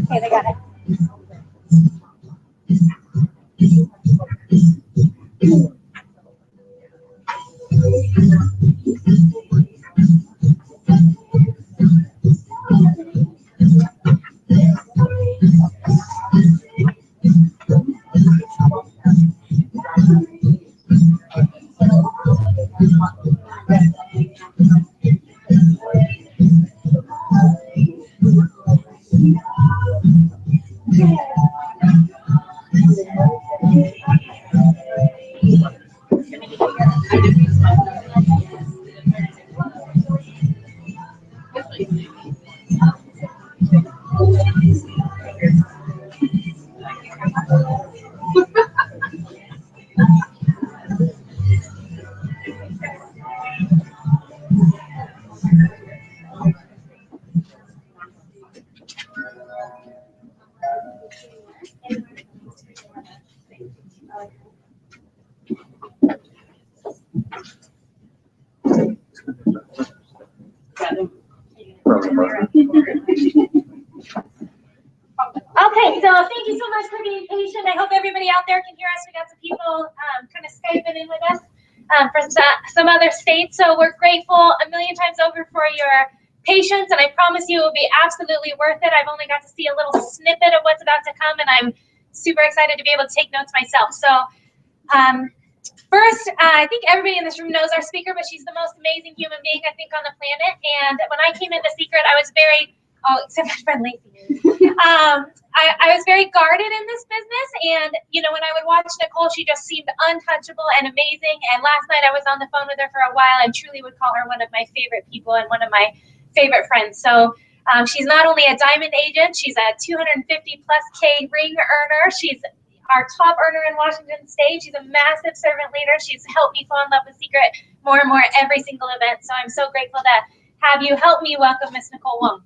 Okay, they got it. Okay, so thank you so much for being patient. I hope everybody out there can hear us. We got some people kind of Skyping in with us from some other states. So we're grateful a million times over for your patience, and I promise you it will be absolutely worth it. I've only got to see a little snippet of what's about to come, and I'm super excited to be able to take notes myself. So first, I think everybody in this room knows our speaker, but she's the most amazing human being, I think, on the planet. And when I came into Secret, I was very, except my friend Lacey. I was very guarded in this business. And, you know, when I would watch Nicole, she just seemed untouchable and amazing. And last night I was on the phone with her for a while and truly would call her one of my favorite people and one of my favorite friends. So she's not only a diamond agent, she's a 250+ K ring earner. She's our top earner in Washington State. She's a massive servant leader. She's helped me fall in love with Secret more and more every single event. So I'm so grateful to have you help me welcome Miss Nicole Wong.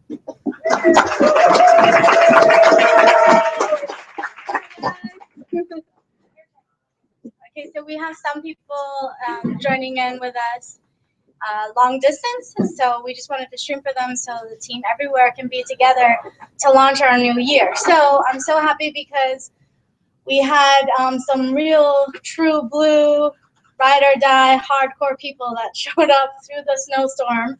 Okay, so we have some people joining in with us long distance, so we just wanted to stream for them so the team everywhere can be together to launch our new year. So I'm so happy because we had some real true blue ride or die hardcore people that showed up through the snowstorm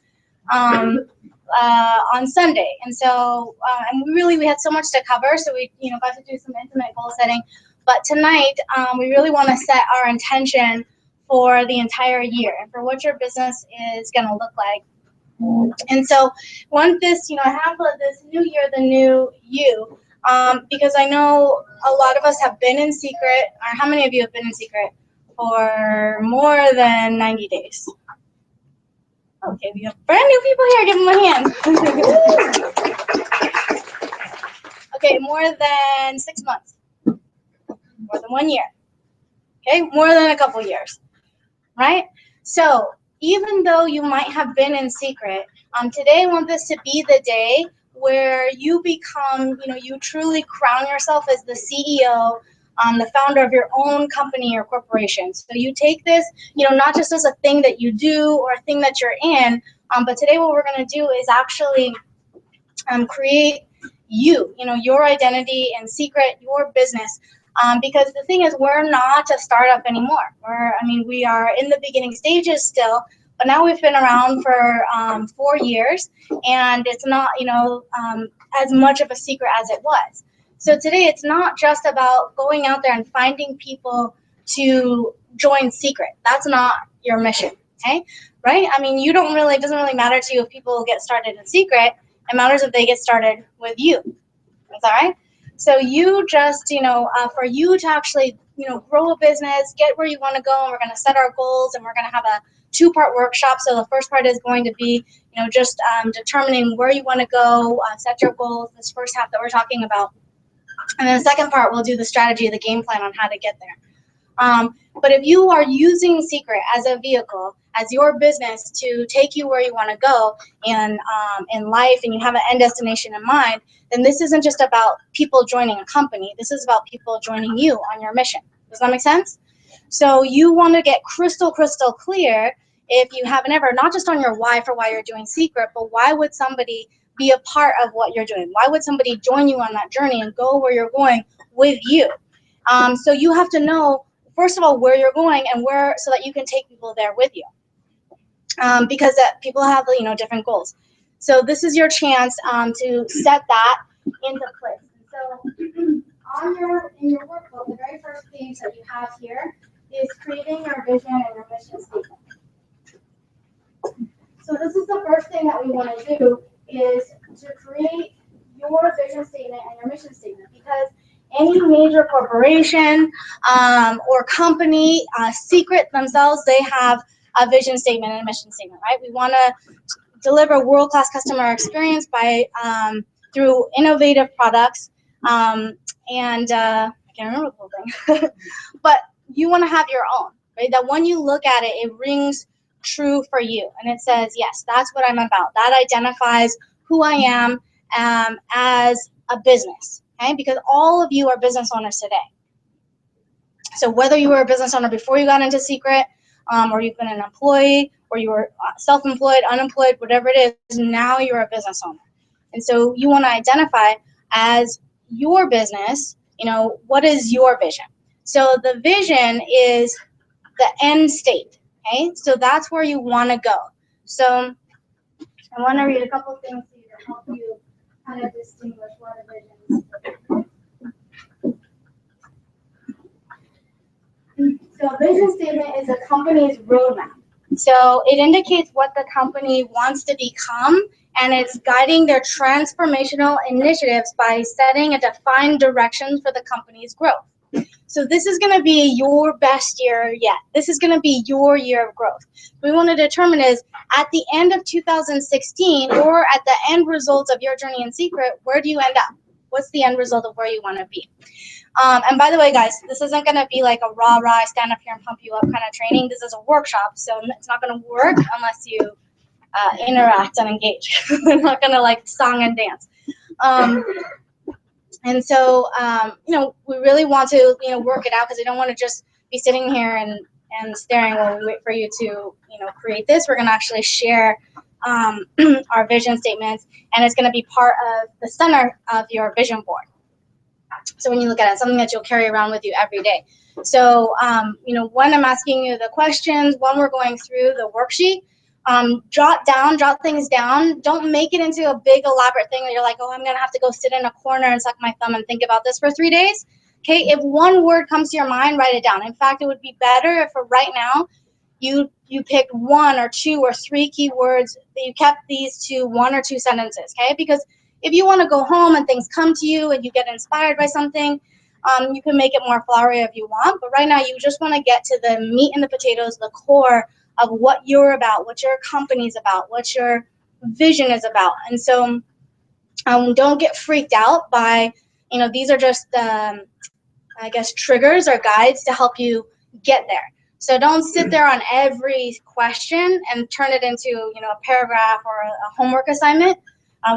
on Sunday. And so and we had so much to cover, so we got to do some intimate goal setting. But tonight we really want to set our intention for the entire year and for what your business is going to look like. And so want this, have this new year, the new you, because I know a lot of us have been in Secret, or how many of you have been in Secret for more than 90 days? Okay, we have brand new people here. Give them a hand. Okay, more than 6 months. More than 1 year. Okay, more than a couple years. Right? So even though you might have been in Secret, today I want this to be the day where you become, you truly crown yourself as the CEO, the founder of your own company or corporation. So you take this, not just as a thing that you do or a thing that you're in, but today what we're going to do is actually create you, your identity and Secret, your business. Because the thing is, we're not a startup anymore. We are in the beginning stages still, but now we've been around for 4 years, and it's not, as much of a secret as it was. So today it's not just about going out there and finding people to join Secret. That's not your mission, okay? Right? I mean, it doesn't really matter to you if people get started in Secret. It matters if they get started with you. Is that right? So you just, for you to actually, grow a business, get where you want to go, and we're going to set our goals, and we're going to have a 2-part workshop. So the first part is going to be, just determining where you want to go, set your goals, this first half that we're talking about. And then the second part, we'll do the strategy, the game plan on how to get there. But if you are using Secret as a vehicle, as your business to take you where you want to go in life, and you have an end destination in mind, then this isn't just about people joining a company. This is about people joining you on your mission. Does that make sense? So you want to get crystal clear, if you haven't ever, not just on your why for why you're doing Secret, but why would somebody be a part of what you're doing? Why would somebody join you on that journey and go where you're going with you? So you have to know, first of all, where you're going and where, so that you can take people there with you. Because people have, different goals. So this is your chance to set that into place. And so in your workbook, the very first page that you have here is creating your vision and your mission statement. So this is the first thing that we want to do, is to create your vision statement and your mission statement, because any major corporation or company, Secret themselves, they have a vision statement and a mission statement, right? We want to deliver world-class customer experience by through innovative products, and I can't remember the whole thing, but you want to have your own, right? That when you look at it, it rings true for you, and it says, yes, that's what I'm about. That identifies who I am as a business, okay? Because all of you are business owners today. So whether you were a business owner before you got into Secret, or you've been an employee, or you were self-employed, unemployed, whatever it is, now you're a business owner. And so you want to identify as your business, what is your vision? So the vision is the end state, okay? So that's where you want to go. So I want to read a couple things to you to help you kind of distinguish what a vision is. So a vision statement is a company's roadmap. So it indicates what the company wants to become, and it's guiding their transformational initiatives by setting a defined direction for the company's growth. So this is going to be your best year yet. This is going to be your year of growth. What we want to determine is, at the end of 2016, or at the end results of your journey in Secret, where do you end up? What's the end result of where you want to be? And by the way, guys, this isn't going to be like a rah-rah, stand up here and pump you up kind of training. This is a workshop, so it's not going to work unless you interact and engage. We're not going to like song and dance. And so, we really want to, work it out, because we don't want to just be sitting here and staring while we wait for you to, create this. We're going to actually share our vision statements, and it's going to be part of the center of your vision board. So when you look at it, it's something that you'll carry around with you every day. So, when I'm asking you the questions, when we're going through the worksheet, jot things down. Don't make it into a big elaborate thing that you're like, oh, I'm going to have to go sit in a corner and suck my thumb and think about this for 3 days. Okay, if one word comes to your mind, write it down. In fact, it would be better if for right now you picked 1 or 2 or 3 keywords, that you kept these to 1 or 2 sentences, okay? Because if you want to go home and things come to you and you get inspired by something, you can make it more flowery if you want. But right now, you just want to get to the meat and the potatoes, the core of what you're about, what your company's about, what your vision is about. And so don't get freaked out by, these are just, triggers or guides to help you get there. So don't sit there on every question and turn it into, a paragraph or a homework assignment.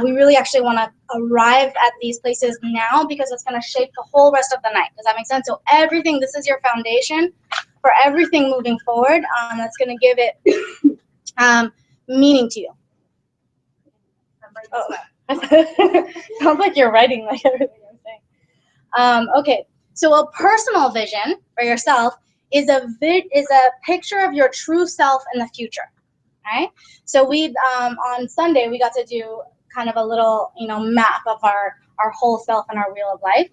We really actually want to arrive at these places now, because it's going to shape the whole rest of the night. Does that make sense? So everything, this is your foundation for everything moving forward. That's going to give it meaning to you. Oh. Sounds like you're writing like everything I'm saying. Okay, so a personal vision for yourself is a picture of your true self in the future. Right? So we on Sunday we got to do kind of a little map of our our whole self and our wheel of life.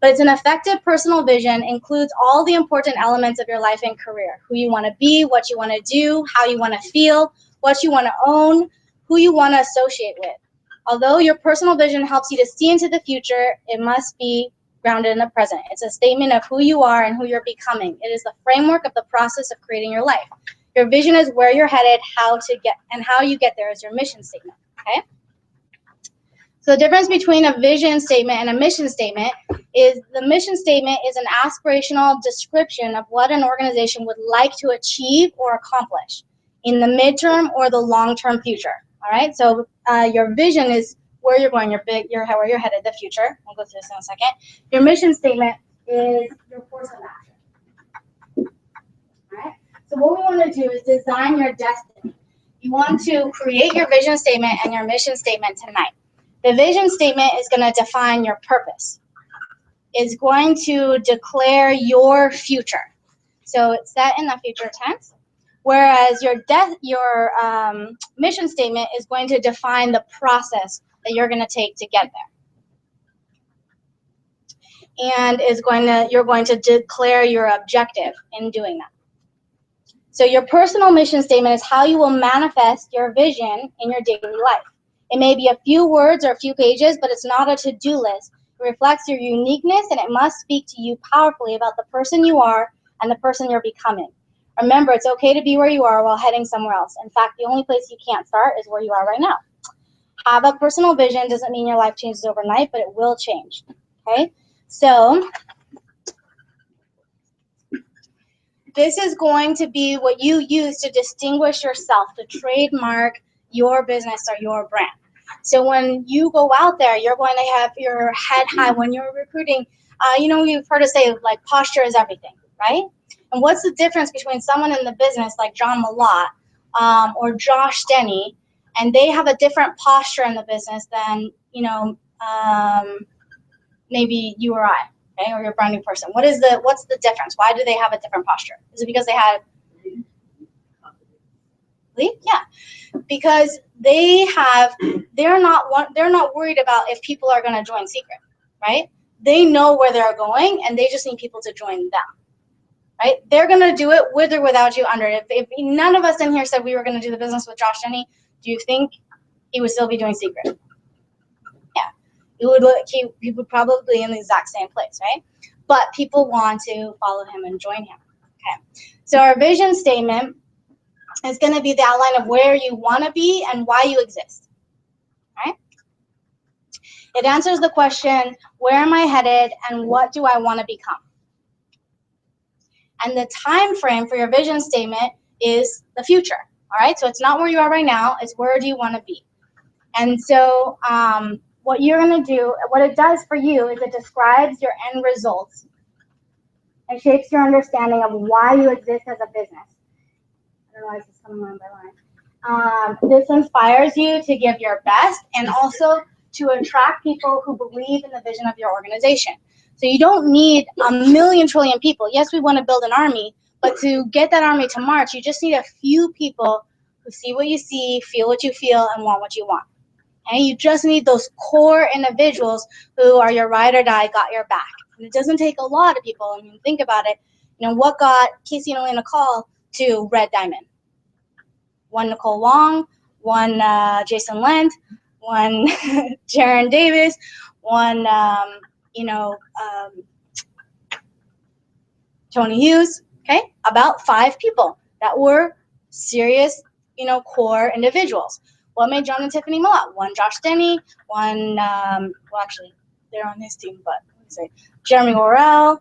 But it's an effective personal vision, includes all the important elements of your life and career: who you want to be, what you want to do, how you want to feel, what you want to own, who you want to associate with. Although your personal vision helps you to see into the future, it must be grounded in the present. It's a statement of who you are and who you're becoming. It is the framework of the process of creating your life. Your vision is where you're headed, how you get there is your mission statement, okay? So the difference between a vision statement and a mission statement is the mission statement is an aspirational description of what an organization would like to achieve or accomplish in the midterm or the long-term future, all right? So your vision is where you're going, where you're headed, the future. We'll go through this in a second. Your mission statement is your course of action, all right? So what we want to do is design your destiny. You want to create your vision statement and your mission statement tonight. The vision statement is going to define your purpose. It's going to declare your future. So it's set in the future tense. Whereas your mission statement is going to define the process that you're going to take to get there. And you're going to declare your objective in doing that. So your personal mission statement is how you will manifest your vision in your daily life. It may be a few words or a few pages, but it's not a to-do list. It reflects your uniqueness, and it must speak to you powerfully about the person you are and the person you're becoming. Remember, it's okay to be where you are while heading somewhere else. In fact, the only place you can't start is where you are right now. Have a personal vision doesn't mean your life changes overnight, but it will change, okay? So this is going to be what you use to distinguish yourself, to trademark your business or your brand. So when you go out there, you're going to have your head high when you're recruiting. You've heard us say, like, posture is everything, right? And what's the difference between someone in the business like John Malott or Josh Denny, and they have a different posture in the business than, maybe you or I, okay, or you're a brand new person. What's the difference? Why do they have a different posture? Is it because they had leave? Yeah. Because they're not worried about if people are going to join Secret, right? They know where they're going, and they just need people to join them, right? They're going to do it with or without you under it. If none of us in here said we were going to do the business with Josh Denny, do you think he would still be doing Secret? Yeah. He would probably be in the exact same place, right? But people want to follow him and join him. Okay. So our vision statement is going to be the outline of where you want to be and why you exist, right? It answers the question, where am I headed and what do I want to become? And the time frame for your vision statement is the future, all right? So it's not where you are right now, it's where do you want to be. And so what you're going to do, what it does for you is it describes your end results and shapes your understanding of why you exist as a business. I don't know why this is coming line by line. This inspires you to give your best and also to attract people who believe in the vision of your organization. So you don't need a million trillion people. Yes, we want to build an army, but to get that army to march, you just need a few people who see what you see, feel what you feel, and want what you want. And you just need those core individuals who are your ride or die, got your back. And it doesn't take a lot of people. I mean, think about it. What got Casey and Elena Call to Red Diamond? One Nicole Long, one Jason Lent, one Jaron Davis, one Tony Hughes. Okay, about 5 people that were serious, core individuals. What made John and Tiffany Malott? One Josh Denny, one actually they're on this team, but let me say Jeremy Worrell.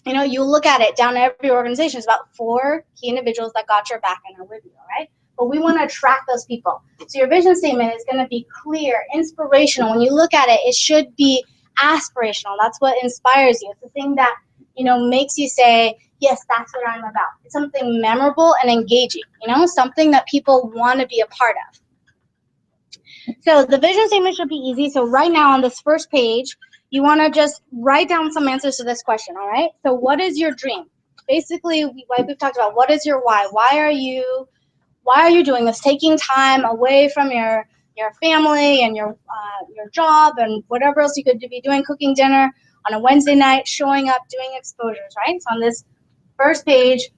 You look at it down to every organization, it's about 4 key individuals that got your back and are with you, all right? But we want to attract those people. So your vision statement is going to be clear, inspirational. When you look at it, it should be aspirational. That's what inspires you. It's the thing that, makes you say, yes, that's what I'm about. It's something memorable and engaging, something that people want to be a part of. So the vision statement should be easy. So right now on this first page, you want to just write down some answers to this question, all right? So what is your dream? Basically, like we've talked about, what is your why? Why are you doing this? Taking time away from your your family and your job and whatever else you could be doing, cooking dinner on a Wednesday night, showing up, doing exposures, right? So on this first page,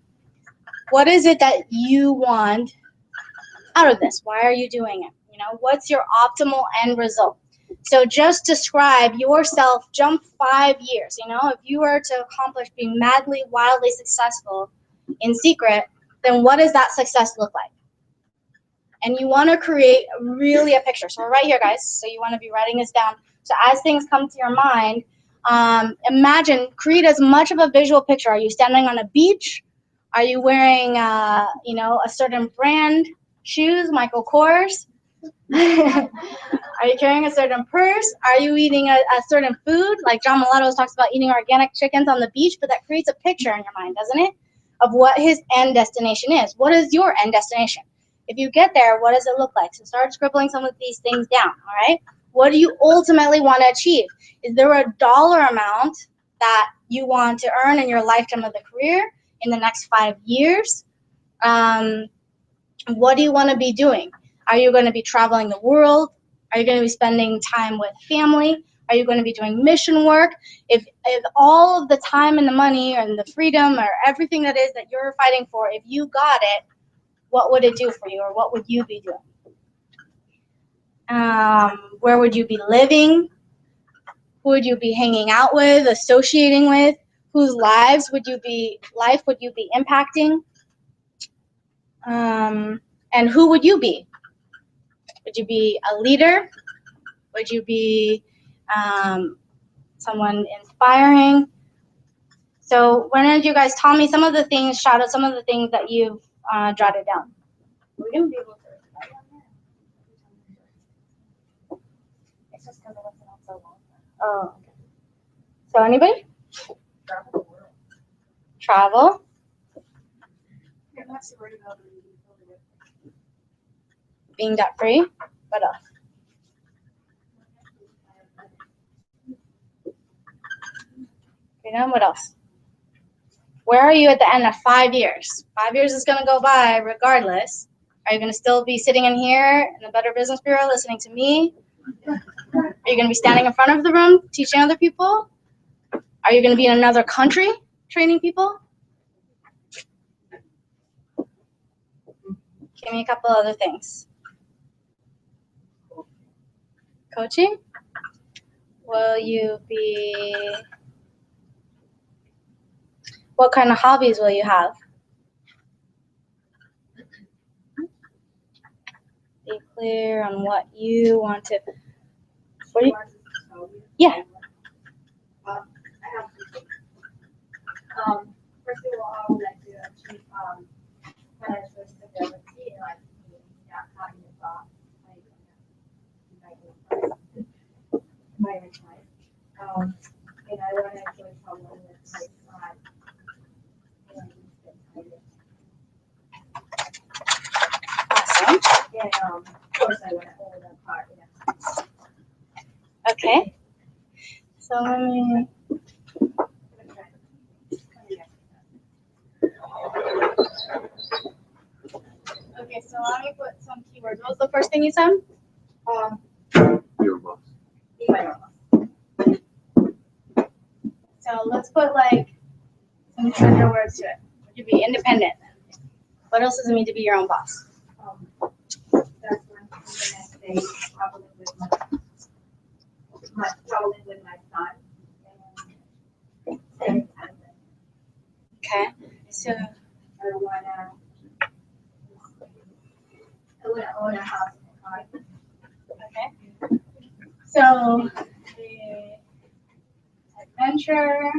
what is it that you want out of this? Why are you doing it? You know, what's your optimal end result? So just describe yourself, jump 5 years. You know, if you were to accomplish being madly, wildly successful in secret, then what does that success look like? And you want to create really a picture. So we're right here, guys. So you want to be writing this down. So as things come to your mind, imagine, create as much of a visual picture. Are you standing on a beach? Are you wearing, you know, a certain brand shoes, Michael Kors? Are you carrying a certain purse? Are you eating a certain food? Like John Mulatto talks about eating organic chickens on the beach, but that creates a picture in your mind, doesn't it? Of what his end destination is. What is your end destination? If you get there, what does it look like? So start scribbling some of these things down, all right? What do you ultimately want to achieve? Is there a dollar amount that you want to earn in your lifetime of the career in the next 5 years? What do you want to be doing? Are you going to be traveling the world? Are you going to be spending time with family? Are you going to be doing mission work? If all of the time and the money and the freedom or everything that is that you're fighting for, if you got it, what would it do for you, or what would you be doing? Where would you be living? Who would you be hanging out with, associating with? Whose life would you be impacting? And who would you be? Would you be a leader? Would you be someone inspiring? So why don't you guys tell me some of the things, shout out some of the things that you've jotted down. We're going to be able to write down there. It's just because I left it on so long. Oh, okay. So anybody? Travel the world. Travel. I'm not so worried about Being debt free. What else? You know, what else? Where are you at the end of 5 years? 5 years is going to go by regardless. Are you going to still be sitting in here in the Better Business Bureau listening to me? Are you going to be standing in front of the room teaching other people? Are you going to be in another country training people? Give me a couple other things. Coaching? Will you be... What kind of hobbies will you have? Be clear on what you want to... What do you... Yeah. I have first of all, I would like to achieve financial stability and like not having a thought my life. And I want to enjoy traveling with my son. Awesome. And of course, I want to own a car. Yeah. Okay. So let me... Okay, so let me put some keywords. What was the first thing you said? Your boss. Be my own boss. So let's put like some trigger words to it. Would you be independent? What else does it mean to be your own boss? That's one thing the next day, traveling with my son. And Okay. So I wanna own a house and a car. okay. So the adventure.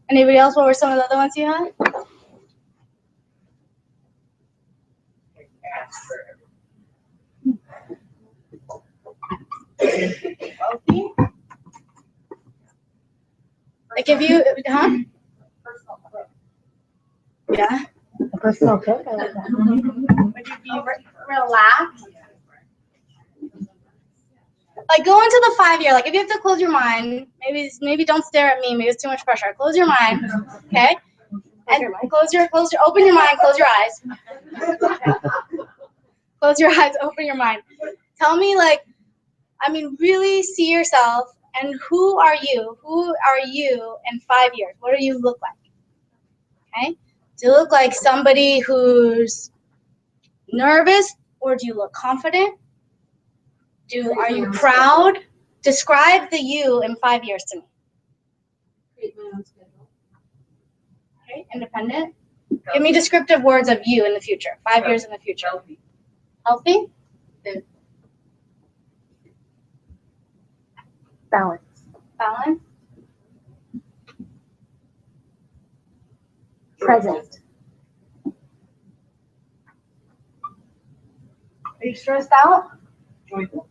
Anybody else? What were some of the other ones you had? Wealthy. Like if you, huh? Personal growth. Yeah. A personal cook, I like that. Would you be relaxed? Like go into the 5 year. Like if you have to close your mind, maybe don't stare at me. Maybe it's too much pressure. Close your mind, okay? And open your mind, close your eyes. Close your eyes, open your mind. Tell me, really see yourself, and who are you? Who are you in 5 years? What do you look like? Okay? Do you look like somebody who's nervous, or do you look confident? Are you proud? Describe the you in 5 years to me. Create my own schedule. Okay, independent. Give me descriptive words of you in the future. 5 years in the future. Healthy. Healthy? Balance. Balance? Present. Are you stressed out? Joyful.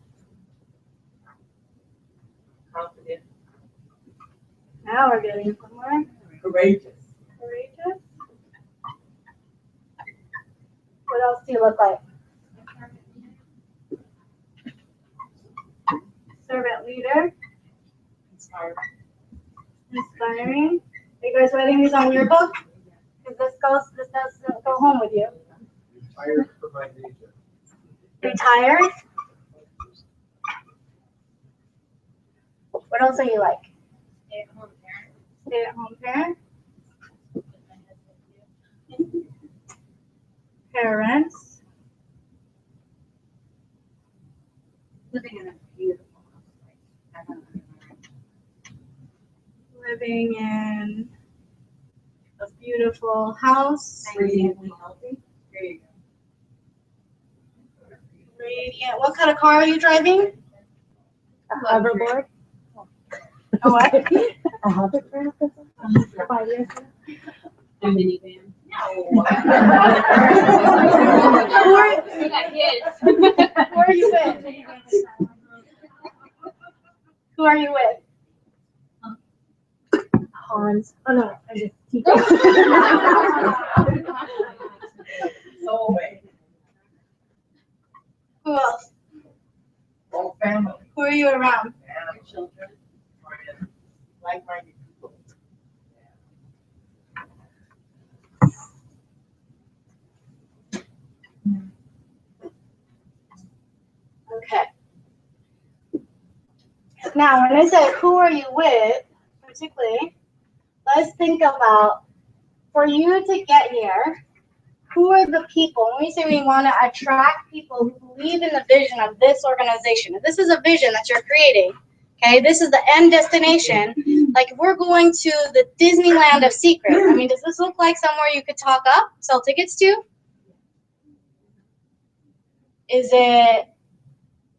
Confident. Now we're getting somewhere. Courageous. Courageous? What else do you look like? Servant leader. Inspired. Inspiring. Are you guys writing these on your book? Because this doesn't go home with you. Retired from my day job. Retired. What else are you like? Stay-at-home parent. Stay-at-home parent. Parents. Living in a beautiful house. Living in a beautiful house. Radiantly healthy. There you go. Radiant. What kind of car are you driving? A hoverboard. A what? A hoverboard. 5 years ago. A minivan. Who are you with? Who are you with? Hans. Oh no, I just teach. Soulmate. Who else? Whole family. Who are you around? And children. Friends. Like-minded people. Okay. Now, when I say who are you with, particularly, let's think about, for you to get here, who are the people? When we say we want to attract people who believe in the vision of this organization, if this is a vision that you're creating, okay, this is the end destination, like if we're going to the Disneyland of Secret, I mean, does this look like somewhere you could talk up, sell tickets to? Is it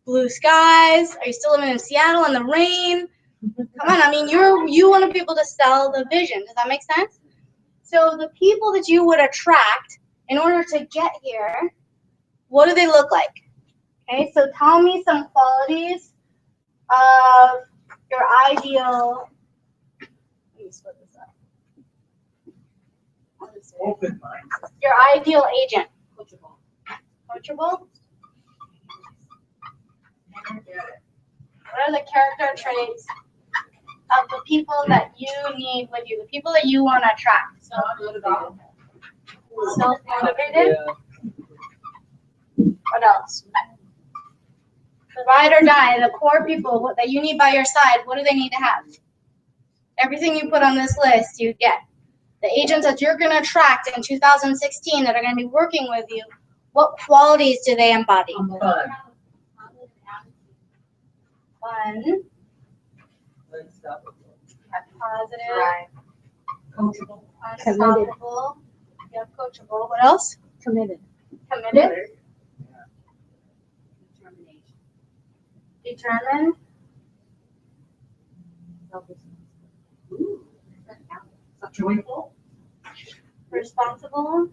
blue skies? Are you still living in Seattle in the rain? Come on, I mean, you want to be able to sell the vision. Does that make sense? So the people that you would attract in order to get here, what do they look like? Okay, so tell me some qualities of your ideal. Let me split this up. Open mind. Your ideal agent. Coachable. Coachable. Energetic. What are the character traits of the people that you need with you, the people that you want to attract? Self-motivated. Self-motivated. What else? The ride or die, the core people that you need by your side, what do they need to have? Everything you put on this list, you get. The agents that you're going to attract in 2016 that are going to be working with you, what qualities do they embody? Fun. Fun, Unstoppable. positive, Drive. Coachable. unstoppable, yeah, coachable. What else? Committed. Committed, Determination. determined, Ooh. Joyful. responsible,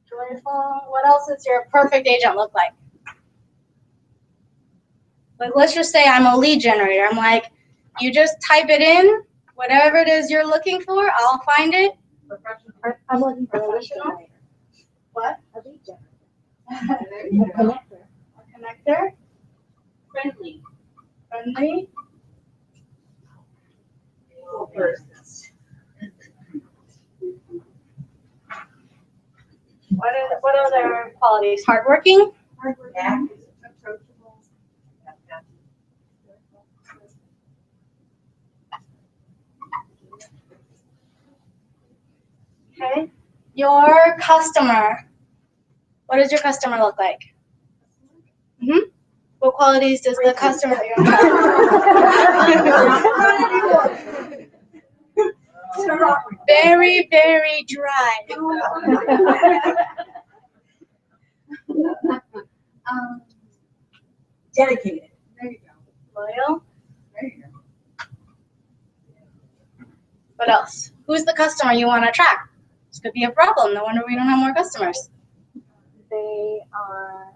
joyful. What else does your perfect agent look like? Like, let's just say I'm a lead generator. I'm like, you just type it in, whatever it is you're looking for, I'll find it. Professional. I'm looking for a lead Professional. generator. What? A lead generator. There A you go. connector. A connector, Friendly. friendly, first. What other qualities? Hardworking. Hardworking, approachable. Okay. Your customer. What does your customer look like? Mm-hmm. What qualities does the customer that you're Very, very dry. Dedicated. There you go. Loyal. There you go. What else? Who's the customer you want to attract? This could be a problem. No wonder we don't have more customers. They are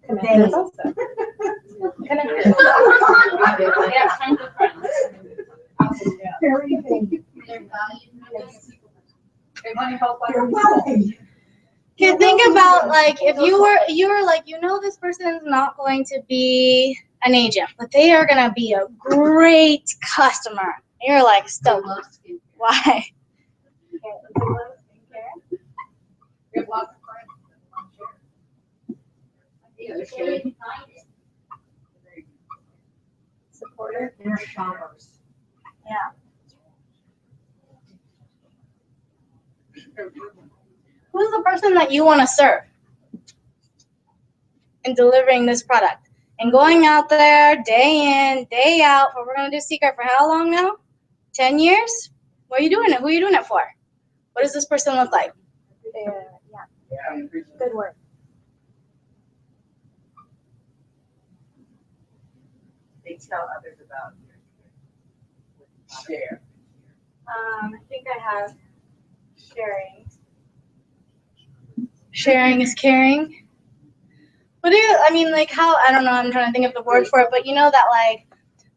They- connected also. Connected. Very good. They want to help You're others. welcome. Okay, think about like if you were like, this person is not going to be an agent, but they are gonna be a great customer. You're like stoked. Why? We have lots of friends that want to share. Supportive. They're shoppers. Yeah. Who's the person that you want to serve in delivering this product and going out there day in, day out? But we're gonna do Secret for how long now? 10 years? What are you doing it? Who are you doing it for? What does this person look like? Yeah. Good work. They tell others about you. Share. I think I have sharing. Sharing is caring. What do you, how, I don't know, I'm trying to think of the word for it, but you know that, like,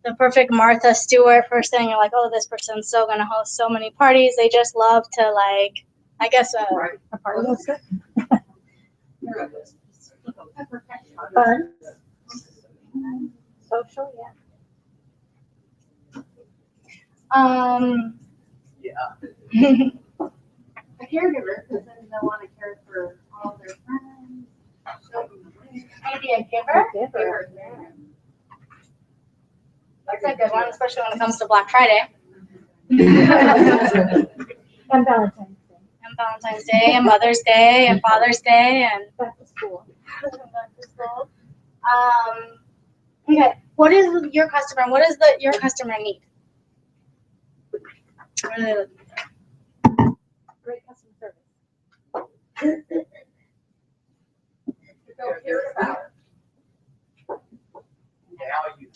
the perfect Martha Stewart person, you're like, oh, this person's so going to host so many parties. They just love to, like, I guess, A party was good. Fun. Social, yeah. Yeah. A caregiver, because then they want to care for all their friends. Show them the way. Maybe a giver. Giver. That's a good one, especially when it comes to Black Friday. And Valentine's Day. And Valentine's Day, and Mother's Day, and Father's Day, and Back to school. back to school. Okay, what is your customer? What does your customer need? What are they looking for? Great customer service. They'll care about value.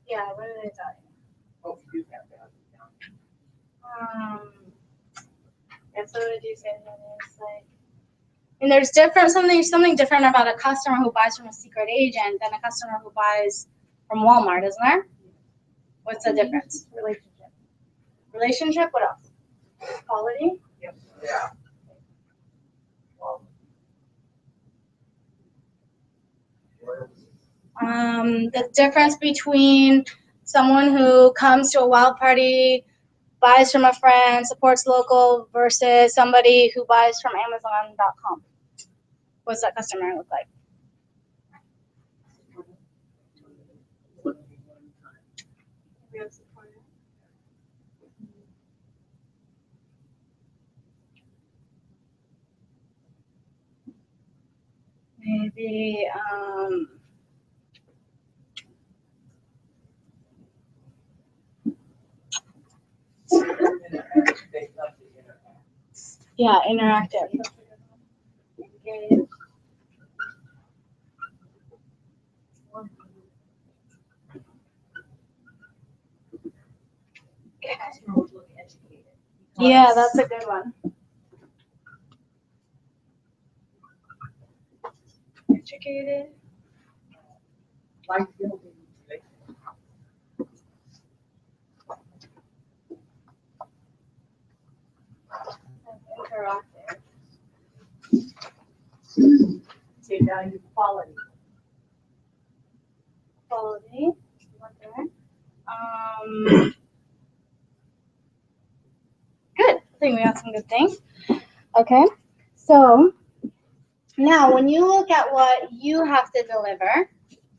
Yeah, what are they talking? Oh, you have value. Yeah, so what did you say that is like? And there's something different about a customer who buys from a secret agent than a customer who buys from Walmart, isn't there? What's the difference? Relationship. Relationship, what else? Quality? Yep. Yeah. The difference between someone who comes to a wild party, buys from a friend, supports local versus somebody who buys from Amazon.com. What's that customer look like? Maybe, yeah, interactive. Engaged. Customer would look educated. Yeah, that's a good one. Educated. Like building. Interactive. They value quality. Quality. Okay. think we got some good things. Okay, so now when you look at what you have to deliver,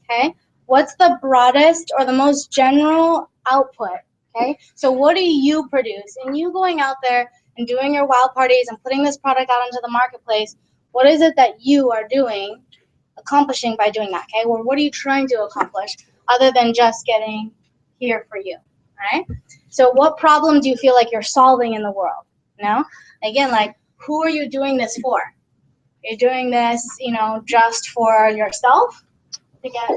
okay, what's the broadest or the most general output? Okay, so what do you produce? And you going out there and doing your wild parties and putting this product out into the marketplace, what is it that you are doing, accomplishing by doing that? Okay, well, what are you trying to accomplish other than just getting here for you? All right, so what problem do you feel like you're solving in the world? You know, again, like, who are you doing this for? You're doing this, just for yourself to get,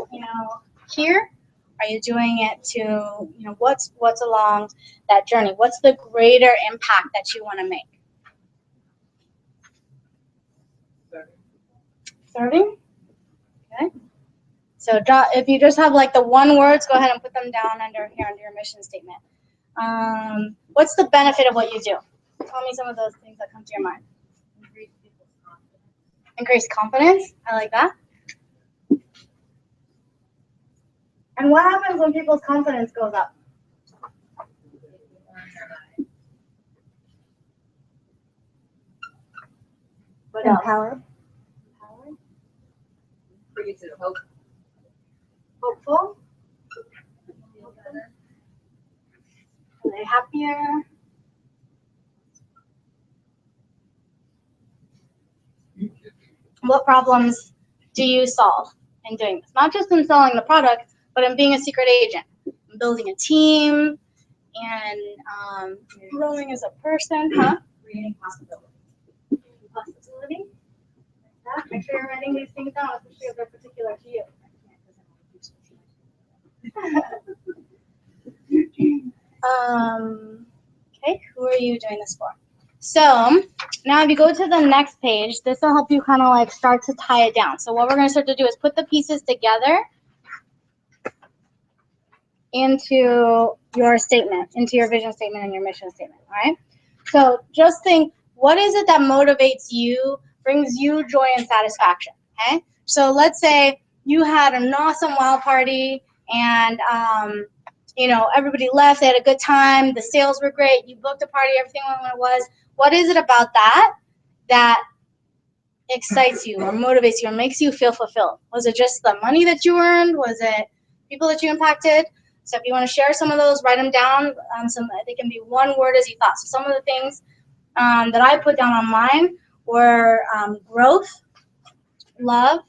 here? Are you doing it to, what's along that journey? What's the greater impact that you want to make? Serving? Okay. So if you just have like the one words, go ahead and put them down under your mission statement. What's the benefit of what you do? Tell me some of those things that come to your mind. Increase people's confidence. Increase confidence. I like that. And what happens when people's confidence goes up? What else? Empower. Brings it hope. Hopeful. Are they happier? What problems do you solve in doing this? Not just in selling the product, but in being a secret agent, in building a team, and growing as a person, huh? Creating possibility. Possibility. Make sure you're writing these things down, especially if they're particular to you. Okay, who are you doing this for? So now if you go to the next page, this will help you kind of like start to tie it down. So what we're going to start to do is put the pieces together into your statement, into your vision statement and your mission statement, all right? So just think, what is it that motivates you, brings you joy and satisfaction, okay? So let's say you had an awesome wild party and, everybody left, they had a good time, the sales were great, you booked a party, everything went when it was. What is it about that excites you or motivates you or makes you feel fulfilled? Was it just the money that you earned? Was it people that you impacted? So if you want to share some of those, write them down. They can be one word as you thought. So some of the things that I put down on mine were growth, love,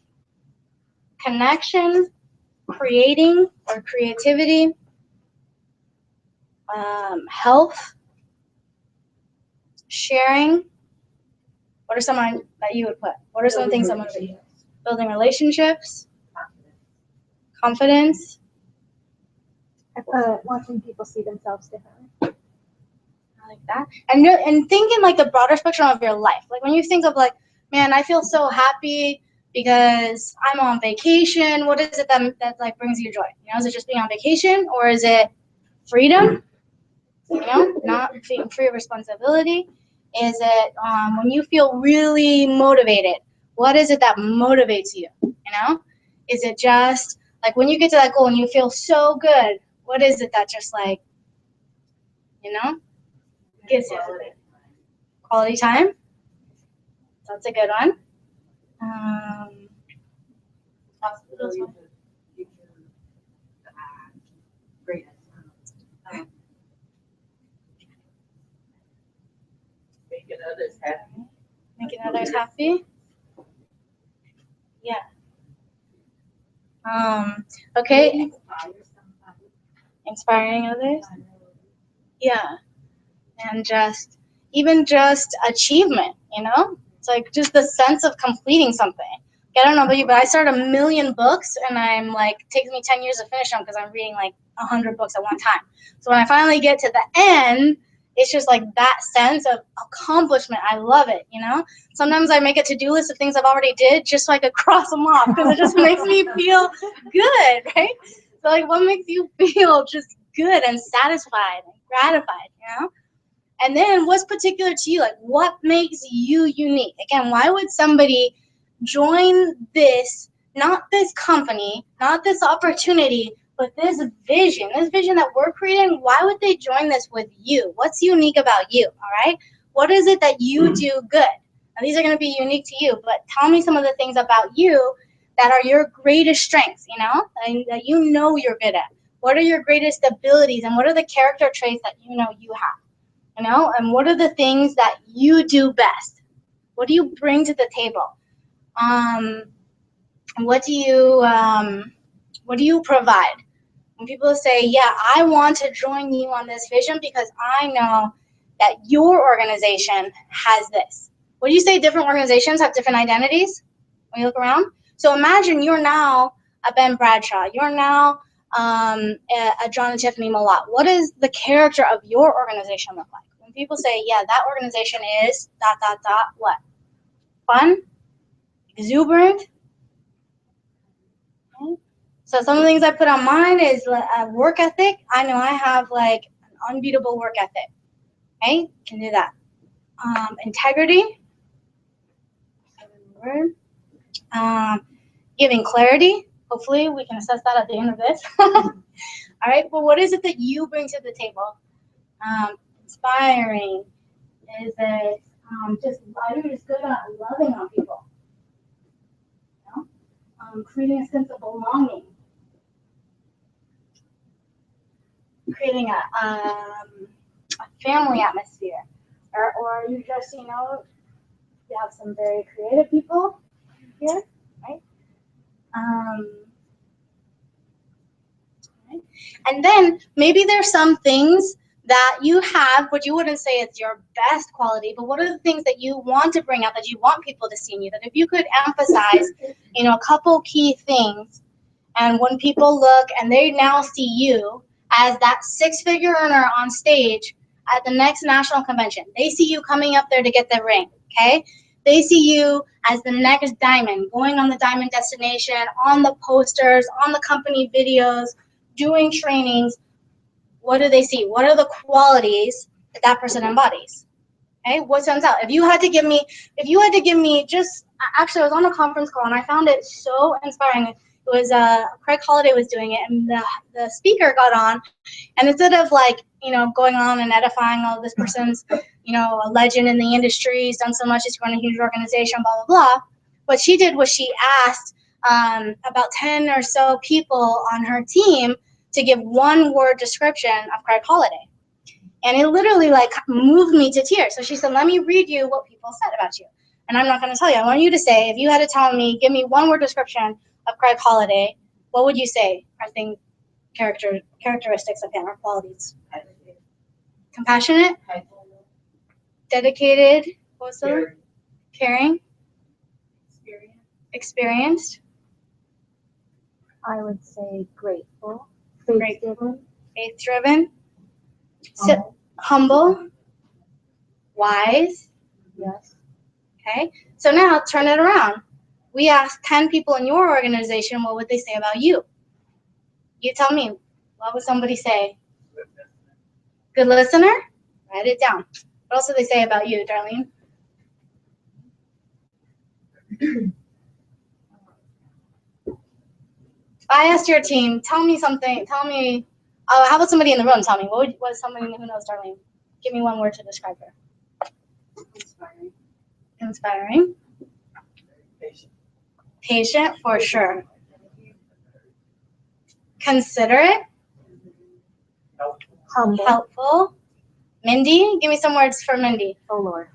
connection, creating or creativity, health, sharing. What are some that you would put? What are some things that motivate you? Building relationships, confidence. Watching people see themselves differently. I like that. And think in like the broader spectrum of your life. Like when you think of like, man, I feel so happy because I'm on vacation. What is it that like brings you joy? Is it just being on vacation, or is it freedom? Not being free of responsibility. Is it when you feel really motivated? What is it that motivates you? Is it just like when you get to that goal and you feel so good? What is it that just like, gives you quality time? That's a good one. Making others happy. Making others happy. Yeah. Okay. Inspiring others. Yeah. And even just achievement, It's like just the sense of completing something. I don't know about you, but I started 1 million books, and I'm like, it takes me 10 years to finish them because I'm reading like 100 books at one time. So when I finally get to the end, it's just like that sense of accomplishment. I love it, Sometimes I make a to-do list of things I've already did just so I could cross them off because it just makes me feel good, right? So like, what makes you feel just good and satisfied and gratified, And then what's particular to you? Like, what makes you unique? Again, why would somebody join this, not this company, not this opportunity, but this vision that we're creating? Why would they join this with you? What's unique about you, all right? What is it that you do good? Now, these are going to be unique to you, but tell me some of the things about you that are your greatest strengths, and that you're good at. What are your greatest abilities, and what are the character traits that you have, and what are the things that you do best? What do you bring to the table? What do you provide? When people say, yeah, I want to join you on this vision because I know that your organization has this. Would you say different organizations have different identities when you look around? So imagine you're now a Ben Bradshaw. You're now a John and Tiffany Malott. What does the character of your organization look like? When people say, yeah, that organization is ... what? Fun? Exuberant? Okay. So some of the things I put on mine is work ethic. I know I have like an unbeatable work ethic. Okay, can do that. Integrity. Giving clarity. Hopefully we can assess that at the end of this. All right, but what is it that you bring to the table? Inspiring. Is it are you just good at loving on people? Creating a sense of belonging. Creating a family atmosphere. Or you just, you have some very creative people here, right? Right? And then maybe there's some things that you have, but you wouldn't say it's your best quality, but what are the things that you want to bring out, that you want people to see in you, that if you could emphasize, a couple key things, and when people look and they now see you as that six-figure earner on stage at the next national convention, they see you coming up there to get the ring, okay? They see you as the next diamond, going on the diamond destination, on the posters, on the company videos, doing trainings. What do they see? What are the qualities that that person embodies? Okay, what stands out? If you had to give me just, actually I was on a conference call and I found it so inspiring. It was Craig Holliday was doing it, and the speaker got on, and instead of going on and edifying, oh, this person's a legend in the industry, he's done so much, he's run a huge organization, blah blah blah. What she did was she asked about 10 or so people on her team to give one word description of Craig Holliday. And it literally moved me to tears. So she said, let me read you what people said about you. And I'm not going to tell you. I want you to say, if you had to tell me, give me one word description of Craig Holliday, what would you say are things, characteristics of him or qualities? Compassionate? Dedicated? What's the word? Caring? Experienced? I would say grateful. Faith-driven? Faith-driven? Humble? Wise? Yes. Okay, so now turn it around. We asked 10 people in your organization, what would they say about you? You tell me, what would somebody say? Good listener? Write it down. What else do they say about you, Darlene? I asked your team, tell me something, how about somebody in the room tell me, what is somebody who knows Darlene? Give me one word to describe her. Inspiring. Patient, for sure. Considerate. Humble. Helpful. Mindy, give me some words for Mindy. Oh Lord.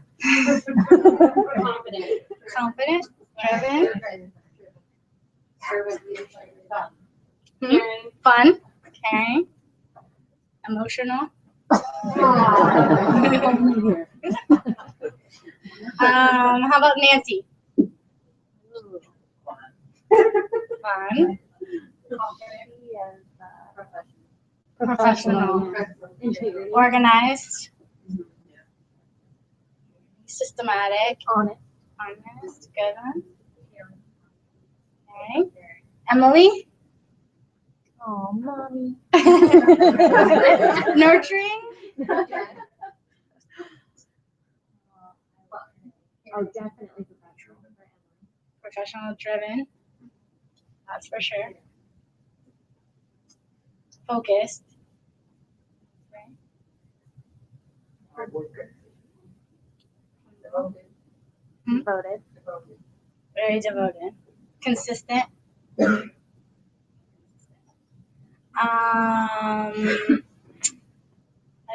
Confident. Driven. Fun. Caring. Emotional. How about Nancy? Fun. Professional. Organized. Systematic. Honest. Good one. Okay. Emily? Oh, mommy. Nurturing. Oh, definitely professional. Professional, driven. That's for sure. Focused. Devoted. Very devoted. Consistent.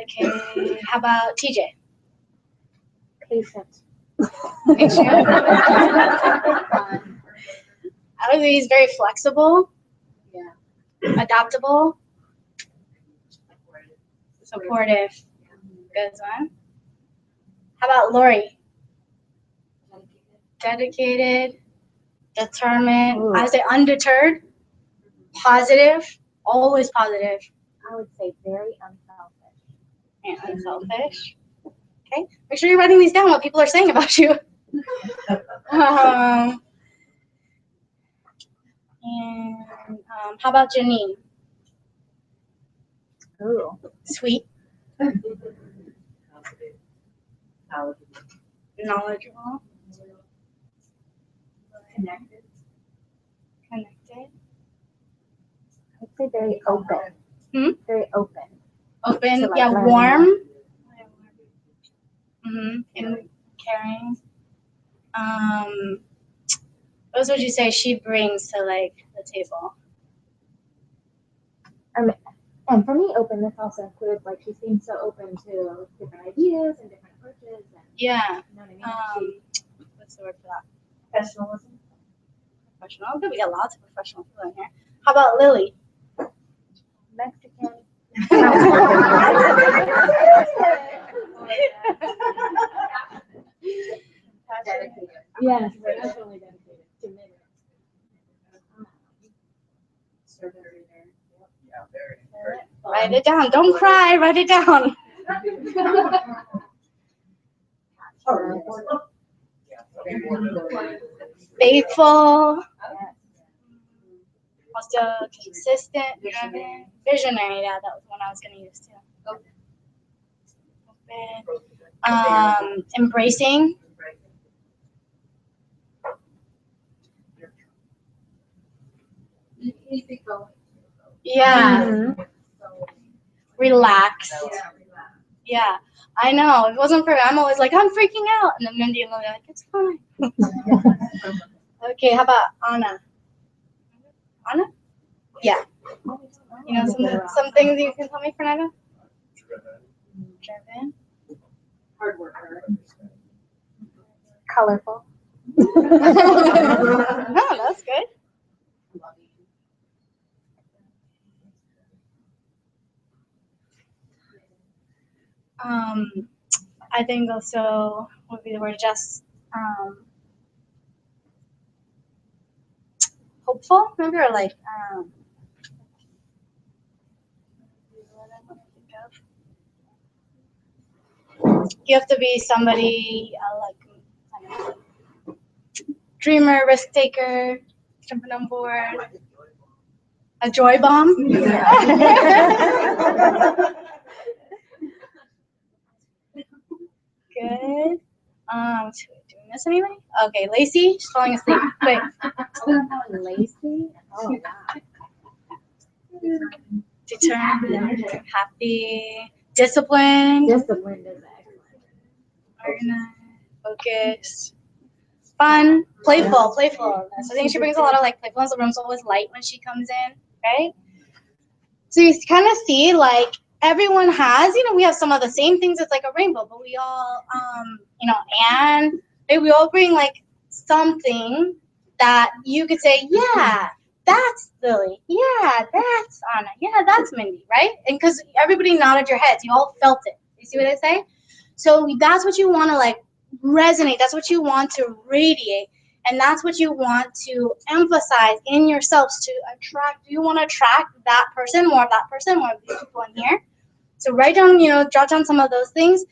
Okay. How about TJ? Patient. Patient. I would say he's very flexible. Yeah. Adaptable. Supportive. Good one. How about Lori? Dedicated. Determined. Ooh. I would say undeterred. Positive. Always positive. I would say very unselfish. And unselfish. Okay. Make sure you're writing these down, what people are saying about you. How about Janine? Ooh. Sweet. Knowledgeable. Connected. Connected. I'd say very open. Very open. Open. So, like, Yeah, learning. warm. And caring. What else would you say she brings to like the table? And for me, openness also includes, like, she seems so open to different ideas and different approaches. And, Yeah. you know what I mean? What's the word for that? Professionalism. Professional. Good. We got lots of professional people in here. How about Lily? Mexican. Dedicated. Yes, definitely dedicated. Committed. Yeah, very. Write it down. Don't cry. Write it down. Faithful. Also consistent. Driven. Visionary. Yeah, that was one I was going to use too. Open. Embracing. Easy going. Yeah. Mhm. Relaxed. Yeah. I know. If it wasn't for I'm always like, I'm freaking out. And then Mindy and Lily are like, it's fine. Okay, how about Anna? Anna? Yeah. You know some things you can tell me, Fernanda? Driven. Hard worker. Colorful. No, that's good. I think also would be the word just hopeful, maybe, or like you have to be somebody like I don't know, dreamer, risk taker, jumping on board. A joy bomb. Good. Do we miss anybody? Okay, Lacey, she's falling asleep. Quick. Lazy. Oh, wow. Determined, happy, disciplined, Disciplined is excellent. organized, focused, fun, playfulness. I think she brings a lot of like playfulness. The room's always light when she comes in, right? So you kind of see like everyone has, we have some of the same things. It's like a rainbow, but we all, and we all bring like something that you could say, yeah, that's Lily. Yeah, that's Anna. Yeah, that's Mindy, right? And because everybody nodded your heads, you all felt it. You see what I say? So that's what you want to like resonate. That's what you want to radiate. And that's what you want to emphasize in yourselves to attract. Do you want to attract that person, more of that person, more of these people in here? So write down, jot down some of those things.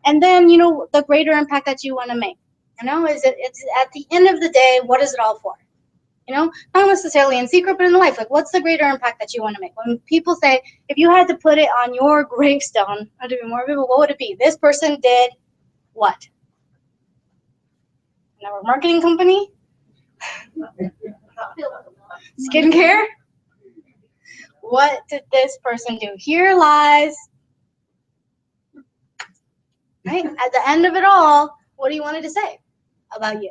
And then, the greater impact that you want to make. It's at the end of the day, what is it all for? Not necessarily in secret, but in life. Like, what's the greater impact that you want to make? When people say, if you had to put it on your gravestone, or to be more vivid, what would it be? This person did what? Our marketing company? Skincare? What did this person do? Here lies, right? At the end of it all, what do you want it to say about you?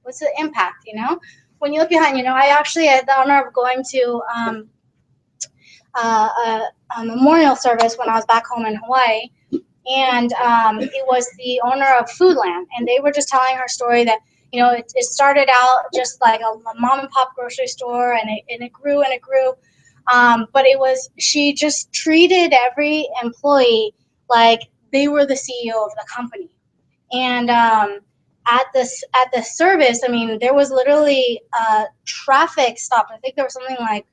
What's the impact, you know? When you look behind, you know, I actually had the honor of going to a memorial service when I was back home in Hawaii, and it was the owner of Foodland, and they were just telling her story that, you know, it started out just like a mom and pop grocery store, and it grew and it grew, but she just treated every employee like they were the CEO of the company. And at the service, I mean, there was literally a traffic stop. I think there was something like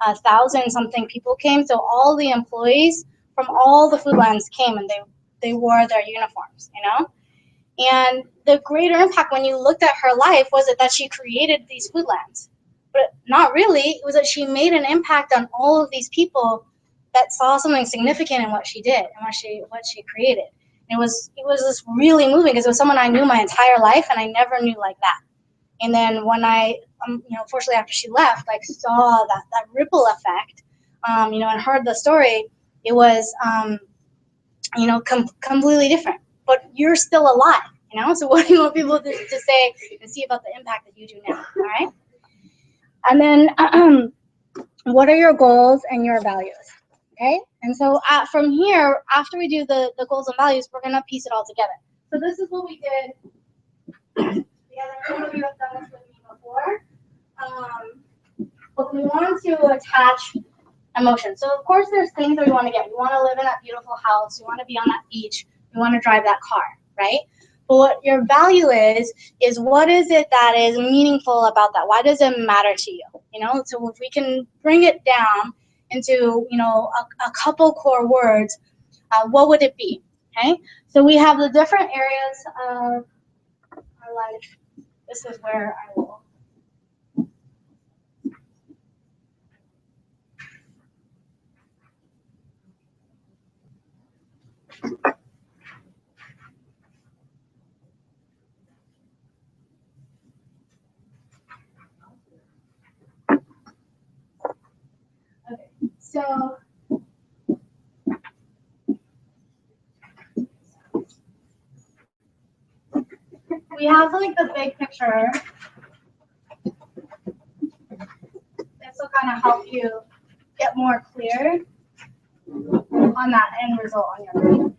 1,000 something people came. So all the employees from all the Foodlands came, and they wore their uniforms, you know. And the greater impact when you looked at her life was it that she created these Foodlands, but not really. It was that she made an impact on all of these people that saw something significant in what she did and what she created. And it was just really moving because it was someone I knew my entire life, and I never knew like that. And then when I, you know, unfortunately after she left, like saw that ripple effect, you know, and heard the story, it was, you know, completely different. But you're still alive, you know. So what do you want people to say and see about the impact that you do now? All right. And then, what are your goals and your values? Okay. And so from here, after we do the goals and values, we're gonna piece it all together. So this is what we did together. Some of you have done this with me before. But we want to attach emotion. So of course there's things that we want to get. We want to live in that beautiful house. We want to be on that beach. We want to drive that car, right? But what your value is what is it that is meaningful about that? Why does it matter to you? You know, so if we can bring it down into, you know, a couple core words, what would it be? Okay, so we have the different areas of our life. This is where I will. Okay, so we have like the big picture. This will kind of help you get more clear on that end result on your brain.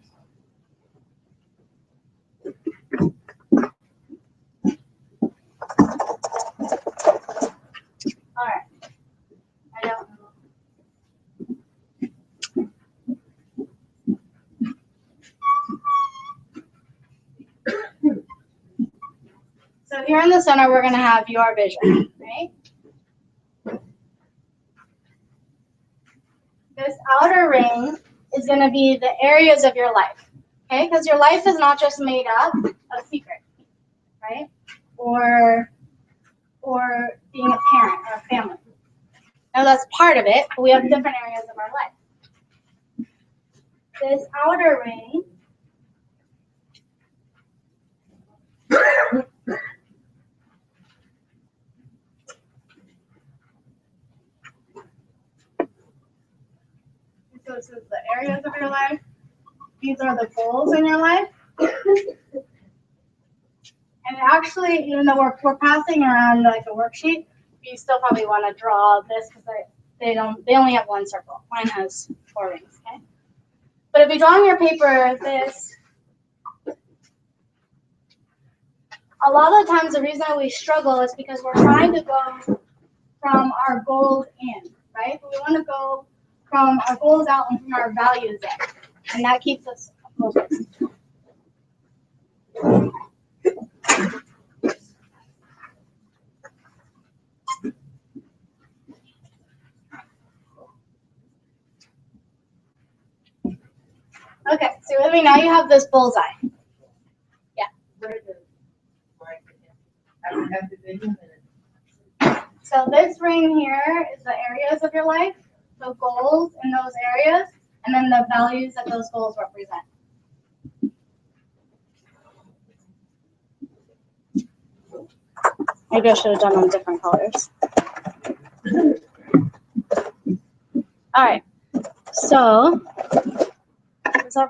All right. I don't know. So here in the center, we're going to have your vision, right? This outer ring is going to be the areas of your life, okay? Because your life is not just made up of secrets, right? Or being a parent or a family. Now that's part of it, but we have different areas of our life. This outer ring so this is the areas of your life. These are the goals in your life. And actually, even though we're passing around like a worksheet, you still probably want to draw this because they only have one circle. Mine has 4 rings, okay? But if you draw on your paper this, a lot of the times the reason that we struggle is because we're trying to go from our goals in, right? But we want to go from our goals out and from our values in. And that keeps us focused. Okay, so with me now you have this bullseye. Yeah. So this ring here is the areas of your life, the goals in those areas, and then the values that those goals represent. Maybe I should have done them different colors. All right, so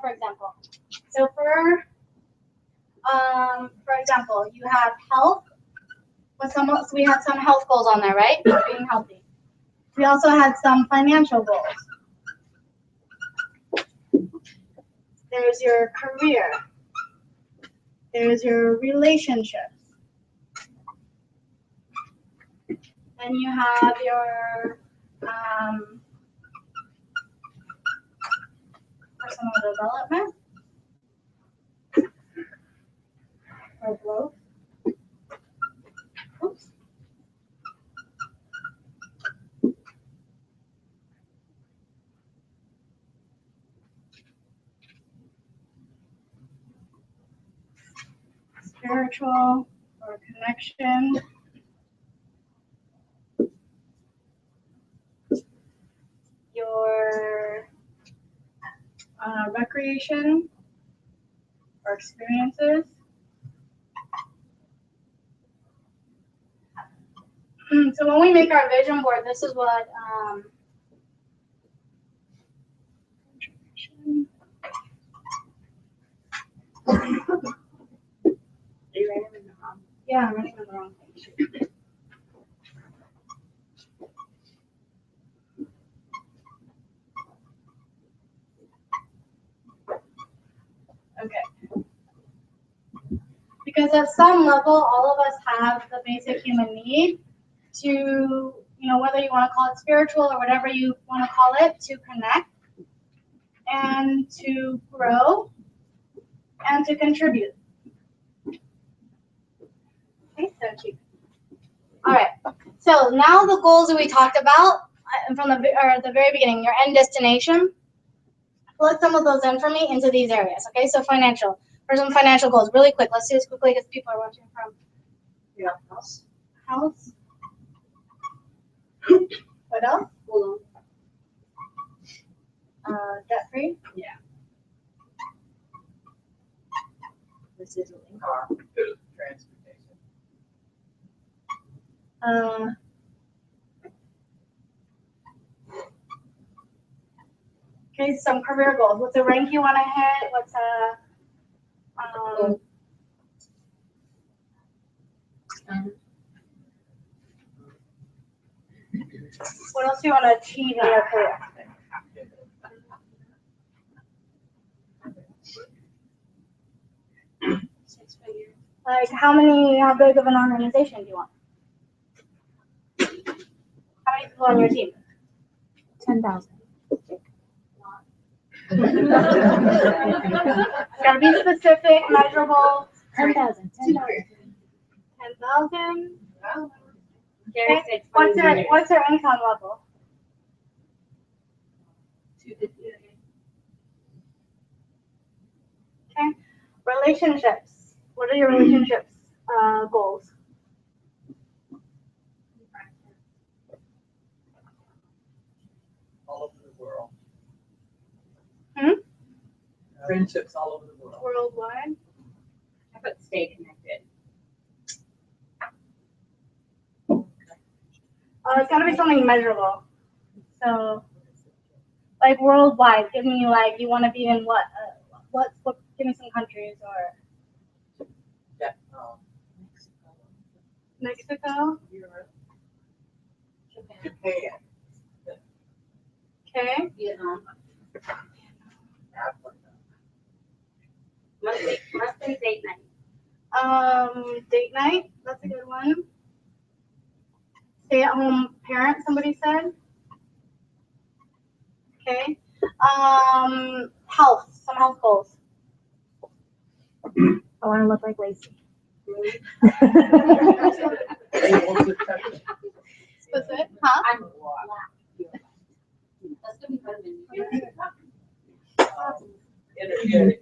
for example, so for For example, you have health. So we had some health goals on there, right? Being healthy. We also had some financial goals. There's your career. There's your relationships. And you have your personal development or growth. Oops. Spiritual or connection. Your recreation or experiences. So when we make our vision board, this is what yeah, I'm writing on the wrong page. Okay. Because at some level, all of us have the basic human need to, whether you want to call it spiritual or whatever you want to call it, to connect and to grow and to contribute. Okay, so cute. All right. So now the goals that we talked about from the very beginning, your end destination. Plug some of those in for me into these areas. Okay, so financial. For some financial goals, really quick. Let's do this quickly because people are watching from. Yeah, house. House. What else? Hold Debt free. Yeah. This is a car. Transportation. Okay, some career goals. What's a rank you want to hit? What's what else do you want to achieve in your career? Like how big of an organization do you want? How many people on your team? 10,000. Gotta be specific, measurable. 10,000. 10,000. Gary Okay. said What's your income level? 250. Okay. Relationships. What are your relationships goals? All over the world. Hmm? Friendships all over the world. Worldwide. I put stay connected. It's gotta be something measurable. So, like worldwide, give me like you want to be in what? Give me some countries or Yeah. Mexico. Europe. Japan. Japan. Okay. Vietnam. Africa. Must be date night. Date night. That's a good one. Stay-at-home parent. Somebody said. Okay. Health. Some health goals. I want to look like Lacey. Specific. Huh? I'm black. That's gonna be better than you.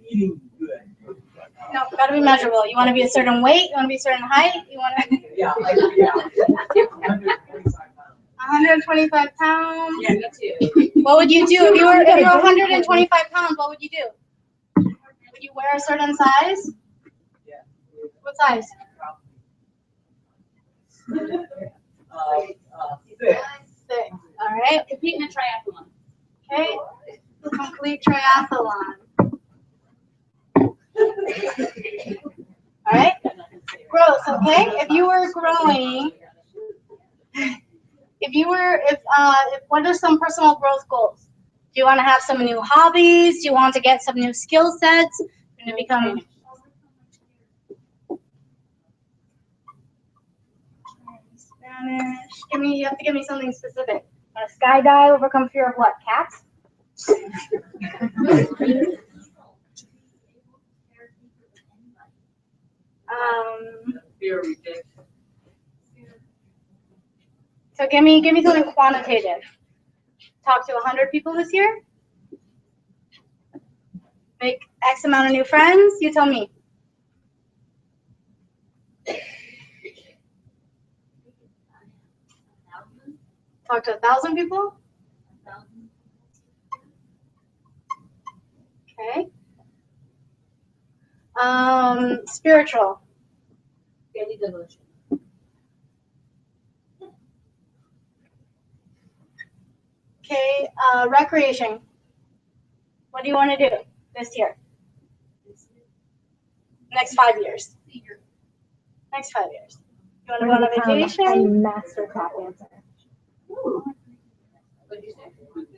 Eating good. No, gotta be measurable. You want to be a certain weight. You want to be a certain height. You want to. Yeah, like, yeah. 125 pounds. Yeah, me too. What would you do if you were 125 pounds? What would you do? Would you wear a certain size? Yeah. What size? Six. 6. All right. Compete in a triathlon. Okay. Complete triathlon. Growth, okay? If you were growing, what are some personal growth goals? Do you want to have some new hobbies? Do you want to get some new skill sets? Do you become Spanish? You have to give me something specific. Want to skydive, overcome fear of what? Cats? Fear of rejection. So give me something quantitative. Talk to 100 people this year? Make X amount of new friends? You tell me. Talk to 1,000 people? Okay. Spiritual. Daily devotion. Okay. Recreation. What do you want to do this year? Next 5 years. Next 5 years. You want to go on a vacation? A master tap dancer. I'm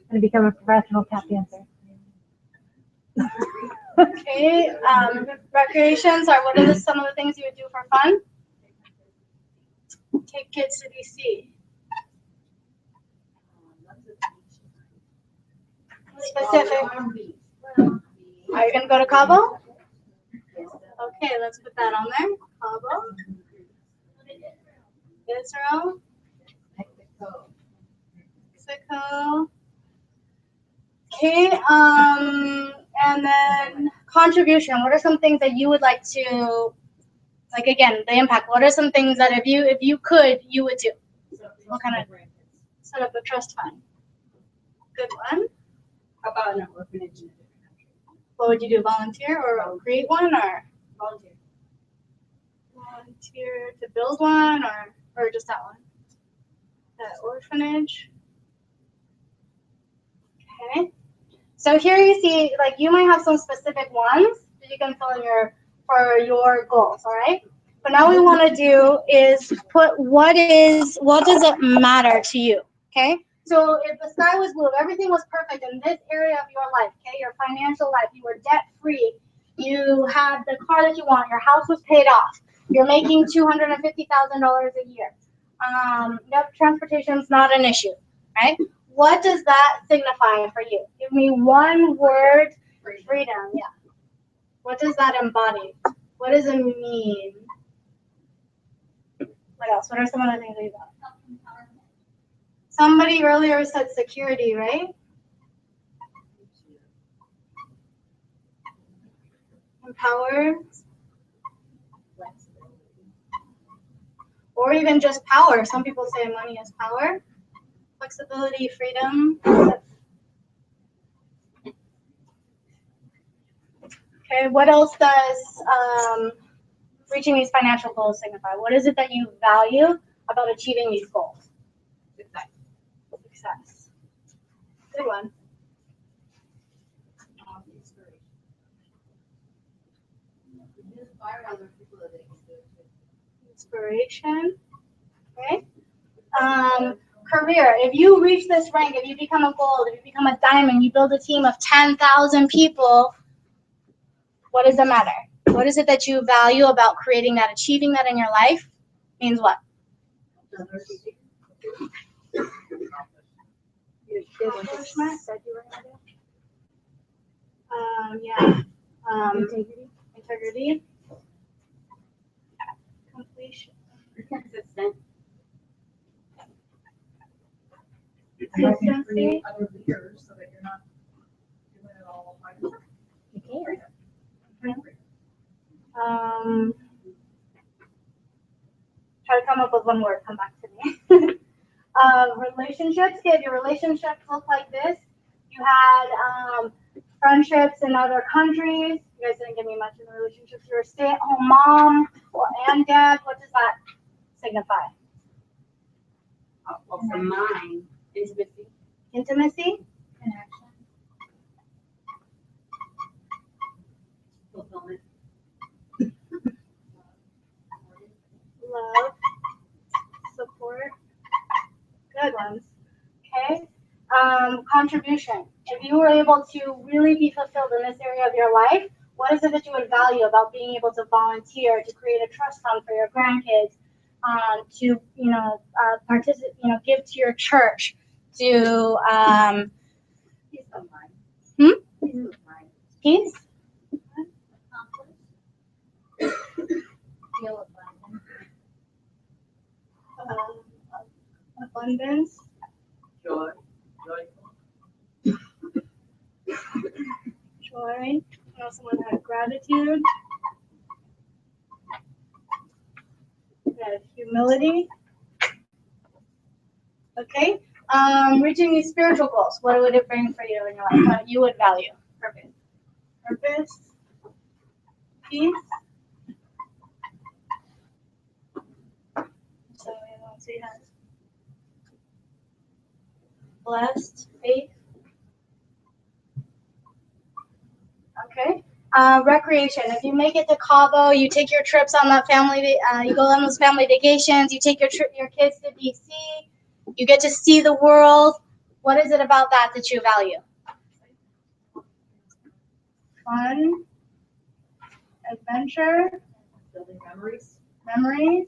gonna become a professional tap dancer. Okay. Recreations are what are some of the things you would do for fun? Take kids to DC. Specific. Are you gonna go to Cabo? Okay, let's put that on there. Cabo. Israel. Mexico. Okay, and then contribution. What are some things that you would like to, like again, the impact? What are some things that if you could, you would do? What kind of set up a trust fund? Good one. How about an orphanage in a different country? What would you do? Volunteer or create one or Volunteer. volunteer to build one or just that one? That orphanage. Okay. So here you see, like you might have some specific ones that you can fill in for your goals, all right? But now what we want to do is put what does it matter to you, okay? So if the sky was blue, if everything was perfect in this area of your life, okay, your financial life, you were debt free, you had the car that you want, your house was paid off, you're making $250,000 a year, transportation is not an issue, right? What does that signify for you? Give me one word. Freedom, yeah. What does that embody? What does it mean? What else? What are some other things that you got? Somebody earlier said security, right? Empower. Or even just power. Some people say money is power. Flexibility, freedom. Okay, what else does reaching these financial goals signify? What is it that you value about achieving these goals? Success. Good one. Inspiration. Okay. Career. If you reach this rank, if you become a gold, if you become a diamond, you build a team of 10,000 people, what does it matter? What is it that you value about creating that, achieving that in your life? Means what? Accomplishment. Yeah. Integrity. Completion. Consistent. Consistency. Other leaders so that you're not doing it all by yourself. Try to come up with one word. Come back to me. Relationships. If your relationships look like this, you had friendships in other countries. You guys didn't give me much in the relationships. You're a stay-at-home mom and dad. What does that signify? Well, for mine, intimacy. Intimacy. Connection. Fulfillment. good ones. Okay. Contribution. If you were able to really be fulfilled in this area of your life, what is it that you would value about being able to volunteer, to create a trust fund for your grandkids, to participate, give to your church, to peace. Abundance. Joy. Joy. Someone had gratitude. Had humility. Okay. Reaching these spiritual goals. What would it bring for you in your life? What you would value? Purpose. Peace. So let's see how. Blessed. Faith. Okay. Recreation. If you make it to Cabo, you take your trips on that family. You go on those family vacations. You take your kids to DC. You get to see the world. What is it about that you value? Fun, adventure, Building memories.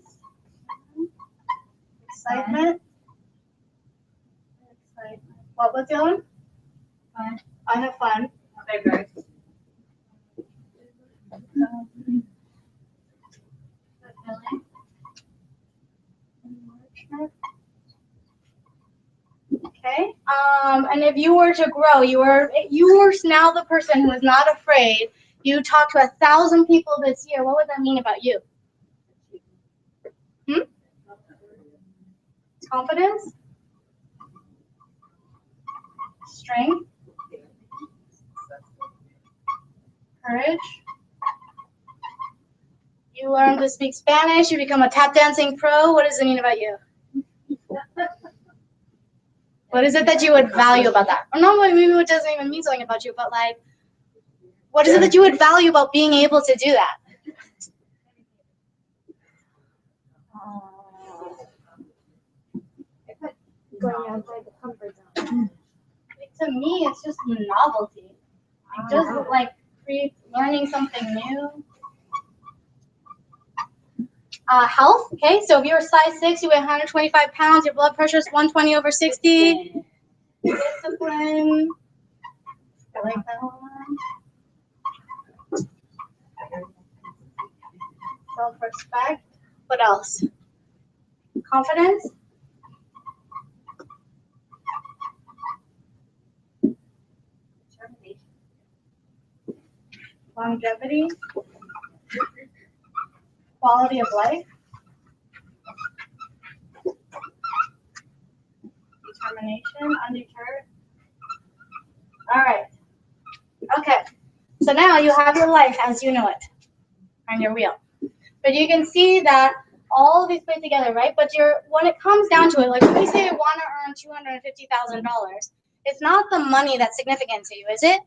Excitement. What was the other one? Fun. I have fun. Okay, Okay. And if you were to grow, you were now the person who is not afraid. You talk to 1,000 people this year. What would that mean about you? Confidence, strength, courage. You learn to speak Spanish. You become a tap dancing pro. What does it mean about you? What is it that you would value about that? Or no, maybe it doesn't even mean something about you, but like, what is it that you would value about being able to do that? Going outside the comfort zone. To me, it's just novelty. Just like learning something new. Health, okay? So if you're size 6, you weigh 125 pounds, your blood pressure is 120/60. Discipline. I like that one. Self-respect. What else? Confidence. Longevity. Quality of life. Determination, undeterred. All right. Okay. So now you have your life as you know it, and your wheel. But you can see that all of these play together, right? But when it comes down to it, like when you say you want to earn $250,000, it's not the money that's significant to you, is it?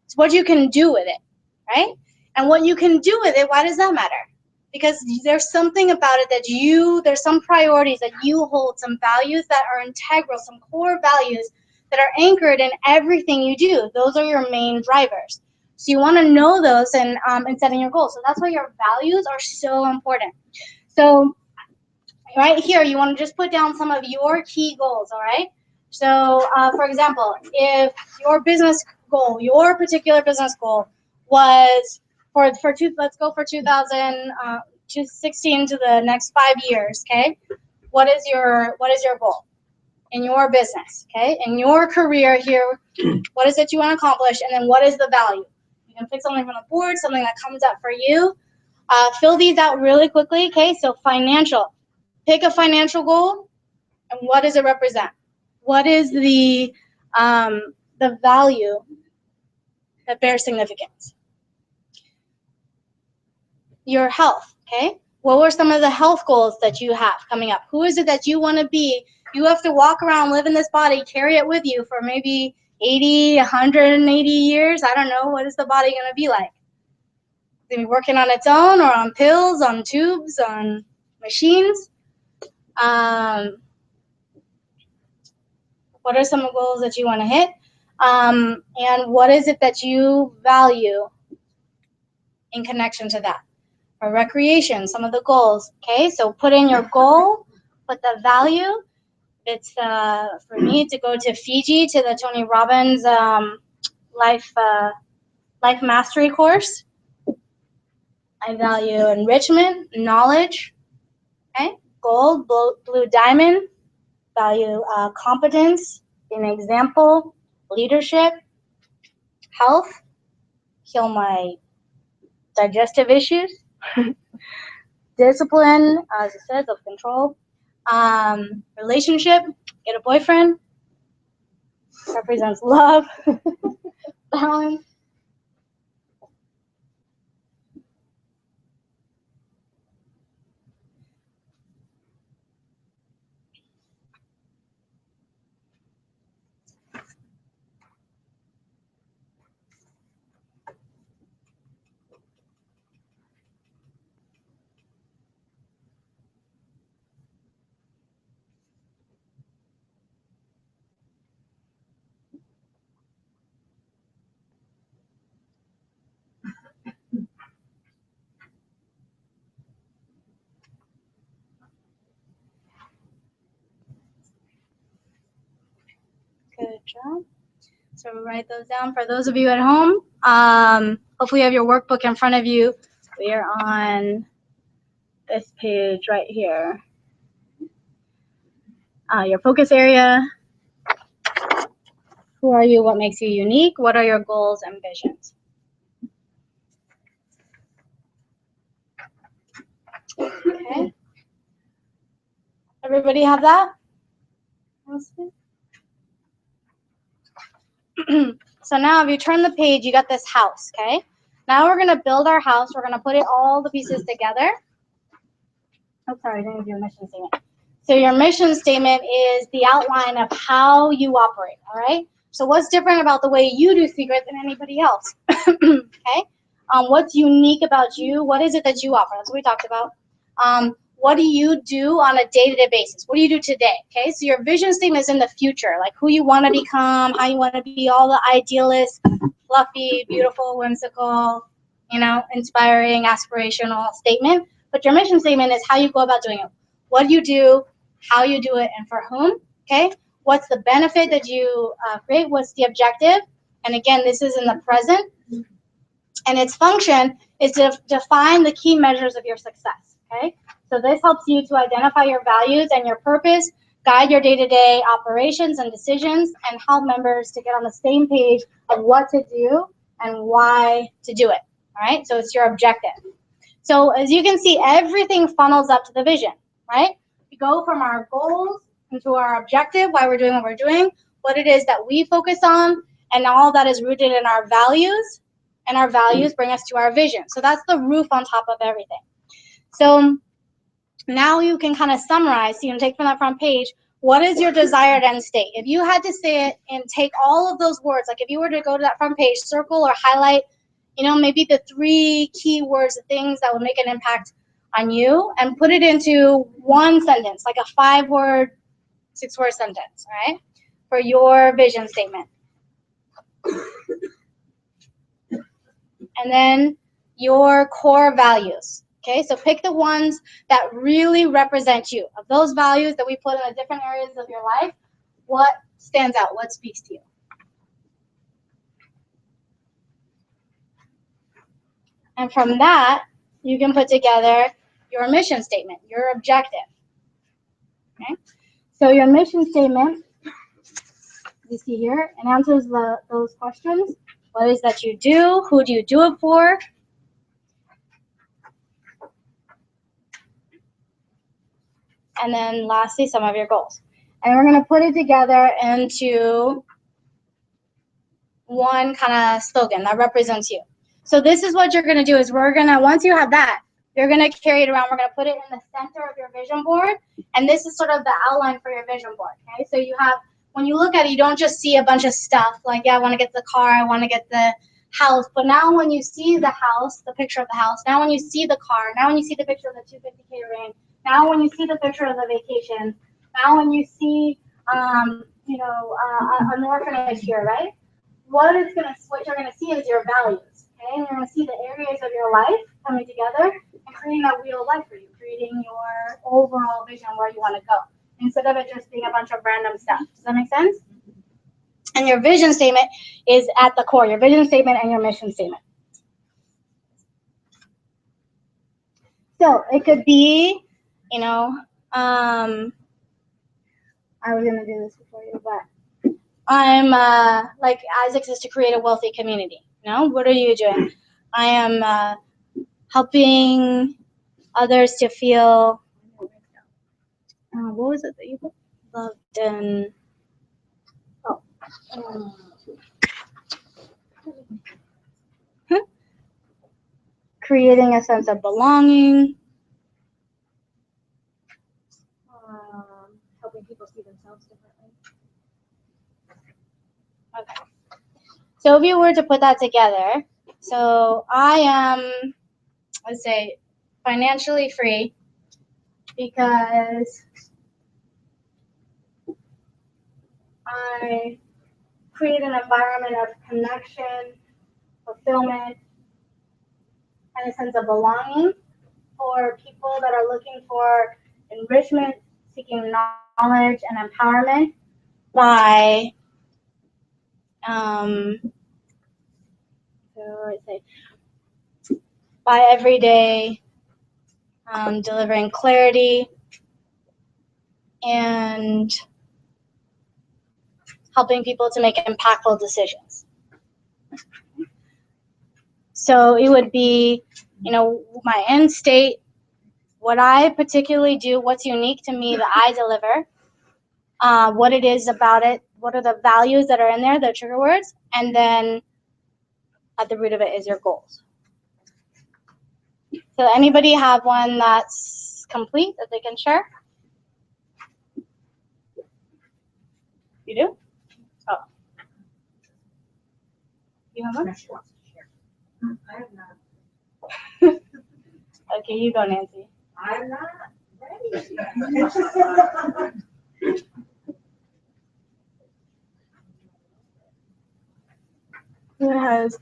It's what you can do with it, right? And what you can do with it, why does that matter? Because there's something about it that there's some priorities that you hold, some values that are integral, some core values that are anchored in everything you do. Those are your main drivers. So you want to know those in setting your goals. So that's why your values are so important. So right here, you want to just put down some of your key goals, all right? So for example, if your business goal, your particular business goal was let's go for 2016 to the next 5 years, okay? What is your goal in your business, okay? In your career here, what is it you want to accomplish, and then what is the value? You can pick something from the board, something that comes up for you. Fill these out really quickly, okay? So financial. Pick a financial goal, and what does it represent? What is the value that bears significance? Your health, okay? What were some of the health goals that you have coming up? Who is it that you want to be? You have to walk around, live in this body, carry it with you for maybe 80, 180 years. I don't know. What is the body going to be like? Is it going to be working on its own, or on pills, on tubes, on machines? What are some goals that you want to hit? And what is it that you value in connection to that? For recreation, some of the goals. Okay, so put in your goal, put the value. It's for me to go to Fiji to the Tony Robbins life mastery course. I value enrichment, knowledge. Okay, gold, blue diamond. Value competence, an example, leadership, health, heal my digestive issues, discipline, as I said, self-control, relationship, get a boyfriend, represents love, balance. Good job. So write those down. For those of you at home, hopefully you have your workbook in front of you. We are on this page right here. Your focus area. Who are you? What makes you unique? What are your goals and visions? Okay. Everybody have that? So now if you turn the page, you got this house, okay? Now we're going to build our house. We're going to put all the pieces together. Oh, sorry, I didn't do a mission statement. So your mission statement is the outline of how you operate, all right? So what's different about the way you do secret than anybody else? Okay? What's unique about you? What is it that you offer? That's what we talked about. What do you do on a day-to-day basis? What do you do today? Okay, so your vision statement is in the future, like who you want to become, how you want to be, all the idealist, fluffy, beautiful, whimsical, inspiring, aspirational statement. But your mission statement is how you go about doing it. What do you do, how you do it, and for whom, okay? What's the benefit that you create? What's the objective? And again, this is in the present. And its function is to define the key measures of your success, okay? So this helps you to identify your values and your purpose, guide your day-to-day operations and decisions, and help members to get on the same page of what to do and why to do it, all right? So it's your objective. So as you can see, everything funnels up to the vision, right? We go from our goals into our objective, why we're doing what we're doing, what it is that we focus on, and all that is rooted in our values, and our values bring us to our vision. So that's the roof on top of everything. So now you can kind of summarize, so you can take from that front page, what is your desired end state? If you had to say it and take all of those words, like if you were to go to that front page, circle or highlight, maybe the 3 key words, the things that would make an impact on you, and put it into one sentence, like a 5-word, 6-word sentence, right? For your vision statement. And then your core values. Okay, so pick the ones that really represent you. Of those values that we put in the different areas of your life, what stands out? What speaks to you? And from that, you can put together your mission statement, your objective. Okay, so your mission statement, you see here, it answers those questions. What is that you do? Who do you do it for? And then lastly, some of your goals. And we're going to put it together into one kind of slogan that represents you. So this is what you're going to do is once you have that, you're going to carry it around. We're going to put it in the center of your vision board. And this is sort of the outline for your vision board. Okay, so you have, when you look at it, you don't just see a bunch of stuff like, yeah, I want to get the car, I want to get the house. But now when you see the house, the picture of the house, now when you see the car, now when you see the picture of the 250K ring, now when you see the picture of the vacation, now when you see an orphanage here, right? What you're gonna see is your values, okay? And you're gonna see the areas of your life coming together and creating a real life for you, creating your overall vision where you want to go, instead of it just being a bunch of random stuff. Does that make sense? And your vision statement is at the core, your vision statement and your mission statement. So it could be, I was gonna do this before you, but I'm like Isaac's is to create a wealthy community. What are you doing? I am helping others to feel. What was it that you put? Loved and creating a sense of belonging. Helping people see themselves differently. Okay. So if you were to put that together, so I am, let's say, financially free because I create an environment of connection, fulfillment, and a sense of belonging for people that are looking for enrichment, seeking knowledge and empowerment by every day delivering clarity and helping people to make impactful decisions. So it would be, my end state, what I particularly do, what's unique to me that I deliver, what it is about it, what are the values that are in there, the trigger words, and then at the root of it is your goals. So anybody have one that's complete that they can share? You do? Oh. You have one? I have not. Okay, you go, Nancy. I'm not ready. Who has?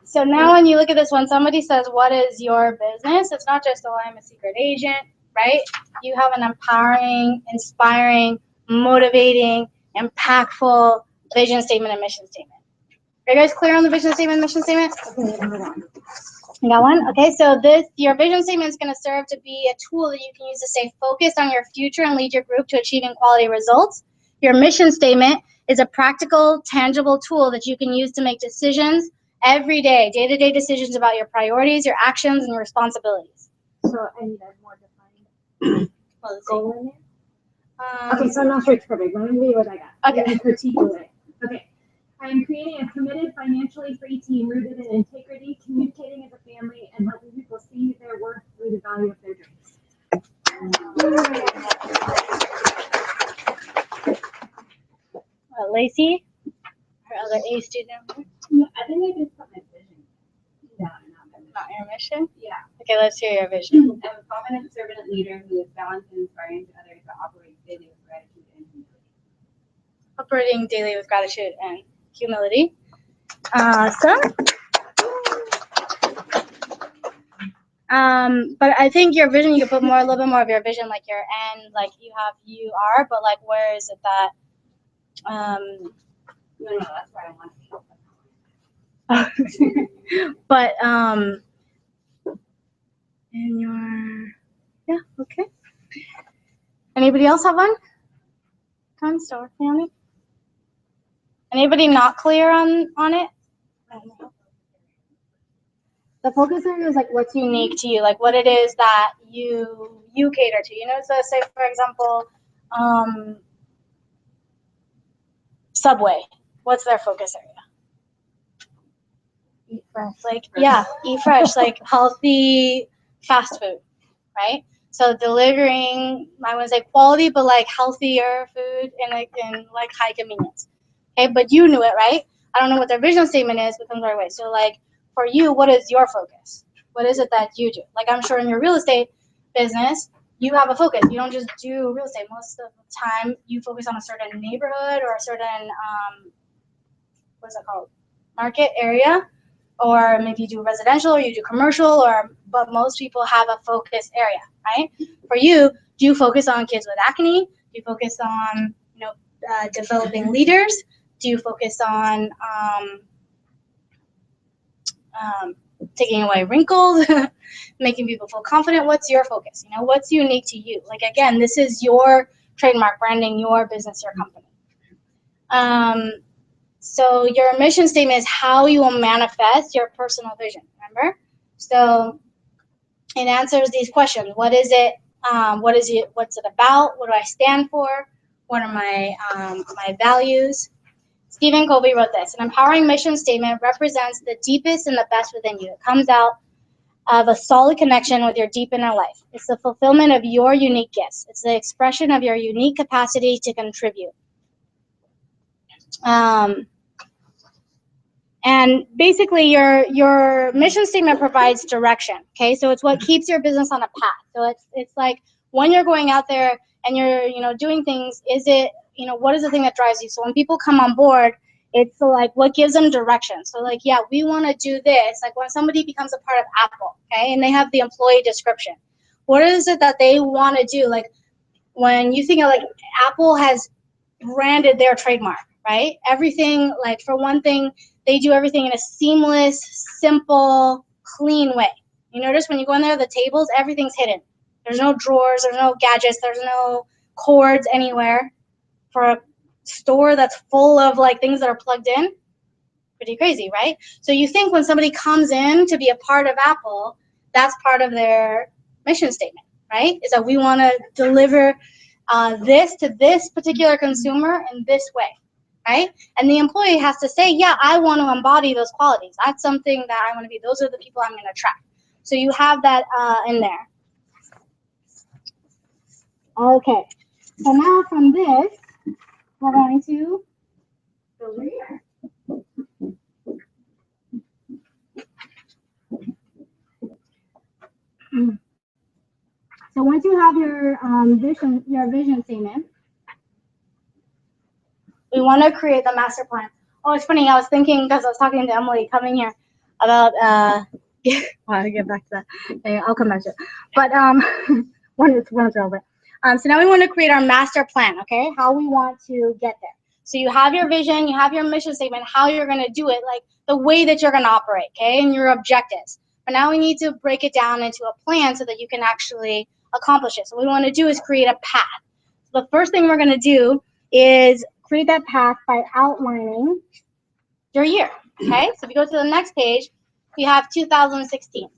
So now when you look at this, when somebody says, what is your business? It's not just, oh, I'm a secret agent, right? You have an empowering, inspiring, motivating, impactful vision statement and mission statement. Are you guys clear on the vision statement and mission statement? You got one? Okay, so your vision statement is going to serve to be a tool that you can use to stay focused on your future and lead your group to achieving quality results. Your mission statement is a practical, tangible tool that you can use to make decisions every day, day-to-day decisions about your priorities, your actions, and your responsibilities. So I need a more defined goal in there. Okay, So I'm not sure it's perfect. Let me read what I got. Okay. In a particular way. Okay. I am creating a committed, financially free team rooted in integrity, communicating as a family, and helping people see their worth through the value of their dreams. Lacey, our other A student. I think I just put my vision down, Not your mission? Yeah. Okay, let's hear your vision. I'm a confident servant leader who is balanced and inspiring to others to operate daily with gratitude and humility. Operating daily with gratitude and humility. Awesome. But I think your vision, you could put a little bit more of your vision, like your end, like you are, but like where is it that? No, that's where I want to be. But in your, okay. Anybody else have one? Store family. Anybody not clear on it? The focus area is like what's unique to you, like what it is that you cater to. So say for example, Subway. What's their focus area? Eat fresh. Like eat fresh, like healthy fast food, right? So delivering, I wouldn't say quality, but like healthier food in high convenience. Okay, but you knew it, right? I don't know what their vision statement is, becomes right away. So like for you, what is your focus? What is it that you do? Like I'm sure in your real estate business, you have a focus. You don't just do real estate. Most of the time, you focus on a certain neighborhood or a certain, what's it called, market area, or maybe you do residential or you do commercial, but most people have a focus area, right? For you, do you focus on kids with acne? Do you focus on, developing leaders? Do you focus on taking away wrinkles, making people feel confident? What's your focus? What's unique to you? Like, again, this is your trademark branding, your business, your company. So your mission statement is how you will manifest your personal vision, remember? So it answers these questions. What is it? What's it about? What do I stand for? What are my values? Stephen Covey wrote this: an empowering mission statement represents the deepest and the best within you. It comes out of a solid connection with your deep inner life. It's the fulfillment of your unique gifts. It's the expression of your unique capacity to contribute. And basically, your mission statement provides direction. Okay, so it's what keeps your business on a path. So it's like when you're going out there and you're doing things. Is it what is the thing that drives you? So when people come on board, it's like what gives them direction. So like, yeah, we want to do this. Like when somebody becomes a part of Apple, okay, and they have the employee description, what is it that they want to do? Like when you think of like Apple has branded their trademark, right? Everything, like for one thing, they do everything in a seamless, simple, clean way. You notice when you go in there, the tables, everything's hidden. There's no drawers, there's no gadgets, there's no cords anywhere. For a store that's full of like things that are plugged in, pretty crazy, right? So you think when somebody comes in to be a part of Apple, that's part of their mission statement, right? Is that we want to deliver this to this particular consumer in this way, right? And the employee has to say, yeah, I want to embody those qualities. That's something that I want to be. Those are the people I'm going to attract. So you have that in there. Okay. So now from this, we're going to go over here. So once you have your vision statement, we want to create the master plan. Oh, it's funny. I was thinking because I was talking to Emily coming here about. I'll get back to that. Okay, I'll come back to it. But when it's relevant. So now we want to create our master plan. Okay, how we want to get there. So you have your vision, you have your mission statement, how you're going to do it, like the way that you're going to operate, okay, and your objectives. But now we need to break it down into a plan so that you can actually accomplish it. So what we want to do is create a path. So the first thing we're going to do is create that path by outlining your year, okay? So if you go to the next page, we have 2016.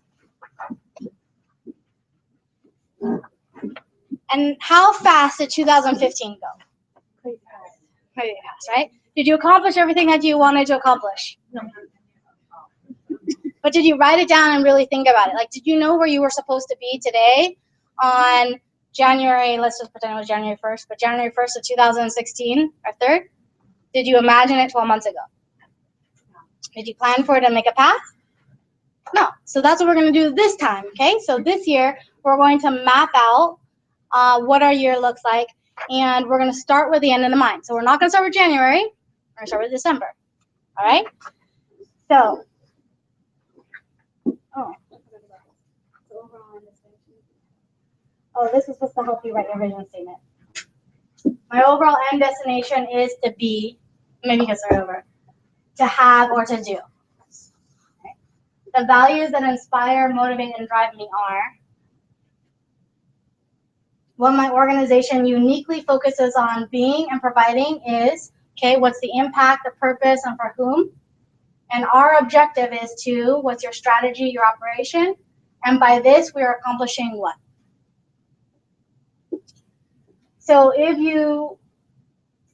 And how fast did 2015 go? Pretty fast, right? Did you accomplish everything that you wanted to accomplish? No. But did you write it down and really think about it? Like, did you know where you were supposed to be today on January, let's just pretend it was January 1st, but January 1st of 2016, or 3rd? Did you imagine it 12 months ago? Did you plan for it and make a path? No. So that's what we're going to do this time, okay? So this year, we're going to map out what our year looks like, and we're going to start with the end in mind. So we're not going to start with January. We're going to start with December, all right? So, this is supposed to help you write your vision statement. My overall end destination is to be, maybe you can start over, to have or to do. Okay. The values that inspire, motivate, and drive me are what my organization uniquely focuses on being and providing is, okay, what's the impact, the purpose, and for whom? And our objective is to, what's your strategy, your operation? And by this, we are accomplishing what? So if you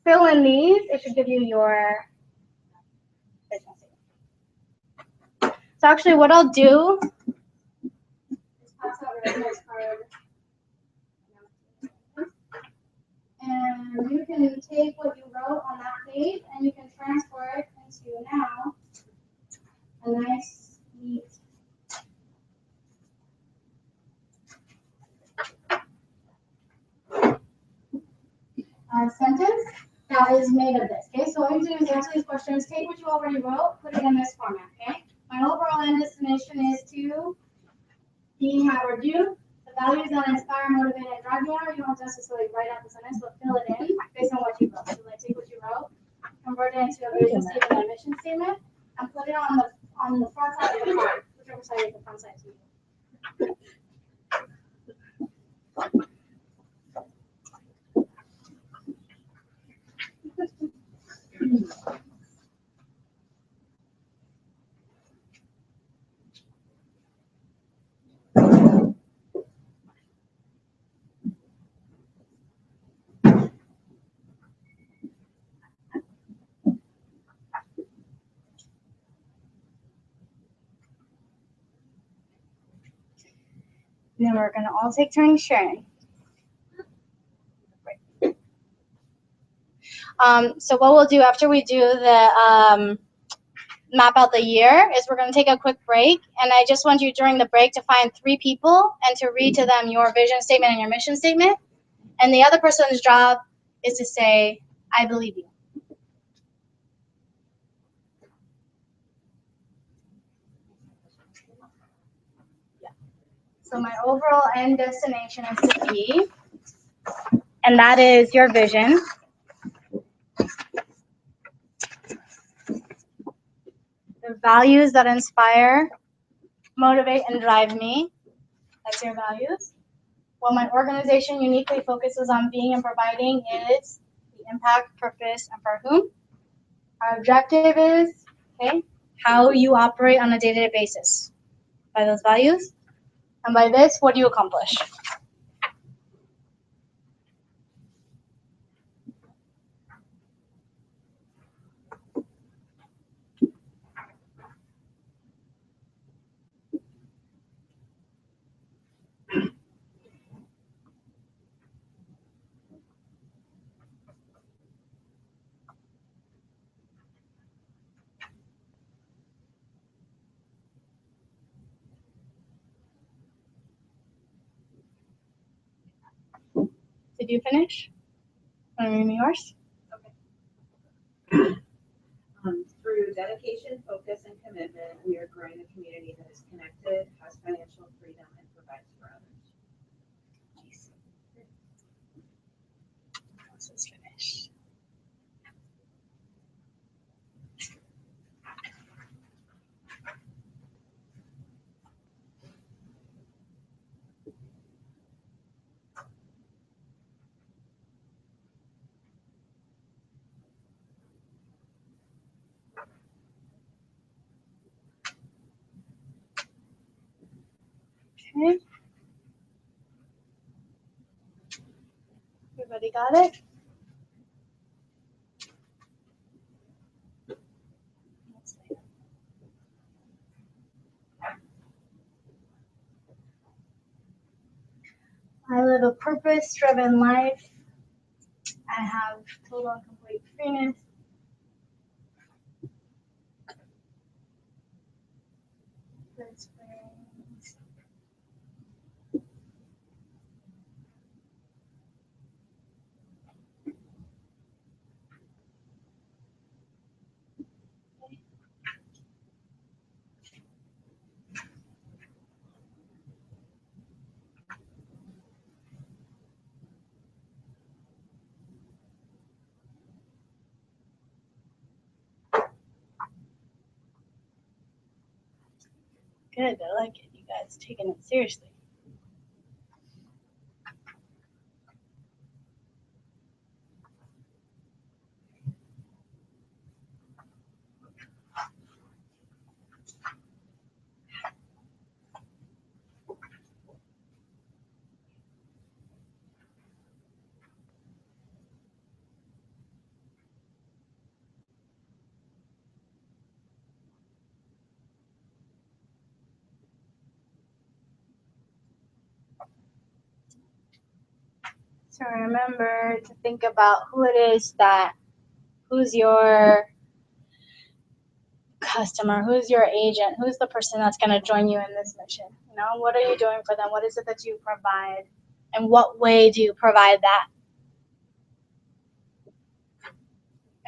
fill in these, it should give you your business. So actually what I'll do is pass out your business card. And you can take what you wrote on that page and you can transfer it into now. Okay, so what you do is answer these questions. Take what you already wrote, put it in this format. Okay. My overall end destination is to be, have, or do. The values that inspire, motivate, and drive me are. You don't necessarily write out the sentence, but fill it in based on what you wrote. So like take what you wrote, convert it into a vision statement and a mission statement, and put it on the front side of the card, whichever side is the front side to you. Then we're gonna all take turns sharing. So what we'll do after we do the map out the year is we're going to take a quick break, and I just want you during the break to find 3 people and to read to them your vision statement and your mission statement, and the other person's job is to say, I believe you. Yeah. So my overall end destination is to be, and that is your vision. The values that inspire, motivate, and drive me. That's your values. What my organization uniquely focuses on being and providing is the impact, purpose, and for whom. Our objective is, okay, how you operate on a day-to-day basis by those values. And by this, what do you accomplish? Did you finish? Want to read me yours? Through dedication, focus, and commitment, we are growing a community that is connected, has financial freedom, and provides for others. Nice. This is finished. Okay. Everybody got it? I live a purpose-driven life. I have total and complete freeness. Good springs. Good, I like it. You guys taking it seriously. So remember to think about who it is who's your customer, who's your agent, who's the person that's going to join you in this mission. You know, what are you doing for them? What is it that you provide? And what way do you provide that?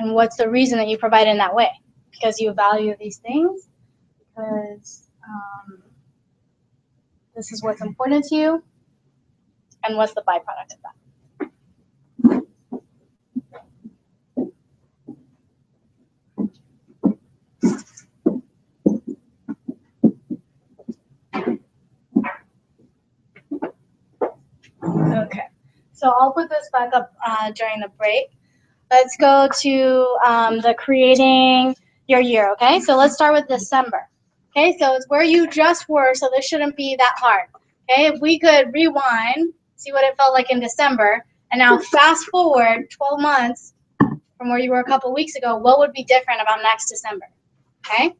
And what's the reason that you provide in that way? Because you value these things, because this is what's important to you, and what's the byproduct of that. Okay, so I'll put this back up during the break. Let's go to the creating your year, okay? So let's start with December. Okay, so it's where you just were, so this shouldn't be that hard. Okay, if we could rewind, see what it felt like in December, and now fast forward 12 months from where you were a couple weeks ago, what would be different about next December? Okay,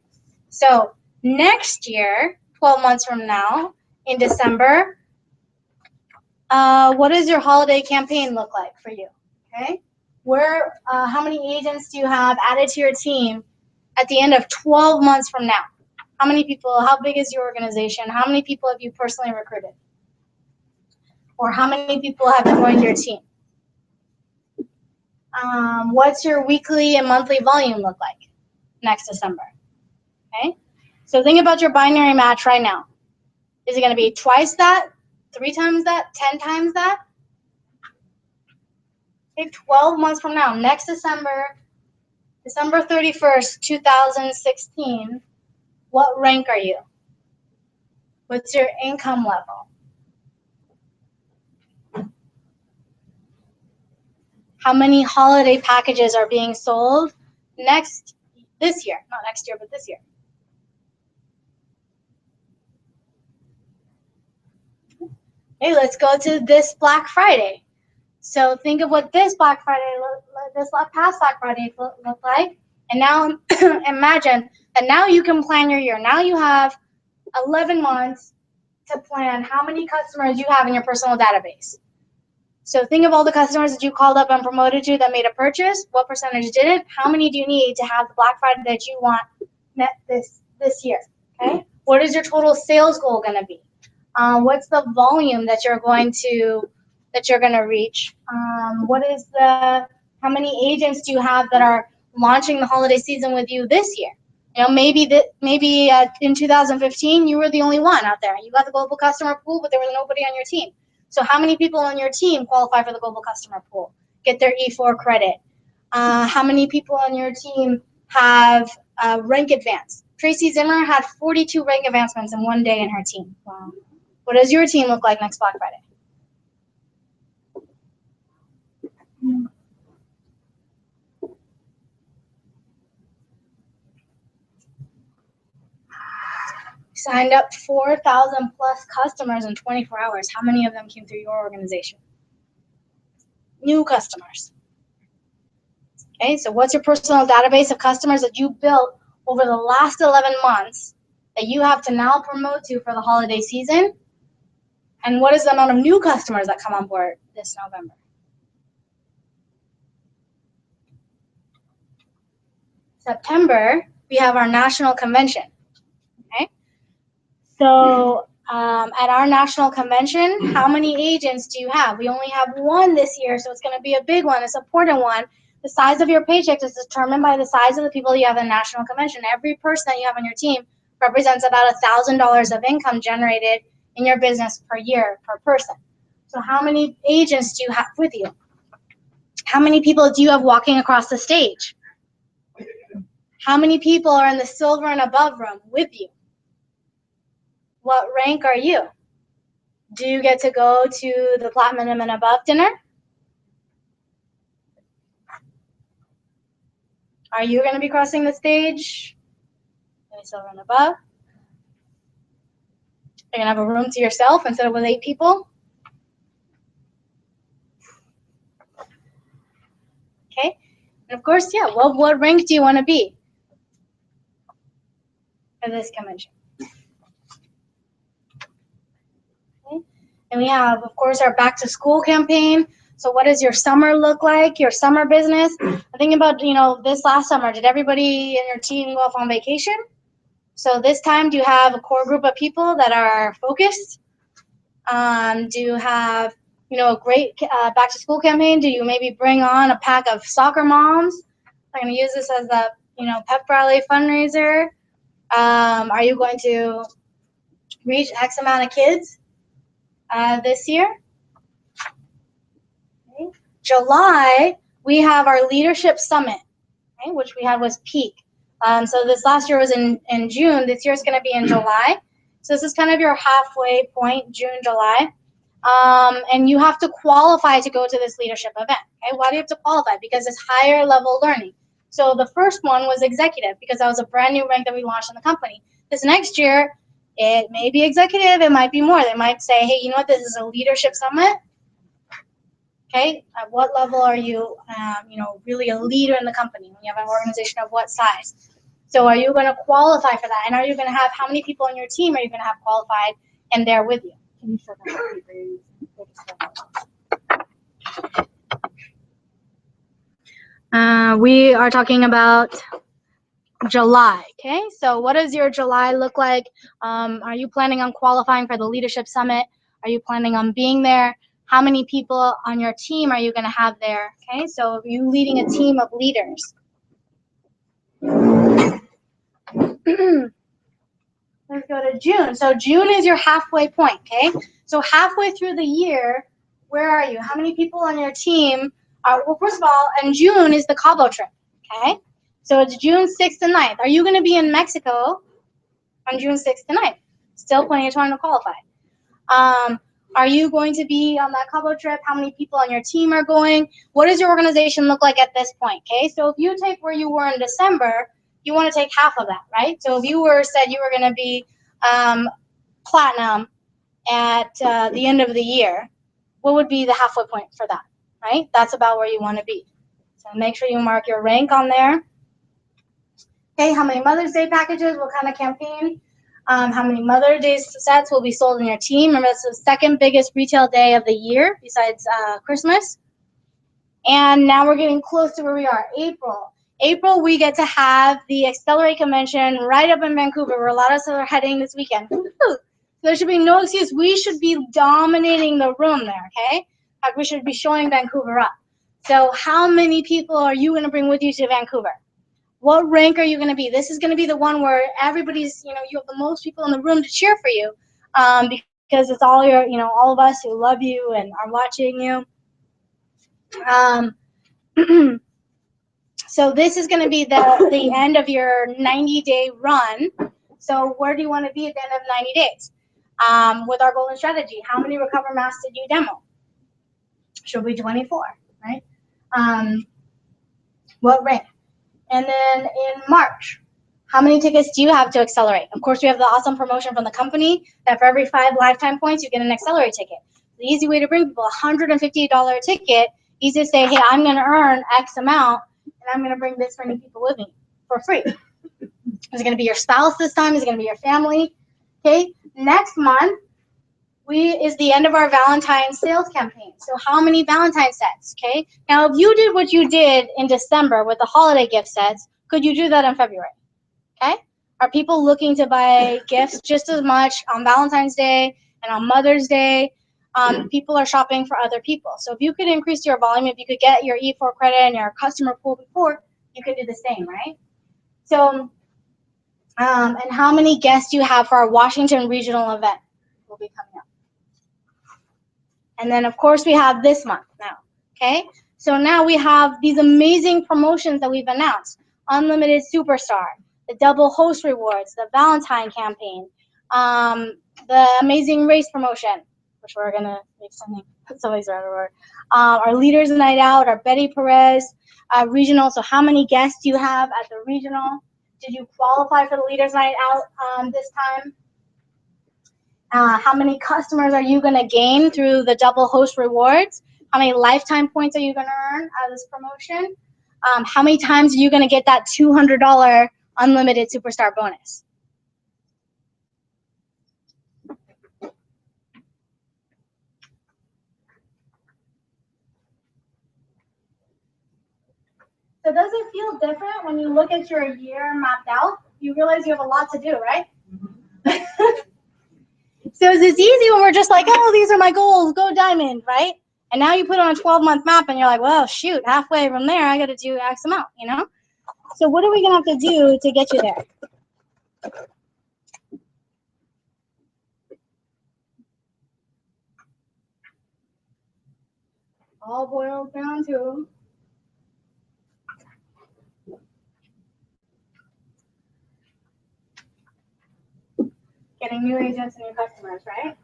so next year, 12 months from now, in December, what does your holiday campaign look like for you? Okay, where, how many agents do you have added to your team at the end of 12 months from now? How many people, how big is your organization? How many people have you personally recruited? Or how many people have joined your team? What's your weekly and monthly volume look like next December? Okay, so think about your binary match right now. Is it going to be twice that, 3 times that, 10 times that? Okay, 12 months from now, next December, December 31st, 2016, what rank are you? What's your income level? How many holiday packages are being sold this year, not next year, but this year? Okay, let's go to this Black Friday. So think of what this Black Friday, this past Black Friday looked like. And now imagine that now you can plan your year. Now you have 11 months to plan how many customers you have in your personal database. So think of all the customers that you called up and promoted to that made a purchase. What percentage didn't? How many do you need to have the Black Friday that you want met this year? Okay. What is your total sales goal going to be? What's the volume that you're going to reach? How many agents do you have that are launching the holiday season with you this year? You know, maybe in 2015 you were the only one out there. You got the global customer pool, but there was nobody on your team. So how many people on your team qualify for the global customer pool, get their E4 credit? How many people on your team have rank advance? Tracy Zimmer had 42 rank advancements in one day in her team. Wow. What does your team look like next Black Friday? Signed up 4,000 plus customers in 24 hours. How many of them came through your organization? New customers. Okay, so what's your personal database of customers that you built over the last 11 months that you have to now promote to for the holiday season? And what is the amount of new customers that come on board this November? September, we have our national convention. Okay, so at our national convention, how many agents do you have? We only have one this year, so it's going to be a big one, a important one. The size of your paycheck is determined by the size of the people you have in the national convention. Every person that you have on your team represents about $1,000 of income generated in your business per year per person. So how many agents do you have with you? How many people do you have walking across the stage? How many people are in the silver and above room with you? What rank are you? Do you get to go to the platinum and above dinner? Are you going to be crossing the stage? Silver and above? You're going to have a room to yourself instead of with 8 people? Okay. And of course, yeah, what rank do you want to be for this convention? Okay. And we have, of course, our back to school campaign. So what does your summer look like, your summer business? I think about, this last summer, did everybody in your team go off on vacation? So this time, do you have a core group of people that are focused? Do you have, a great back to school campaign? Do you maybe bring on a pack of soccer moms I'm going to use this as a, pep rally fundraiser. Are you going to reach X amount of kids this year? Okay. July, we have our leadership summit, okay, which we had was peak. So this last year was in June. This year is going to be in July. So this is kind of your halfway point, June, July. And you have to qualify to go to this leadership event. Okay, why do you have to qualify? Because it's higher level learning. So the first one was executive because that was a brand new rank that we launched in the company. This next year, it may be executive, it might be more. They might say, hey, you know what, this is a leadership summit. Okay, at what level are you, really a leader in the company when you have an organization of what size? So are you going to qualify for that? And are you going to have, how many people on your team are you going to have qualified and there with you? Can you show that? We are talking about July, okay? So what does your July look like? Are you planning on qualifying for the leadership summit? Are you planning on being there? How many people on your team are you going to have there? Okay, so are you leading a team of leaders? Let's go to June. So June is your halfway point, okay? So halfway through the year, where are you? How many people on your team are, well, first of all, in June is the Cabo trip, okay? So it's June 6th and 9th. Are you going to be in Mexico on June 6th and 9th? Still plenty of time to qualify. Are you going to be on that Cabo trip? How many people on your team are going? What does your organization look like at this point, okay? So if you take where you were in December, you want to take half of that, right? So if you said you were going to be platinum at the end of the year, what would be the halfway point for that, right? That's about where you want to be. So make sure you mark your rank on there. Okay, how many Mother's Day packages? What kind of campaign? How many Mother's Day sets will be sold in your team? Remember, that's the second biggest retail day of the year besides Christmas. And now we're getting close to where we are, April. April, we get to have the Accelerate Convention right up in Vancouver, where a lot of us are heading this weekend. So there should be no excuse. We should be dominating the room there, okay? Like we should be showing Vancouver up. So how many people are you going to bring with you to Vancouver? What rank are you going to be? This is going to be the one where everybody's, you have the most people in the room to cheer for you, because it's all your, all of us who love you and are watching you. So this is going to be the end of your 90-day run. So where do you want to be at the end of 90 days? With our goal and strategy, how many Recover Masks did you demo? Should be 24, right? What rank? And then in March, how many tickets do you have to Accelerate? Of course, we have the awesome promotion from the company that for every 5 lifetime points, you get an Accelerate ticket. The easy way to bring people a $150 ticket is to say, hey, I'm going to earn X amount, and I'm going to bring this many people with me for free. Is it going to be your spouse this time? Is it going to be your family? Okay, next month is the end of our Valentine's sales campaign. So how many Valentine sets, okay? Now, if you did what you did in December with the holiday gift sets, could you do that in February, okay? Are people looking to buy gifts just as much on Valentine's Day and on Mother's Day? People are shopping for other people. So if you could increase your volume, if you could get your E4 credit and your customer pool before, you could do the same, right? So, and how many guests do you have for our Washington regional event? Will be coming up. And then, of course, we have this month now, okay? So now we have these amazing promotions that we've announced. Unlimited Superstar, the double host rewards, the Valentine campaign, the Amazing Race promotion, which we're going to make somebody's around the word. Our Leaders Night Out, our Betty Perez regional. So how many guests do you have at the regional? Did you qualify for the Leaders Night Out this time? How many customers are you going to gain through the double host rewards? How many lifetime points are you going to earn out of this promotion? How many times are you going to get that $200 unlimited superstar bonus? So does it feel different when you look at your year mapped out? You realize you have a lot to do, right? So it's easy when we're just like, oh, these are my goals, go diamond, right? And now you put on a 12-month map and you're like, well, shoot, halfway from there, I got to do X amount, So what are we gonna have to do to get you there? All boils down to getting new agents and new customers, right?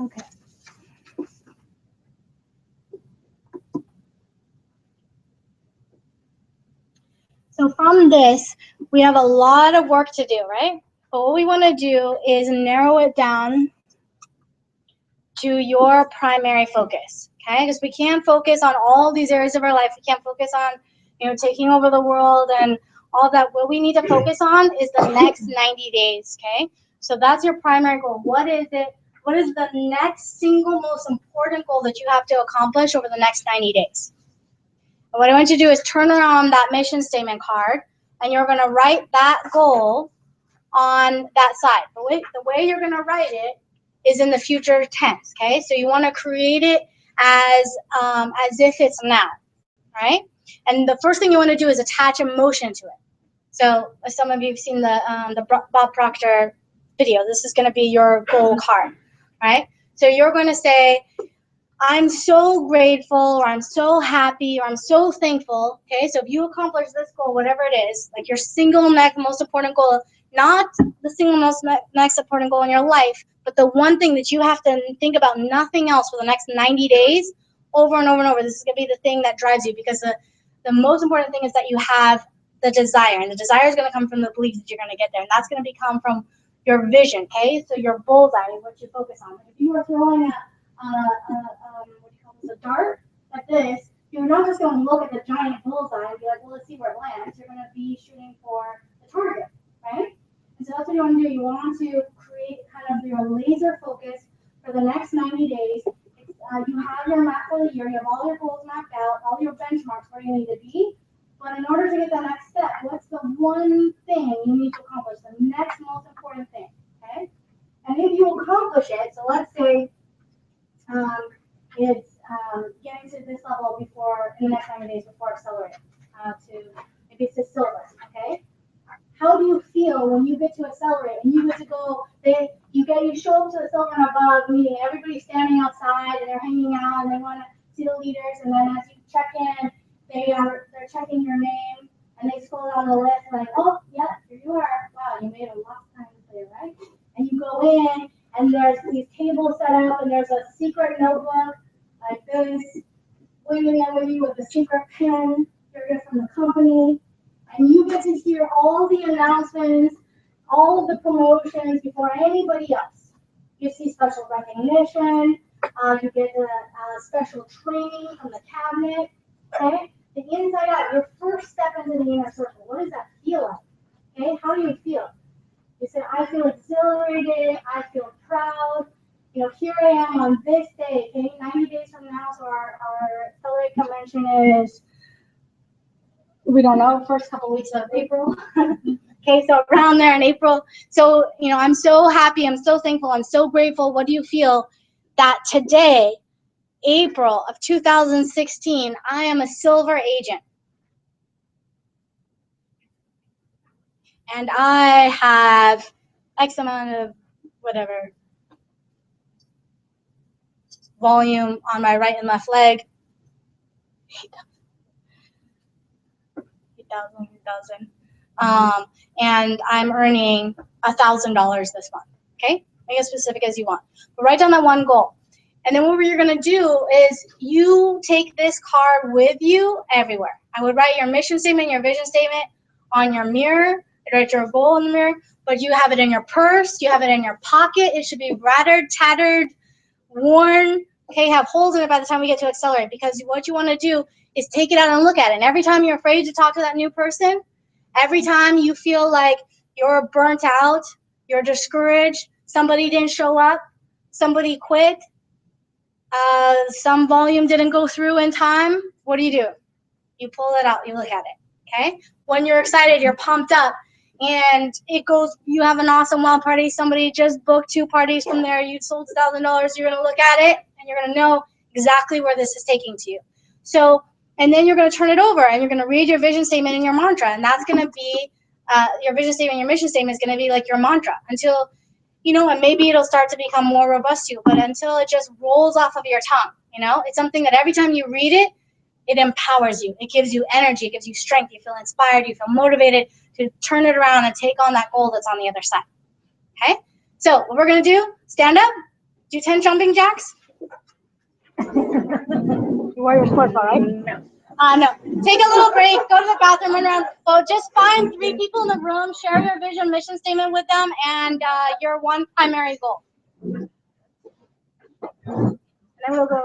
Okay. So from this, we have a lot of work to do, right? But what we want to do is narrow it down to your primary focus, okay? Because we can't focus on all these areas of our life. We can't focus on, taking over the world and all that. What we need to focus on is the next 90 days, okay? So that's your primary goal. What is it? What is the next single most important goal that you have to accomplish over the next 90 days? And what I want you to do is turn around that mission statement card, and you're going to write that goal on that side. The way you're going to write it is in the future tense, okay? So you want to create it as if it's now, right? And the first thing you want to do is attach emotion to it. So some of you have seen the Bob Proctor video. This is going to be your goal card, right? So you're going to say, I'm so grateful, or I'm so happy, or I'm so thankful, okay? So if you accomplish this goal, whatever it is, like your single most important goal, not the single next important goal in your life, but the one thing that you have to think about nothing else for the next 90 days, over and over and over. This is going to be the thing that drives you, because the most important thing is that you have the desire, and the desire is going to come from the belief that you're going to get there, and that's going to come from your vision, okay? So your bullseye is what you focus on. If you were throwing a dart like this, you're not just going to look at the giant bullseye and be like, well, let's see where it lands. You're going to be shooting for the target, right? And so that's what you want to do. You want to create kind of your laser focus for the next 90 days. You have your map for the year. You have all your goals mapped out, all your benchmarks where you need to be. But in order to get that next step, what's the one thing you need to accomplish, the next most important thing, okay? And if you accomplish it, so let's say it's getting to this level before, in the next 90 days before accelerating, maybe it's to silver, okay? How do you feel when you get to accelerate and you get to go, you show up to the silver and above meeting, everybody's standing outside and they're hanging out and they want to see the leaders, and then as you check in, they're checking your name and they scroll down the list like, oh, yeah, here you are. Wow, you made a lot of time today, right? And you go in and there's these tables set up and there's a secret notebook like this, waiting in with you with a secret pen, you're from the company. And you get to hear all the announcements, all of the promotions before anybody else. You see special recognition, you get special training from the cabinet, okay? The inside out, your first step into the inner circle. What does that feel like? Okay, how do you feel? You say, I feel exhilarated, I feel proud. Here I am on this day, okay? 90 days from now, so our Accelerate convention is, we don't know, first couple weeks of April. Okay, so around there in April. So, I'm so happy, I'm so thankful, I'm so grateful. What do you feel that today April of 2016, I am a silver agent. And I have X amount of whatever volume on my right and left leg. 8,000. And I'm earning $1,000 this month. Okay, make it specific as you want. But write down that one goal. And then what you're gonna do is you take this card with you everywhere. I would write your mission statement, your vision statement on your mirror. Write your goal in the mirror, but you have it in your purse, you have it in your pocket. It should be rattered, tattered, worn. Okay, have holes in it by the time we get to Accelerate, because what you want to do is take it out and look at it. And every time you're afraid to talk to that new person, every time you feel like you're burnt out, you're discouraged, somebody didn't show up, somebody quit, some volume didn't go through in time, what do? You pull it out, you look at it, okay? When you're excited, you're pumped up, and it goes, you have an awesome wild party, somebody just booked 2 parties from there, you sold $1,000, you're gonna look at it, and you're gonna know exactly where this is taking to you. So, and then you're gonna turn it over, and you're gonna read your vision statement and your mantra, and that's gonna be, your vision statement, your mission statement is gonna be like your mantra until, you know, and maybe it'll start to become more robust to you, but until it just rolls off of your tongue, you know? It's something that every time you read it, it empowers you. It gives you energy. It gives you strength. You feel inspired. You feel motivated to turn it around and take on that goal that's on the other side. Okay? So what we're going to do, stand up, do 10 jumping jacks. You wear your sports bra, right? No. No. Take a little break. Go to the bathroom and run. So just find 3 people in the room. Share your vision, mission statement with them, and your one primary goal. And then we'll go.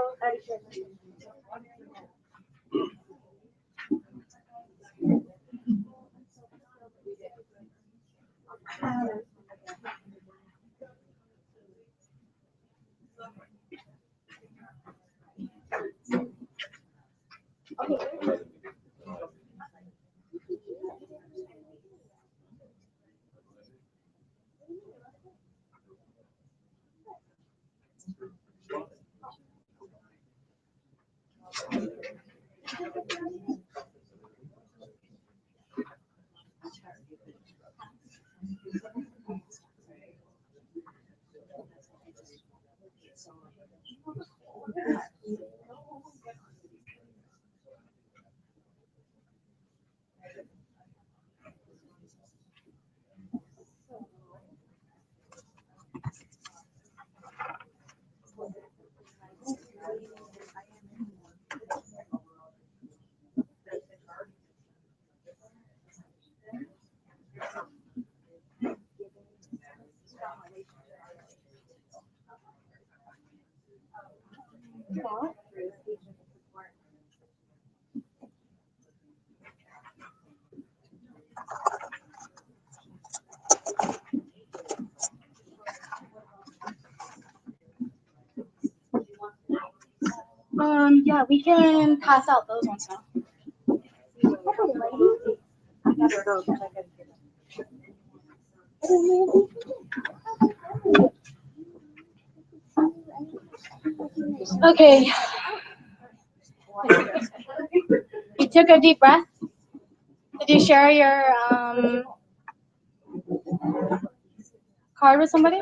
Yeah, we can pass out those ones now. Okay. You took a deep breath. Did you share your card with somebody?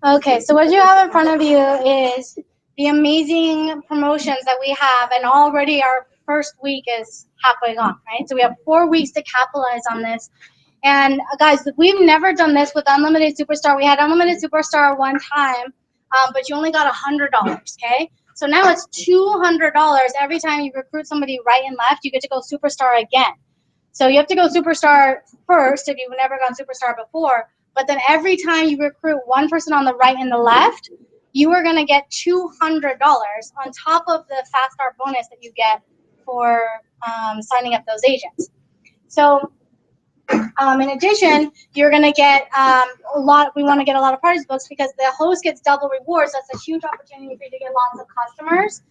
Okay, so what you have in front of you is the amazing promotions that we have, and already our first week is halfway gone, right? So we have 4 weeks to capitalize on this, And guys, we've never done this with Unlimited Superstar. We had Unlimited Superstar one time, but you only got $100, okay? So now it's $200 every time you recruit somebody right and left. You get to go Superstar again. So you have to go Superstar first if you've never gone Superstar before. But then every time you recruit one person on the right and the left, you are going to get $200 on top of the Fast Start bonus that you get for signing up those agents. So in addition, you're going to get we want to get a lot of parties books because the host gets double rewards. That's a huge opportunity for you to get lots of customers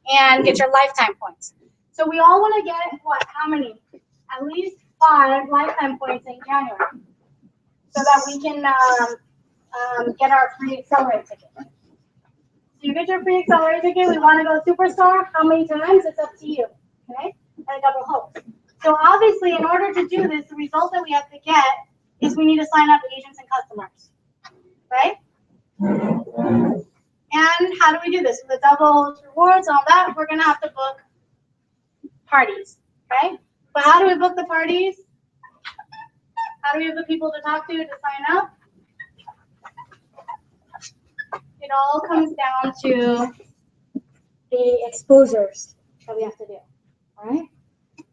and get your lifetime points. So we all want to get, how many? At least 5 lifetime points in January so that we can get our free accelerate ticket. So you get your free accelerate ticket. We want to go Superstar. How many times? It's up to you, okay? And a double host. So obviously, in order to do this, the result that we have to get is we need to sign up agents and customers, right? And how do we do this? With the double rewards and all that, we're going to have to book parties, okay? But how do we book the parties? How do we have the people to talk to sign up? It all comes down to the exposures that we have to do, all right?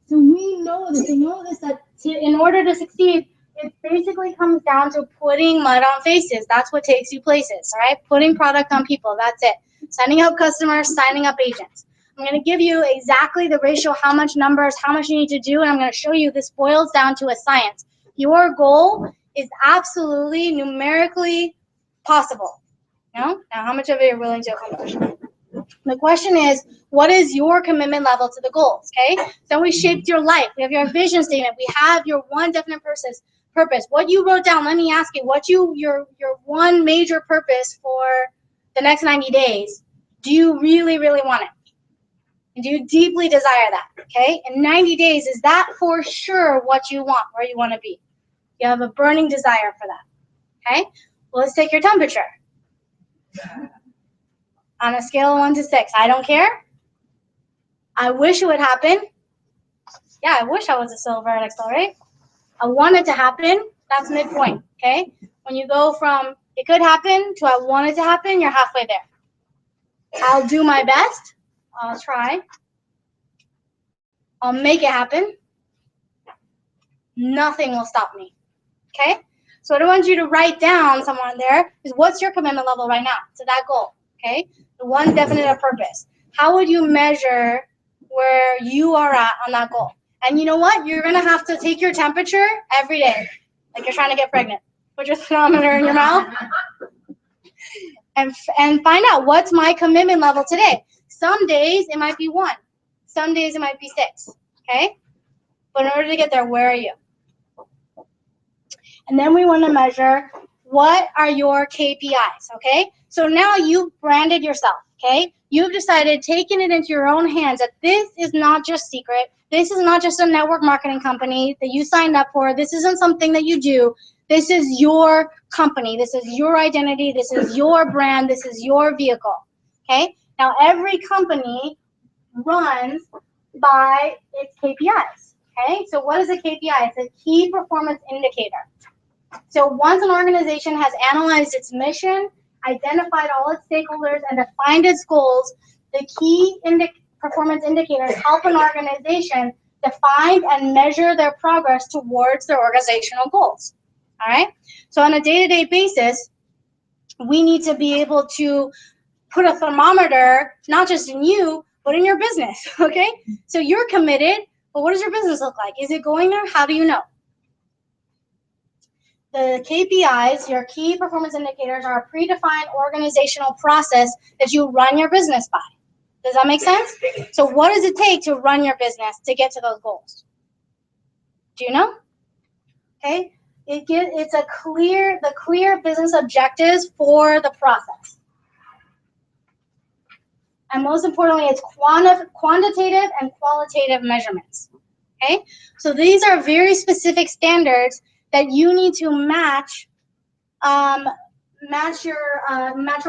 So we know this, that in order to succeed, it basically comes down to putting mud on faces. That's what takes you places, all right? Putting product on people, that's it. Signing up customers, signing up agents. I'm going to give you exactly the ratio, how much numbers, how much you need to do, and I'm going to show you this boils down to a science. Your goal is absolutely numerically possible. Now, how much of it you're willing to accomplish? The question is, what is your commitment level to the goals, okay? So we shaped your life. We have your vision statement. We have your one definite purpose. What you wrote down, let me ask you, what your one major purpose for the next 90 days, do you really, really want it? And do you deeply desire that, okay? In 90 days, is that for sure what you want, where you want to be? You have a burning desire for that, okay? Well, let's take your temperature. On a scale of 1 to 6, I don't care. I wish it would happen. Yeah, I wish I was a silver at Accelerate. I want it to happen. That's midpoint, okay? When you go from it could happen to I want it to happen, you're halfway there. I'll do my best. I'll try. I'll make it happen. Nothing will stop me, okay? So what I want you to write down somewhere in there is what's your commitment level right now to that goal, okay? The one definite purpose. How would you measure where you are at on that goal? And you know what? You're going to have to take your temperature every day, like you're trying to get pregnant. Put your thermometer in your mouth and find out what's my commitment level today. Some days it might be 1. Some days it might be 6, okay? But in order to get there, where are you? And then we want to measure what are your KPIs, okay? So now you've branded yourself, okay? You've decided, taking it into your own hands, that this is not just secret. This is not just a network marketing company that you signed up for. This isn't something that you do. This is your company. This is your identity. This is your brand. This is your vehicle, okay? Now, every company runs by its KPIs, okay? So what is a KPI? It's a key performance indicator. So once an organization has analyzed its mission, identified all its stakeholders, and defined its goals, the key performance indicators help an organization define and measure their progress towards their organizational goals. All right? So on a day-to-day basis, we need to be able to put a thermometer, not just in you, but in your business, okay? So you're committed, but what does your business look like? Is it going there? How do you know? The KPIs, your key performance indicators, are a predefined organizational process that you run your business by. Does that make sense? So what does it take to run your business to get to those goals? Do you know? Okay, it's the clear business objectives for the process. And most importantly, it's quantitative and qualitative measurements. Okay, so these are very specific standards that you need to match your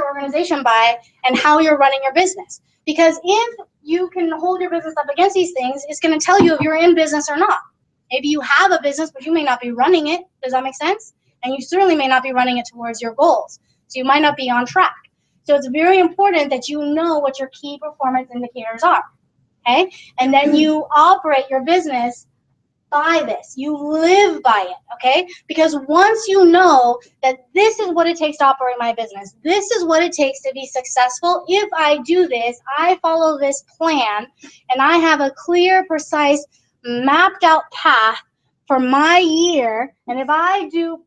organization by, and how you're running your business. Because if you can hold your business up against these things, it's going to tell you if you're in business or not. Maybe you have a business, but you may not be running it. Does that make sense? And you certainly may not be running it towards your goals. So you might not be on track. So it's very important that you know what your key performance indicators are, okay? And then you operate your business by this. You live by it, okay? Because once you know that this is what it takes to operate my business, this is what it takes to be successful. If I do this, I follow this plan, and I have a clear, precise, mapped out path for my year, and if I do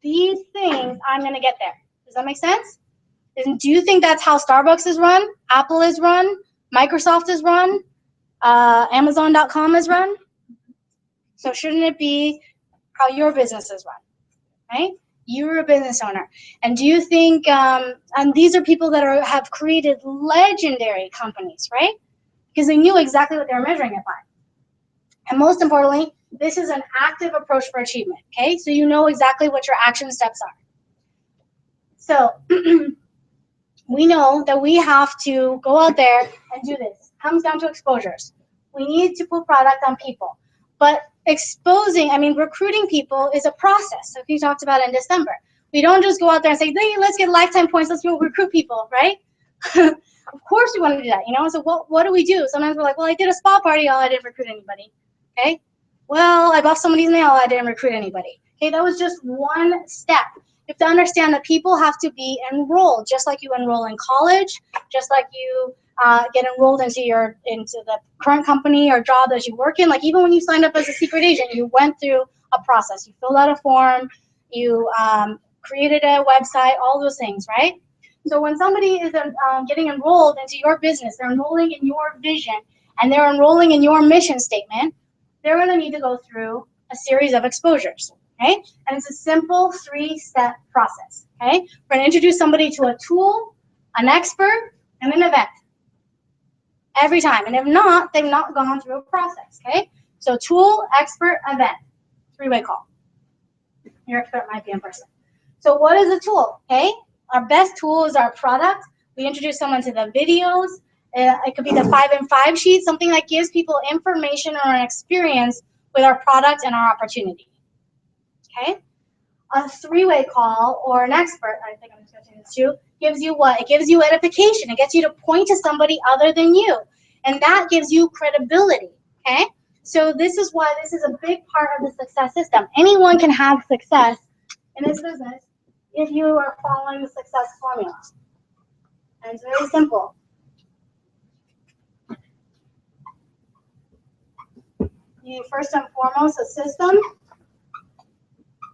these things, I'm going to get there. Does that make sense? And do you think that's how Starbucks is run, Apple is run, Microsoft is run, Amazon.com is run? So shouldn't it be how your business is run, right? You're a business owner. And do you think, and these are people that have created legendary companies, right? Because they knew exactly what they were measuring it by. And most importantly, this is an active approach for achievement, okay? So you know exactly what your action steps are. So we know that we have to go out there and do this. It comes down to exposures. We need to put product on people. But recruiting people is a process. So we talked about it in December. We don't just go out there and say, hey, let's get lifetime points, let's go recruit people, right? Of course we want to do that, you know? So what do we do? Sometimes we're like, well, I did a spa party, I didn't recruit anybody, okay? Well, I buffed somebody's nail, I didn't recruit anybody. Okay, that was just one step. You have to understand that people have to be enrolled, just like you enroll in college, just like you get enrolled into the current company or job that you work in. Like even when you signed up as a secret agent, you went through a process. You filled out a form, you created a website, all those things, right? So when somebody is getting enrolled into your business, they're enrolling in your vision, and they're enrolling in your mission statement, they're going to need to go through a series of exposures, okay? And it's a simple 3-step process, okay? We're going to introduce somebody to a tool, an expert, and an event every time. And if not, they've not gone through a process, okay? So tool, expert, event, 3-way call. Your expert might be in person. So what is a tool, okay? Our best tool is our product. We introduce someone to the videos. It could be the 5-in-5 sheet, something that gives people information or an experience with our product and our opportunity, okay? A 3-way call or an expert, I think I'm just going to change this too, gives you what? It gives you edification. It gets you to point to somebody other than you. And that gives you credibility, okay? So this is why this is a big part of the success system. Anyone can have success in this business if you are following the success formula. And it's very simple. You need first and foremost a system.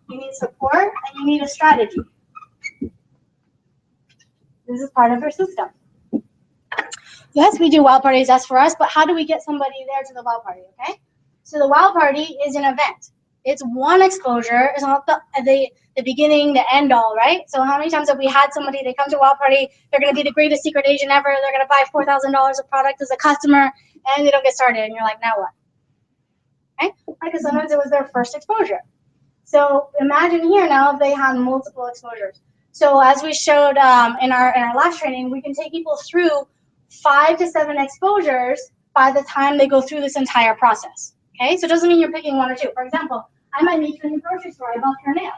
You need support, and you need a strategy. This is part of your system. Yes, we do wow parties, that's for us, but how do we get somebody there to the wow party, okay? So the wow party is an event. It's one exposure. It's not the beginning, the end all, right? So how many times have we had somebody, they come to a wow party, they're going to be the greatest secret agent ever, they're going to buy $4,000 of product as a customer, and they don't get started, and you're like, now what? Okay? Because sometimes it was their first exposure. So imagine here now if they had multiple exposures. So as we showed in our last training, we can take people through 5 to 7 exposures by the time they go through this entire process. Okay, so it doesn't mean you're picking 1 or 2. For example, I might meet you in the grocery store, I buff your nail.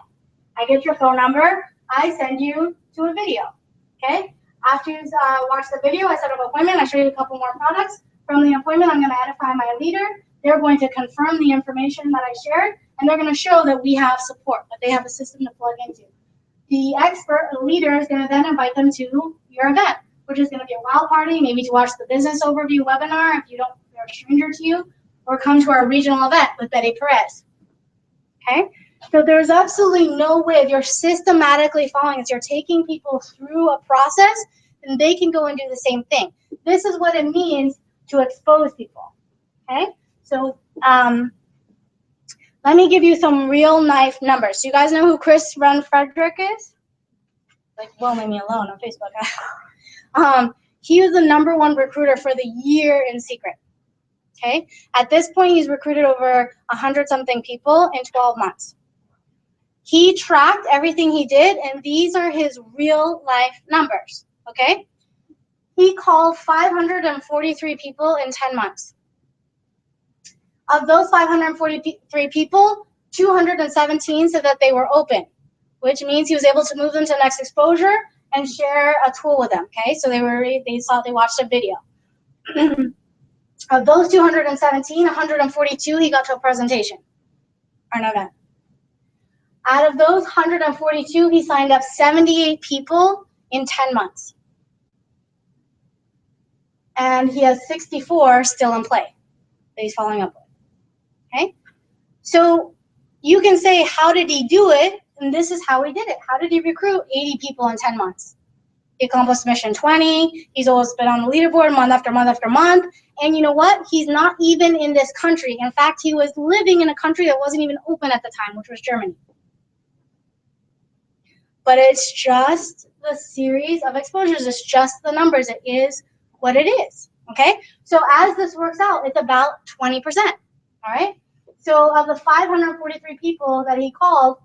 I get your phone number, I send you to a video. Okay, after you watch the video, I set up an appointment, I show you a couple more products. From the appointment, I'm going to edify my leader. They're going to confirm the information that I shared, and they're going to show that we have support, that they have a system to plug into. The expert, the leader, is going to then invite them to your event, which is going to be a wow party, maybe to watch the business overview webinar if they're a stranger to you, or come to our regional event with Betty Perez. Okay? So there's absolutely no way, if you're systematically following this, you're taking people through a process, and they can go and do the same thing. This is what it means to expose people. Okay? So let me give you some real life numbers. So you guys know who Chris Run Frederick is? Like, well, leave me alone on Facebook. He was the #1 recruiter for the year in secret. Okay? At this point, he's recruited over 100-something people in 12 months. He tracked everything he did, and these are his real life numbers. Okay? He called 543 people in 10 months. Of those 543 people, 217 said that they were open, which means he was able to move them to the next exposure and share a tool with them. Okay, so they watched a video. Of those 217, 142 he got to a presentation or an event. Out of those 142, he signed up 78 people in 10 months. And he has 64 still in play that he's following up with. Okay? So you can say, how did he do it? And this is how he did it. How did he recruit 80 people in 10 months? He accomplished mission 20. He's always been on the leaderboard month after month after month. And you know what? He's not even in this country. In fact, he was living in a country that wasn't even open at the time, which was Germany. But it's just the series of exposures. It's just the numbers. It is what it is. Okay? So as this works out, it's about 20%. All right? So of the 543 people that he called,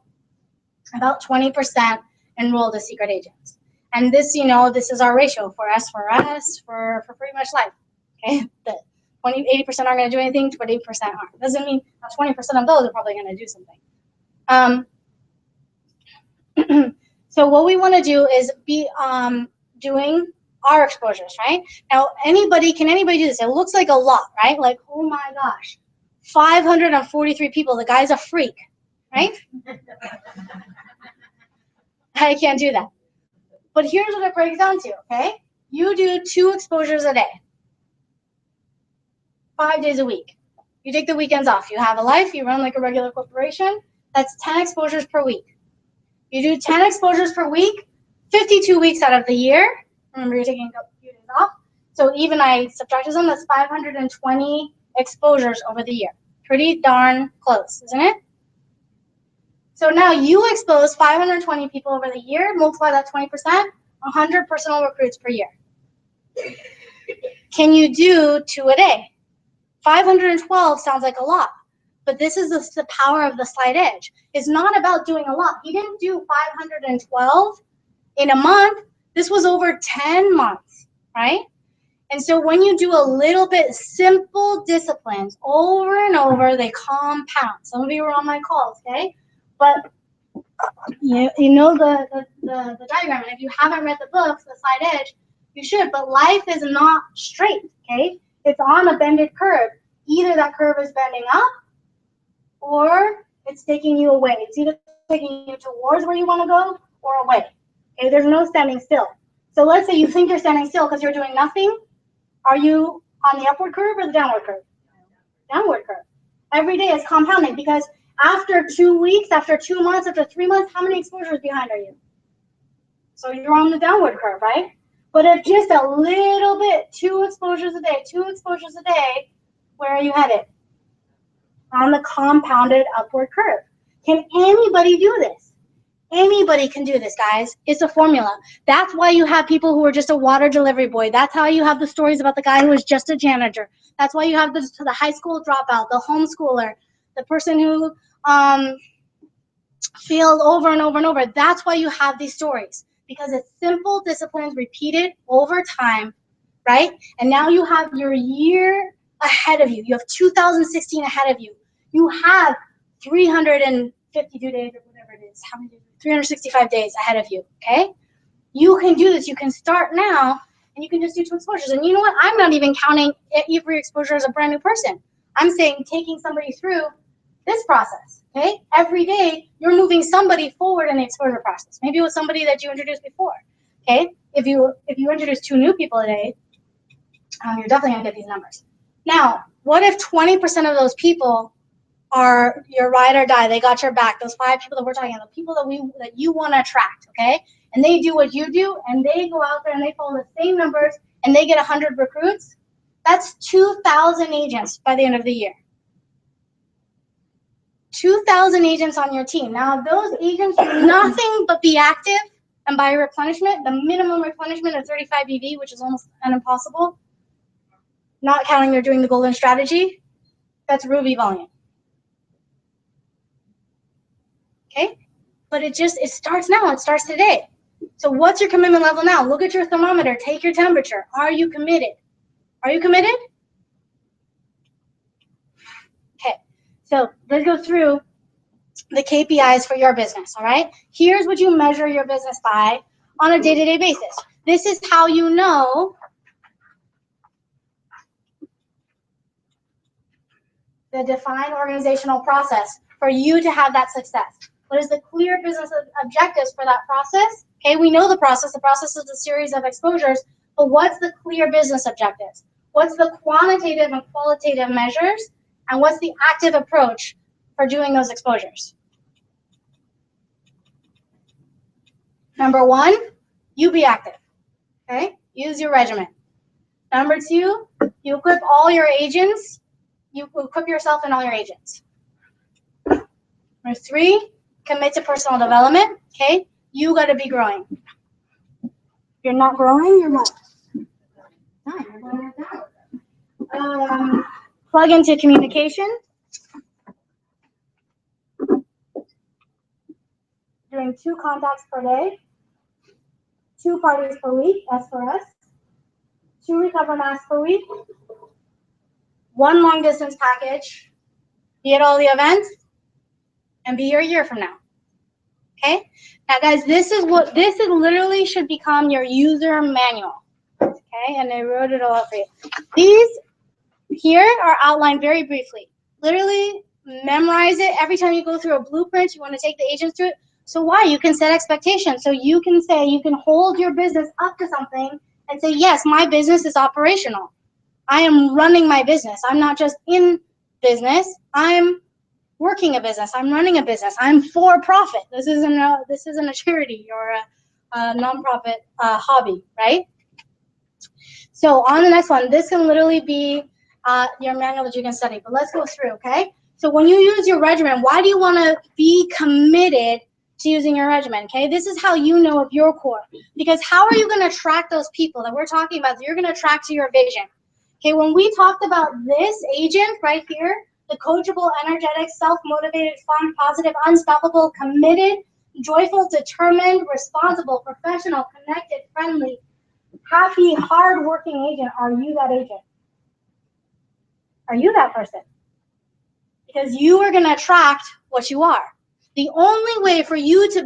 about 20% enrolled as secret agents. And this, this is our ratio for pretty much life. Okay? The 80% aren't going to do anything, 20% aren't. Doesn't mean 20% of those are probably going to do something. So what we want to do is be doing our exposures, right? Now, can anybody do this? It looks like a lot, right? Like, oh my gosh, 543 people. The guy's a freak, right? I can't do that. But here's what it breaks down to, okay? You do 2 exposures a day, 5 days a week. You take the weekends off. You have a life. You run like a regular corporation. That's 10 exposures per week. You do 10 exposures per week, 52 weeks out of the year. Remember, you're taking a few days off. So even I subtracted them, that's 520 exposures over the year. Pretty darn close, isn't it? So now you expose 520 people over the year, multiply that 20%, 100 personal recruits per year. Can you do 2 a day? 512 sounds like a lot, but this is the power of the slight edge. It's not about doing a lot. He didn't do 512 in a month. This was over 10 months, right? And so when you do a little bit simple disciplines over and over, they compound. Some of you were on my calls, okay? But you know the diagram. And if you haven't read the books, the slight edge, you should. But life is not straight, okay? It's on a bended curve. Either that curve is bending up or it's taking you away. It's either taking you towards where you want to go or away. Okay, there's no standing still. So let's say you think you're standing still because you're doing nothing. Are you on the upward curve or the downward curve? Downward curve. Every day is compounding because after 2 weeks, after 2 months, after 3 months, how many exposures behind are you? So you're on the downward curve, right? But if just a little bit, 2 exposures a day, 2 exposures a day, where are you headed? On the compounded upward curve. Can anybody do this? Anybody can do this, guys. It's a formula. That's why you have people who are just a water delivery boy. That's how you have the stories about the guy who was just a janitor. That's why you have the high school dropout, the homeschooler, the person who failed over and over and over. That's why you have these stories, because it's simple disciplines repeated over time, right? And now you have your year ahead of you. You have 2016 ahead of you. You have 352 days or whatever it is. How many days? 365 days ahead of you, okay? You can do this. You can start now, and you can just do 2 exposures. And you know what? I'm not even counting every exposure as a brand new person. I'm saying taking somebody through this process, okay? Every day, you're moving somebody forward in the exposure process. Maybe it was somebody that you introduced before, okay? If you introduce 2 new people a day, you're definitely going to get these numbers. Now, what if 20% of those people are your ride or die? They got your back. Those 5 people that we're talking about, the people that you want to attract, okay? And they do what you do, and they go out there and they follow the same numbers, and they get 100 recruits. That's 2,000 agents by the end of the year. 2,000 agents on your team. Now, if those agents do nothing but be active and buy replenishment, the minimum replenishment of 35 EV, which is almost impossible, not counting they're doing the golden strategy, that's Ruby volume. Okay? But it starts now. It starts today. So what's your commitment level now? Look at your thermometer. Take your temperature. Are you committed? Are you committed? So let's go through the KPIs for your business, all right? Here's what you measure your business by on a day-to-day basis. This is how you know the defined organizational process for you to have that success. What is the clear business objectives for that process? Okay, we know the process. The process is a series of exposures, but what's the clear business objectives? What's the quantitative and qualitative measures? And what's the active approach for doing those exposures? Number one, you be active, okay? Use your regimen. Number two, you equip all your agents. You equip yourself and all your agents. Number three, commit to personal development, okay? You got to be growing. If you're not growing, you're what? Plug into communication. Doing 2 contacts per day. 2 parties per week, that's for us. 2 recover masks per week. 1 long distance package. Be at all the events. And be here a year from now. Okay? Now guys, this is literally should become your user manual. Okay, and I wrote it all up for you. These here are outlined very briefly. Literally memorize it. Every time you go through a blueprint, you want to take the agents through it. So why? You can set expectations. So you can say, you can hold your business up to something and say, yes, my business is operational. I am running my business. I'm not just in business. I'm working a business. I'm running a business. I'm for profit. This isn't a charity or a nonprofit hobby, right? So on the next one, this can literally be your manual that you can study. But let's go through, okay? So when you use your regimen, why do you want to be committed to using your regimen, okay? This is how you know of your core. Because how are you going to attract those people that we're talking about that you're going to attract to your vision? Okay, when we talked about this agent right here, the coachable, energetic, self-motivated, fun, positive, unstoppable, committed, joyful, determined, responsible, professional, connected, friendly, happy, hard-working agent, are you that agent? Are you that person? Because you are going to attract what you are. The only way for you to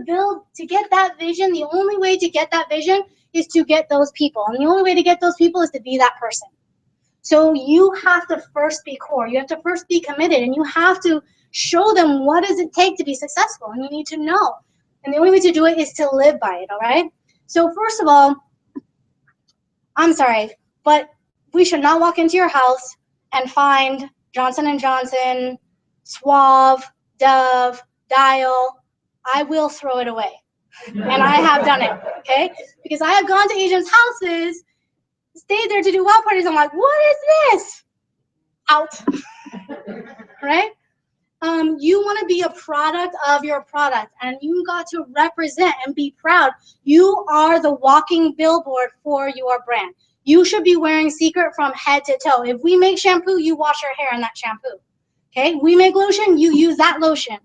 get that vision, the only way to get that vision is to get those people. And the only way to get those people is to be that person. So you have to first be core. You have to first be committed, and you have to show them what does it take to be successful. And you need to know. And the only way to do it is to live by it, all right? So first of all, I'm sorry, but we should not walk into your house and find Johnson & Johnson, Suave, Dove, Dial. I will throw it away. And I have done it, okay? Because I have gone to agents' houses, stayed there to do wow parties. I'm like, what is this? Out, right? You want to be a product of your product, and you got to represent and be proud. You are the walking billboard for your brand. You should be wearing Secret from head to toe. If we make shampoo, you wash your hair in that shampoo. Okay? We make lotion, you use that lotion.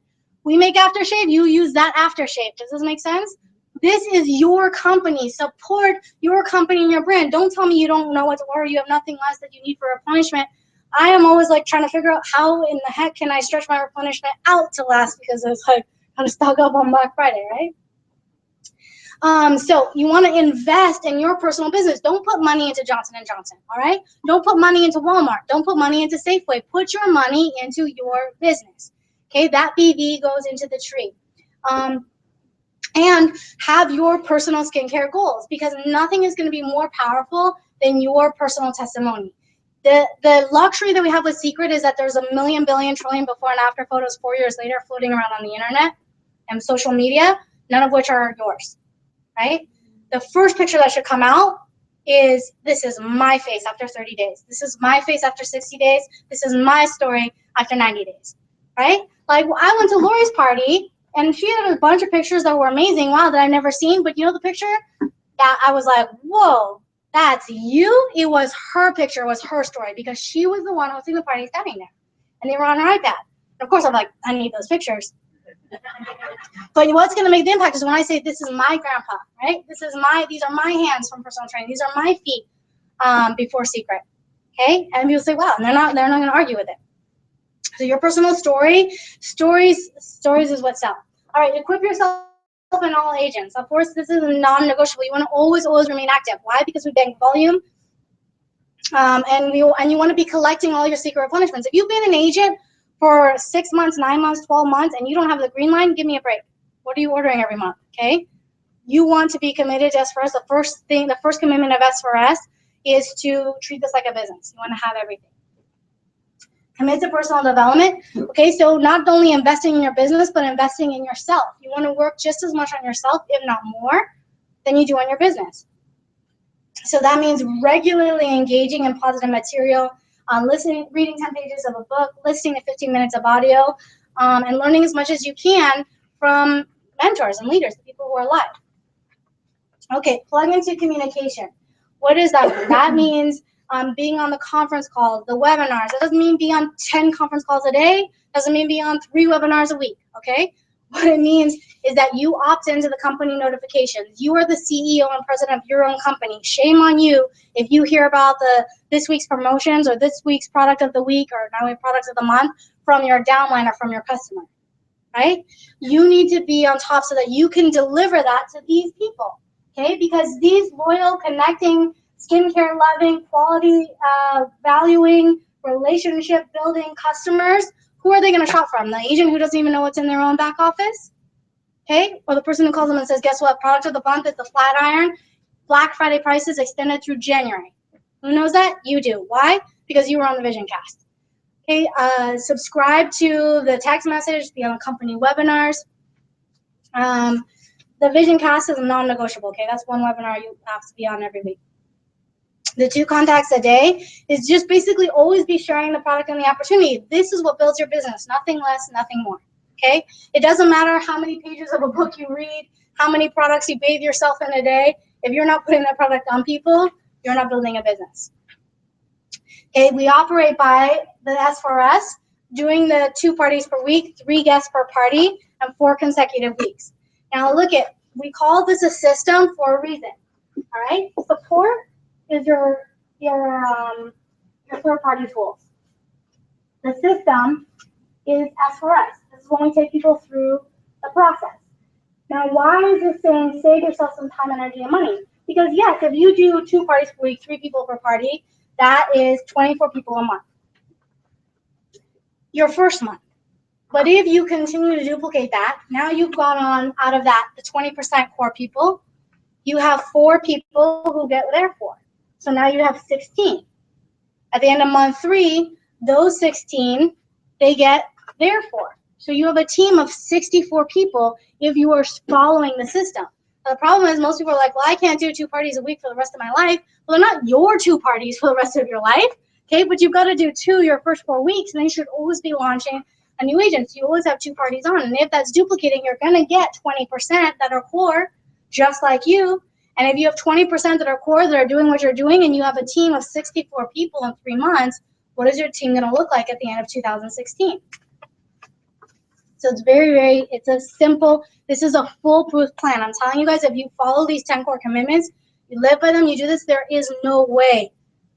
We make aftershave, you use that aftershave. Does this make sense? This is your company. Support your company and your brand. Don't tell me you don't know what to order. You have nothing less that you need for replenishment. I am always like trying to figure out how in the heck can I stretch my replenishment out to last, because it's like kind of stock up on Black Friday, right? So you want to invest in your personal business. Don't put money into Johnson & Johnson, all right? Don't put money into Walmart. Don't put money into Safeway. Put your money into your business, okay? That BV goes into the tree. And have your personal skincare goals, because nothing is going to be more powerful than your personal testimony. The luxury that we have with Secret is that there's a million, billion, trillion before and after photos 4 years later floating around on the internet and social media, none of which are yours, right? The first picture that should come out is, this is my face after 30 days. This is my face after 60 days. This is my story after 90 days, right? Like, I went to Lori's party, and she had a bunch of pictures that were amazing, wow, that I've never seen. But you know the picture that I was like, whoa, that's you? It was her picture, it was her story, because she was the one hosting the party standing there. And they were on her iPad. And of course, I'm like, I need those pictures. But what's going to make the impact is when I say, this is my grandpa, right? These are my hands from personal training. These are my feet before Secret, okay? And people say, wow, and they're not going to argue with it. So your personal stories is what sell. All right, equip yourself and all agents. Of course, this is non-negotiable. You want to always remain active. Why? Because we bank volume, and you want to be collecting all your secret replenishments. If you've been an agent for 6 months, 9 months, 12 months, and you don't have the green line, give me a break. What are you ordering every month? Okay, you want to be committed to S4S. The first commitment of S4S is to treat this like a business. You want to have everything. Commit to personal development. Okay, so not only investing in your business, but investing in yourself. You want to work just as much on yourself, if not more, than you do on your business. So that means regularly engaging in positive material, reading 10 pages of a book, listening to 15 minutes of audio, and learning as much as you can from mentors and leaders, the people who are alive. Okay, plug into communication. What does that mean? That means being on the conference calls, the webinars. That doesn't mean be on 10 conference calls a day. Doesn't mean be on 3 webinars a week, okay? What it means is that you opt into the company notifications. You are the CEO and president of your own company. Shame on you if you hear about this week's promotions or this week's product of the week or now products of the month from your downline or from your customer, right? You need to be on top so that you can deliver that to these people, okay? Because these loyal, connecting, skincare loving, quality valuing, relationship building customers, who are they going to shop from? The agent who doesn't even know what's in their own back office? Okay? Or the person who calls them and says, guess what? Product of the month is the flat iron. Black Friday prices extended through January. Who knows that? You do. Why? Because you were on the VisionCast. Okay? Subscribe to the text message, be on company webinars. The VisionCast is non-negotiable. Okay? That's one webinar you have to be on every week. The 2 contacts a day is just basically always be sharing the product and the opportunity. This is what builds your business, nothing less, nothing more, okay? It doesn't matter how many pages of a book you read, how many products you bathe yourself in a day. If you're not putting that product on people, you're not building a business. Okay, we operate by the S4S, doing the 2 parties per week, 3 guests per party, and 4 consecutive weeks. Now look we call this a system for a reason, all right? Support is your third-party tools. The system is S4S. This is when we take people through the process. Now, why is this saying save yourself some time, energy, and money? Because yes, if you do 2 parties per week, 3 people per party, that is 24 people a month. Your first month. But if you continue to duplicate that, now you've got on out of that the 20% core people, you have 4 people who get there for. So now you have 16. At the end of month 3, those 16, they get there for. So you have a team of 64 people if you are following the system. Now, the problem is most people are like, well, I can't do 2 parties a week for the rest of my life. Well, they're not your 2 parties for the rest of your life, okay? But you've got to do 2 your first 4 weeks, and then you should always be launching a new agent. So you always have 2 parties on. And if that's duplicating, you're going to get 20% that are core, just like you. And if you have 20% that are core that are doing what you're doing and you have a team of 64 people in 3 months, what is your team going to look like at the end of 2016? So it's it's a simple, this is a foolproof plan. I'm telling you guys, if you follow these 10 core commitments, you live by them, you do this, there is no way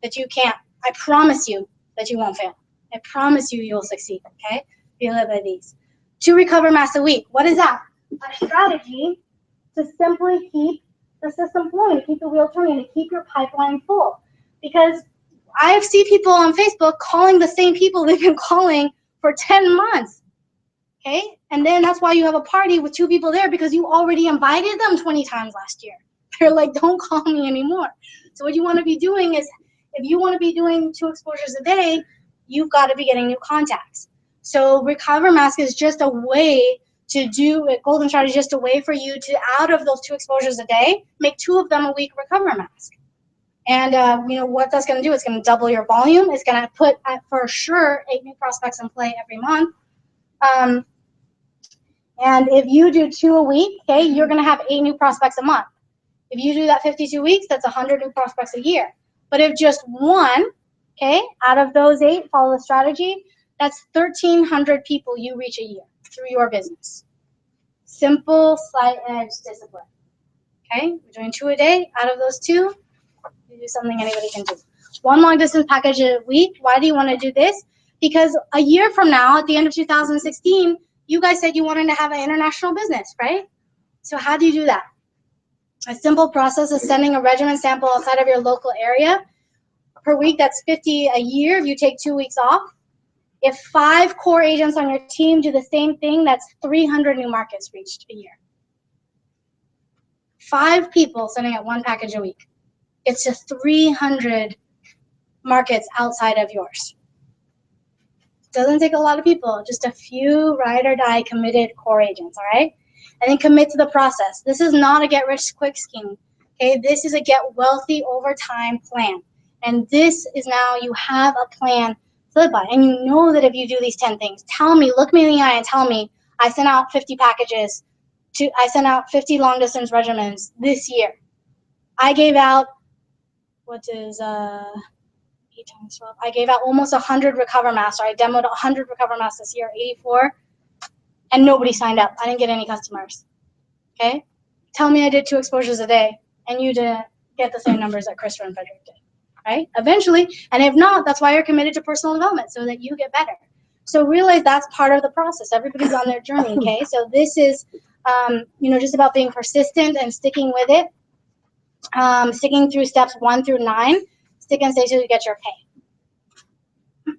that you can't. I promise you that you won't fail. I promise you you'll succeed, okay? If you live by these. 2 recover mass a week. What is that? A strategy to simply keep the system flowing, to keep the wheel turning, to keep your pipeline full. Because I see people on Facebook calling the same people they've been calling for 10 months, okay? And then that's why you have a party with 2 people there because you already invited them 20 times last year. They're like, don't call me anymore. So what you want to be doing is, if you want to be doing 2 exposures a day, you've got to be getting new contacts. So Recover Mask is just a way to do a golden strategy, just a way for you to, out of those 2 exposures a day, make 2 of them a week Recover Mask. And you know what that's going to do? It's going to double your volume. It's going to put for sure 8 new prospects in play every month. And if you do 2 a week, okay, you're going to have 8 new prospects a month. If you do that 52 weeks, that's 100 new prospects a year. But if just 1, okay, out of those 8 follow the strategy, that's 1,300 people you reach a year through your business. Simple, slight edge discipline. Okay, we're doing 2 a day. Out of those 2, you do something anybody can do. 1 long distance package a week. Why do you want to do this? Because a year from now, at the end of 2016, you guys said you wanted to have an international business, right? So how do you do that? A simple process is sending a regimen sample outside of your local area. Per week, that's 50 a year if you take 2 weeks off. If 5 core agents on your team do the same thing, that's 300 new markets reached a year. 5 people sending out 1 package a week. It's just 300 markets outside of yours. Doesn't take a lot of people, just a few ride or die committed core agents, all right? And then commit to the process. This is not a get rich quick scheme, okay? This is a get wealthy over time plan. And this is now you have a plan to live by. And you know that if you do these 10 things, tell me, look me in the eye and tell me, I sent out 50 packages, I sent out 50 long distance regimens this year. I gave out, what is 8 times 12? I gave out almost 100 Recover Masks, or I demoed 100 Recover Masks this year, 84, and nobody signed up. I didn't get any customers, okay? Tell me I did 2 exposures a day, and you didn't get the same numbers that Christopher and Frederick did, right? Eventually, and if not, that's why you're committed to personal development, so that you get better. So realize that's part of the process. Everybody's on their journey, okay? So this is, just about being persistent and sticking with it, sticking through steps 1 through 9. Stick and stay till you get your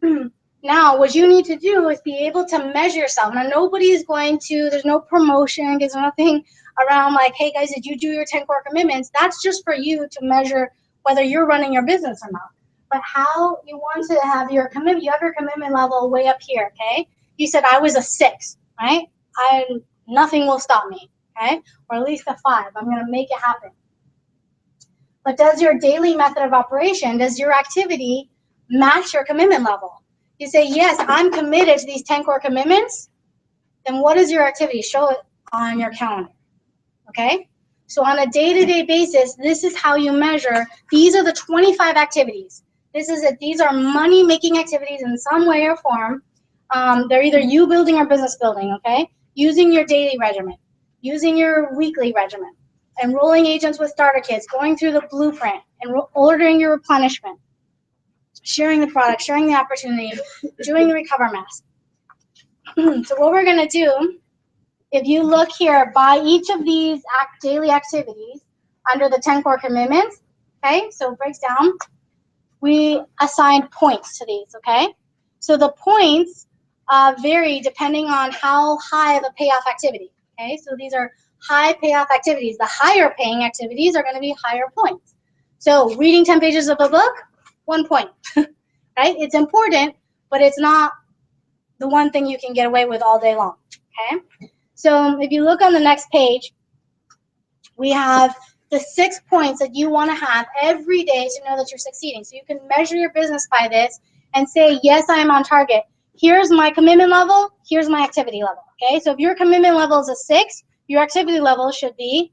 pay. Now, what you need to do is be able to measure yourself. Now, nobody's going to, there's no promotion, there's nothing around like, hey guys, did you do your 10 core commitments? That's just for you to measure whether you're running your business or not. But how you want to have your commitment, you have your commitment level way up here, okay? You said I was a 6, right? Nothing will stop me, okay? Or at least a 5. I'm going to make it happen. But does your daily method of operation, does your activity match your commitment level? You say, yes, I'm committed to these 10 core commitments. Then what is your activity? Show it on your calendar, okay? So on a day-to-day basis, this is how you measure. These are the 25 activities. These are money-making activities in some way or form. They're either you building or business building, okay? Using your daily regimen, using your weekly regimen, enrolling agents with starter kits, going through the blueprint, and ordering your replenishment, sharing the product, sharing the opportunity, doing the Recover Mask. So what we're going to do, if you look here, by each of these daily activities under the 10 core commitments, okay, so it breaks down, we assigned points to these, okay? So the points vary depending on how high of a payoff activity, okay? So these are high payoff activities. The higher paying activities are going to be higher points. So reading 10 pages of a book, 1 point, right? It's important, but it's not the one thing you can get away with all day long, okay? So if you look on the next page, we have the 6 points that you want to have every day to know that you're succeeding. So you can measure your business by this and say, yes, I am on target. Here's my commitment level. Here's my activity level, okay? So if your commitment level is a 6, your activity level should be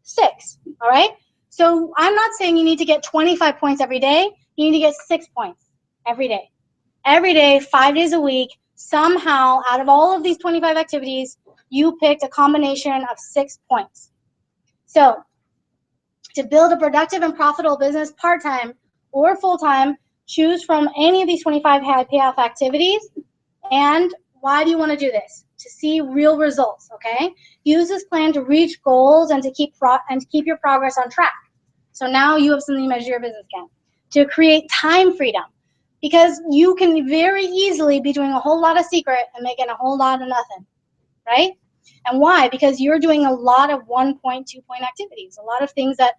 6, all right? So I'm not saying you need to get 25 points every day. You need to get 6 points every day. Every day, 5 days a week, somehow out of all of these 25 activities, you picked a combination of 6 points. So to build a productive and profitable business part-time or full-time, choose from any of these 25 high payoff activities. And why do you want to do this? To see real results, okay? Use this plan to reach goals and to keep your progress on track. So now you have something to measure your business against. To create time freedom, because you can very easily be doing a whole lot of secret and making a whole lot of nothing, right? And why? Because you're doing a lot of 1 point, 2 point activities, a lot of things that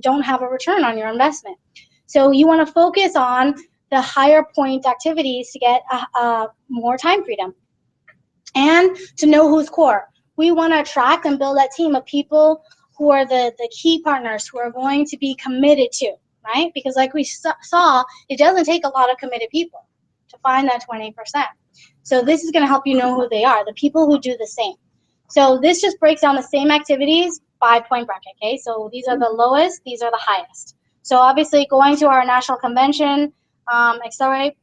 don't have a return on your investment. So you want to focus on the higher point activities to get more time freedom. And to know who's core. We want to attract and build that team of people who are the key partners who are going to be committed to, right? Because like we saw, it doesn't take a lot of committed people to find that 20%. So this is going to help you know who they are, the people who do the same. So this just breaks down the same activities by point bracket, okay? So these are the lowest, these are the highest. So obviously going to our national convention, accelerate,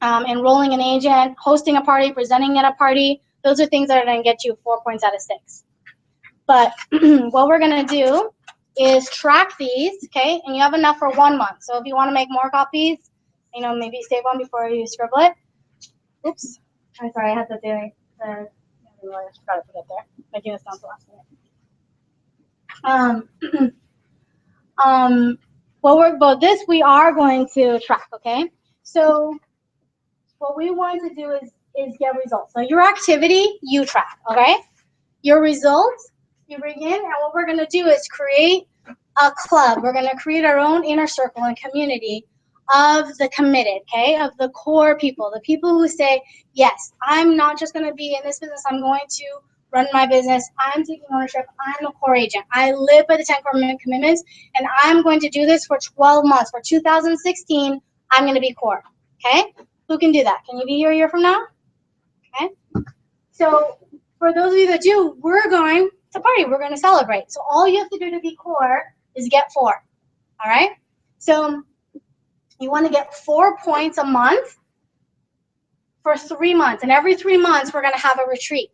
enrolling an agent, hosting a party, presenting at a party, those are things that are going to get you 4 points out of 6. But what we're going to do is track these, okay? And you have enough for 1 month. So if you want to make more copies maybe save one before you scribble it. Oops. I'm sorry, I had to do I forgot to put it there. Making this down to last minute. But this we are going to track, okay? So what we want to do is get results. So your activity, you track, okay? Your results, you bring in, and what we're gonna do is create a club. We're gonna create our own inner circle and community of the committed, okay? Of the core people, the people who say, yes, I'm not just gonna be in this business, I'm going to run my business, I'm taking ownership, I'm a core agent. I live by the 10 core commitments, and I'm going to do this for 12 months. For 2016, I'm gonna be core, okay? Who can do that? Can you be here a year from now? Okay. So for those of you that do, we're going to party. We're going to celebrate. So all you have to do to be core is get 4. All right. So you want to get 4 points a month for 3 months. And every 3 months, we're going to have a retreat.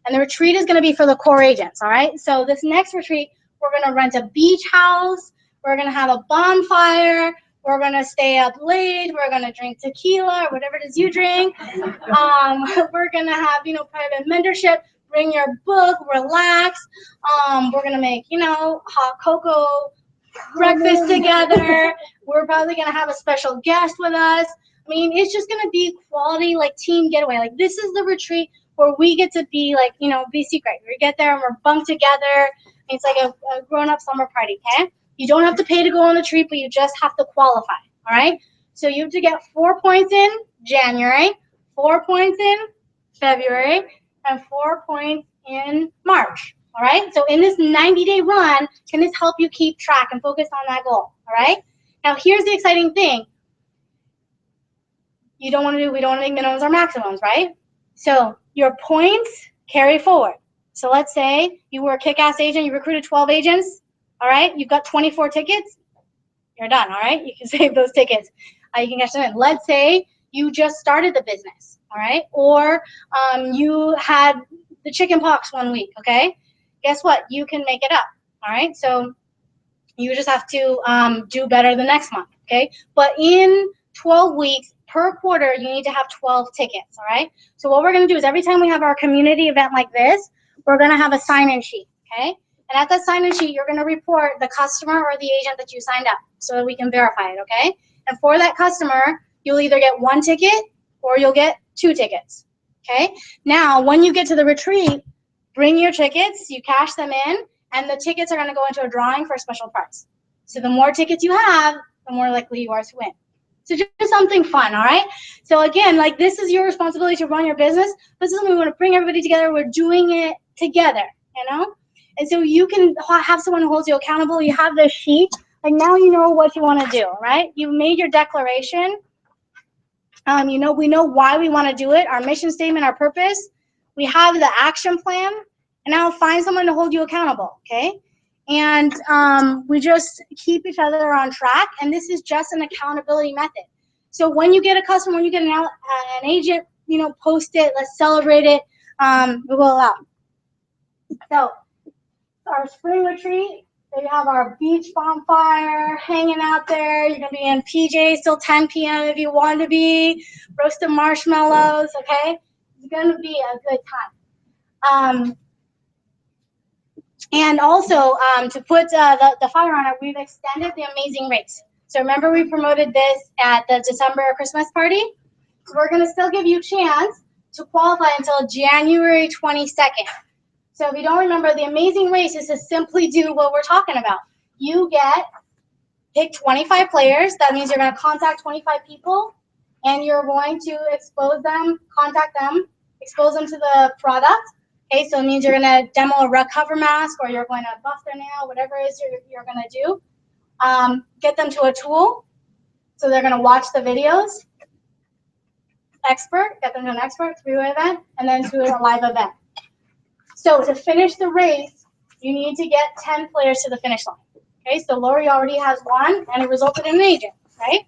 And the retreat is going to be for the core agents. All right. So this next retreat, we're going to rent a beach house. We're going to have a bonfire. We're going to stay up late. We're going to drink tequila or whatever it is you drink. We're going to have, private mentorship. Bring your book, relax. We're going to make, hot cocoa breakfast together. We're probably going to have a special guest with us. I mean, it's just going to be quality, like, team getaway. Like, this is the retreat where we get to be, like, be secret. We get there and we're bunked together. It's like a grown-up summer party, okay? You don't have to pay to go on the retreat, but you just have to qualify, all right? So you have to get 4 points in January, 4 points in February, and 4 points in March, all right? So in this 90-day run, can this help you keep track and focus on that goal, all right? Now, here's the exciting thing. We don't want to make minimums or maximums, right? So your points carry forward. So let's say you were a kick-ass agent, you recruited 12 agents, all right? You've got 24 tickets. You're done, all right? You can save those tickets. You can cash them in. Let's say you just started the business, all right? Or you had the chicken pox one week, okay? Guess what? You can make it up, all right? So you just have to do better the next month, okay? But in 12 weeks per quarter, you need to have 12 tickets, all right? So what we're going to do is every time we have our community event like this, we're going to have a sign-in sheet, okay? And at that sign-in sheet, you're going to report the customer or the agent that you signed up so that we can verify it, okay? And for that customer, you'll either get 1 ticket or you'll get 2 tickets, okay? Now, when you get to the retreat, bring your tickets, you cash them in, and the tickets are going to go into a drawing for a special prize. So the more tickets you have, the more likely you are to win. So just something fun, all right? So again, like, this is your responsibility to run your business. This is when we want to bring everybody together. We're doing it together, And so you can have someone who holds you accountable. You have this sheet. Like, now you know what you want to do, right? You've made your declaration. We know why we want to do it, our mission statement, our purpose. We have the action plan. And now find someone to hold you accountable, okay? And we just keep each other on track. And this is just an accountability method. So when you get a customer, when you get an agent, post it. Let's celebrate it. We will allow. So our spring retreat, we have our beach bonfire, hanging out there. You're going to be in PJs till 10 p.m. if you want to be. Roasted marshmallows, okay? It's going to be a good time. And also, to put the fire on it, we've extended the amazing race. So remember, we promoted this at the December Christmas party? So we're going to still give you a chance to qualify until January 22nd. So if you don't remember, the amazing race is to simply do what we're talking about. You pick 25 players. That means you're going to contact 25 people, and you're going to contact them, expose them to the product. Okay, so it means you're going to demo a rug cover mask, or you're going to buff their nail, whatever it is you're going to do. Get them to a tool. So they're going to watch the videos. Get them to an expert, 3-way event, and then to a live event. So to finish the race, you need to get 10 players to the finish line. Okay, so Lori already has 1, and it resulted in an agent, right?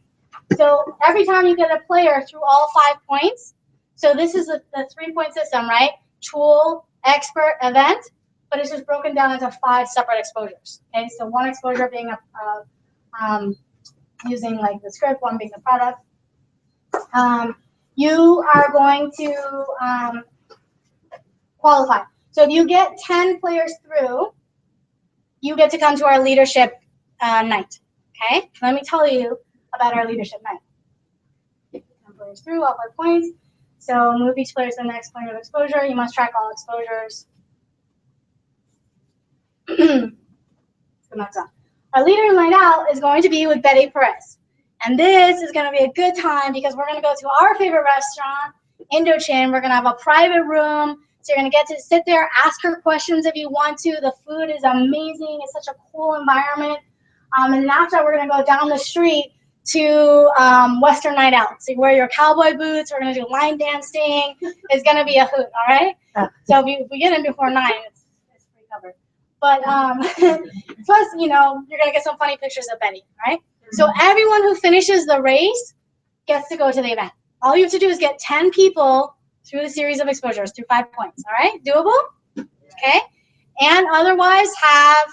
So every time you get a player through all 5 points, so this is the 3-point system, right? Tool, expert, event, but it's just broken down into 5 separate exposures. Okay, so 1 exposure being using like the script, 1 being the product. you are going to qualify. So if you get 10 players through, you get to come to our leadership night. Okay? Let me tell you about our leadership night. 10 players through, all 5 points. So move each player to the next point of exposure. You must track all exposures. Our leader night out is going to be with Betty Perez. And this is going to be a good time because we're going to go to our favorite restaurant, Indochin. We're going to have a private room. So you're going to get to sit there, ask her questions if you want to. The food is amazing. It's such a cool environment. And then after that, we're going to go down the street to Western Night Out. So you wear your cowboy boots. We're going to do line dancing. It's going to be a hoot, all right? So if we get in before 9, it's pretty covered. But plus, you know, you're going to get some funny pictures of Betty, all right? So everyone who finishes the race gets to go to the event. All you have to do is get 10 people through the series of exposures, through 5 points, all right? Doable? Okay. And otherwise have,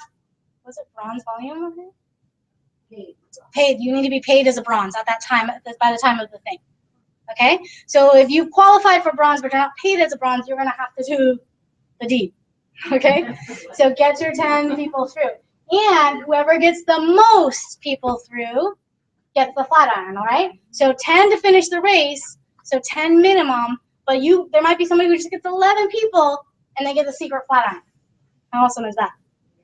was it bronze volume over here? Paid. You need to be paid as a bronze at that time, by the time of the thing. Okay? So if you qualify for bronze but you're not paid as a bronze, you're going to have to do the deed. Okay? So get your 10 people through. And whoever gets the most people through gets the flat iron, all right? So 10 to finish the race, so 10 minimum, but there might be somebody who just gets 11 people and they get the secret flat iron. How awesome is that?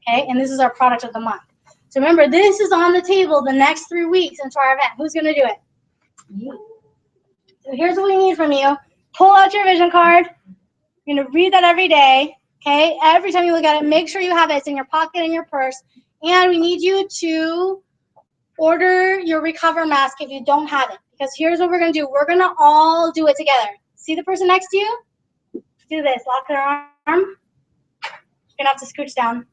Okay? And this is our product of the month. So remember, this is on the table the next 3 weeks into our event. Who's going to do it? So here's what we need from you. Pull out your vision card. You're going to read that every day. Okay? Every time you look at it, make sure you have it. It's in your pocket, in your purse. And we need you to order your Recover mask if you don't have it. Because here's what we're going to do. We're going to all do it together. See the person next to you? Do this. Lock their arm. You're going to have to scooch down.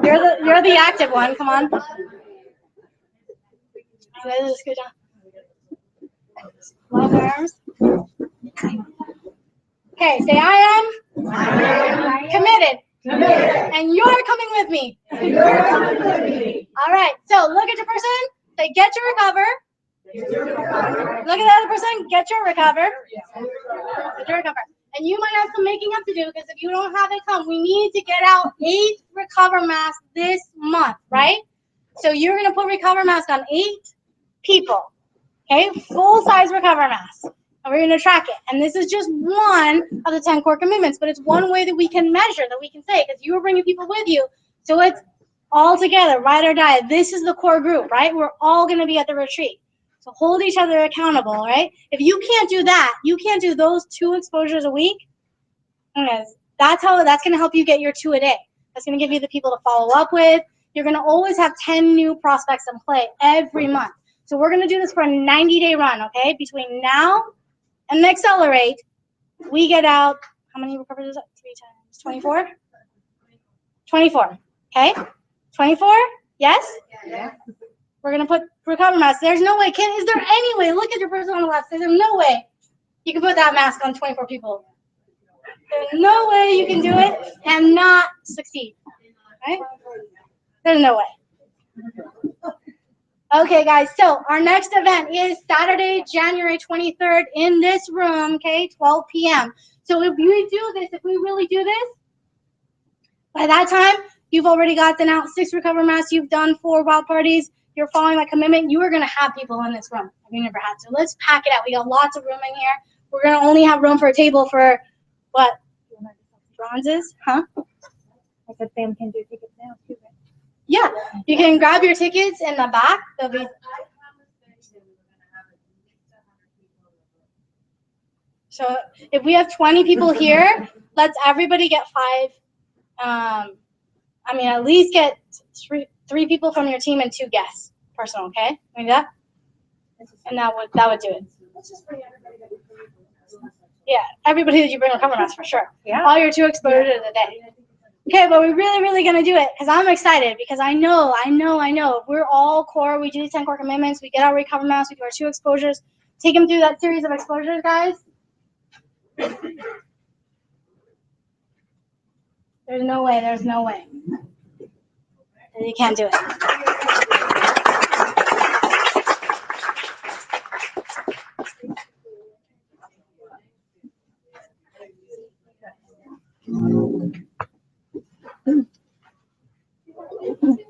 You're the active one. Come on. Scooch down. Lock arms. Okay, say I am committed. And you're coming with me. All right, so look at your person. Say, get your Recover. Look at the other person. Get your Recover. Get your Recover. And you might have some making up to do because if you don't have it come, we need to get out 8 Recover masks this month, right? So you're going to put Recover mask on 8 people, okay? Full-size Recover mask. And we're going to track it. And this is just one of the 10 core commitments, but it's one way that we can measure, that we can say, because you are bringing people with you. So it's all together, ride or die. This is the core group, right? We're all going to be at the retreat. So hold each other accountable, right? If you can't do that, you can't do those 2 exposures a week. That's going to help you get your 2 a day. That's going to give you the people to follow up with. You're going to always have 10 new prospects in play every month. So we're going to do this for a 90-day run, okay? Between now and Accelerate, we get out, how many Recovers is that? 3 times 24? 24, okay? 24? Yes? Yeah. We're going to put Recover mask. There's no way. Is there any way? Look at your person on the left. There's no way you can put that mask on 24 people. There's no way you can do it and not succeed. Right? There's no way. Okay, guys. So our next event is Saturday, January 23rd in this room, okay, 12 p.m. So if we do this, if we really do this, by that time, you've already gotten out 6 Recover masks. You've done 4 wild parties. You're following my commitment. You are going to have people in this room. You never had. So let's pack it out. We got lots of room in here. We're going to only have room for a table for what? Bronzes? Huh? I said Sam can do tickets now too, right? Yeah. You can grab your tickets in the back. They'll be. So if we have 20 people here, let's everybody get 5. At least get 3 people from your team and 2 guests, personal, okay? Maybe that? And that would do it. Yeah, everybody that you bring Recover mask for sure. Yeah. All your 2 exposures a day. Okay, but we're really, really gonna do it because I'm excited because I know. We're all core. We do these 10 core commitments. We get our Recover masks. We do our 2 exposures. Take them through that series of exposures, guys. There's no way. You can't do it. Thank you.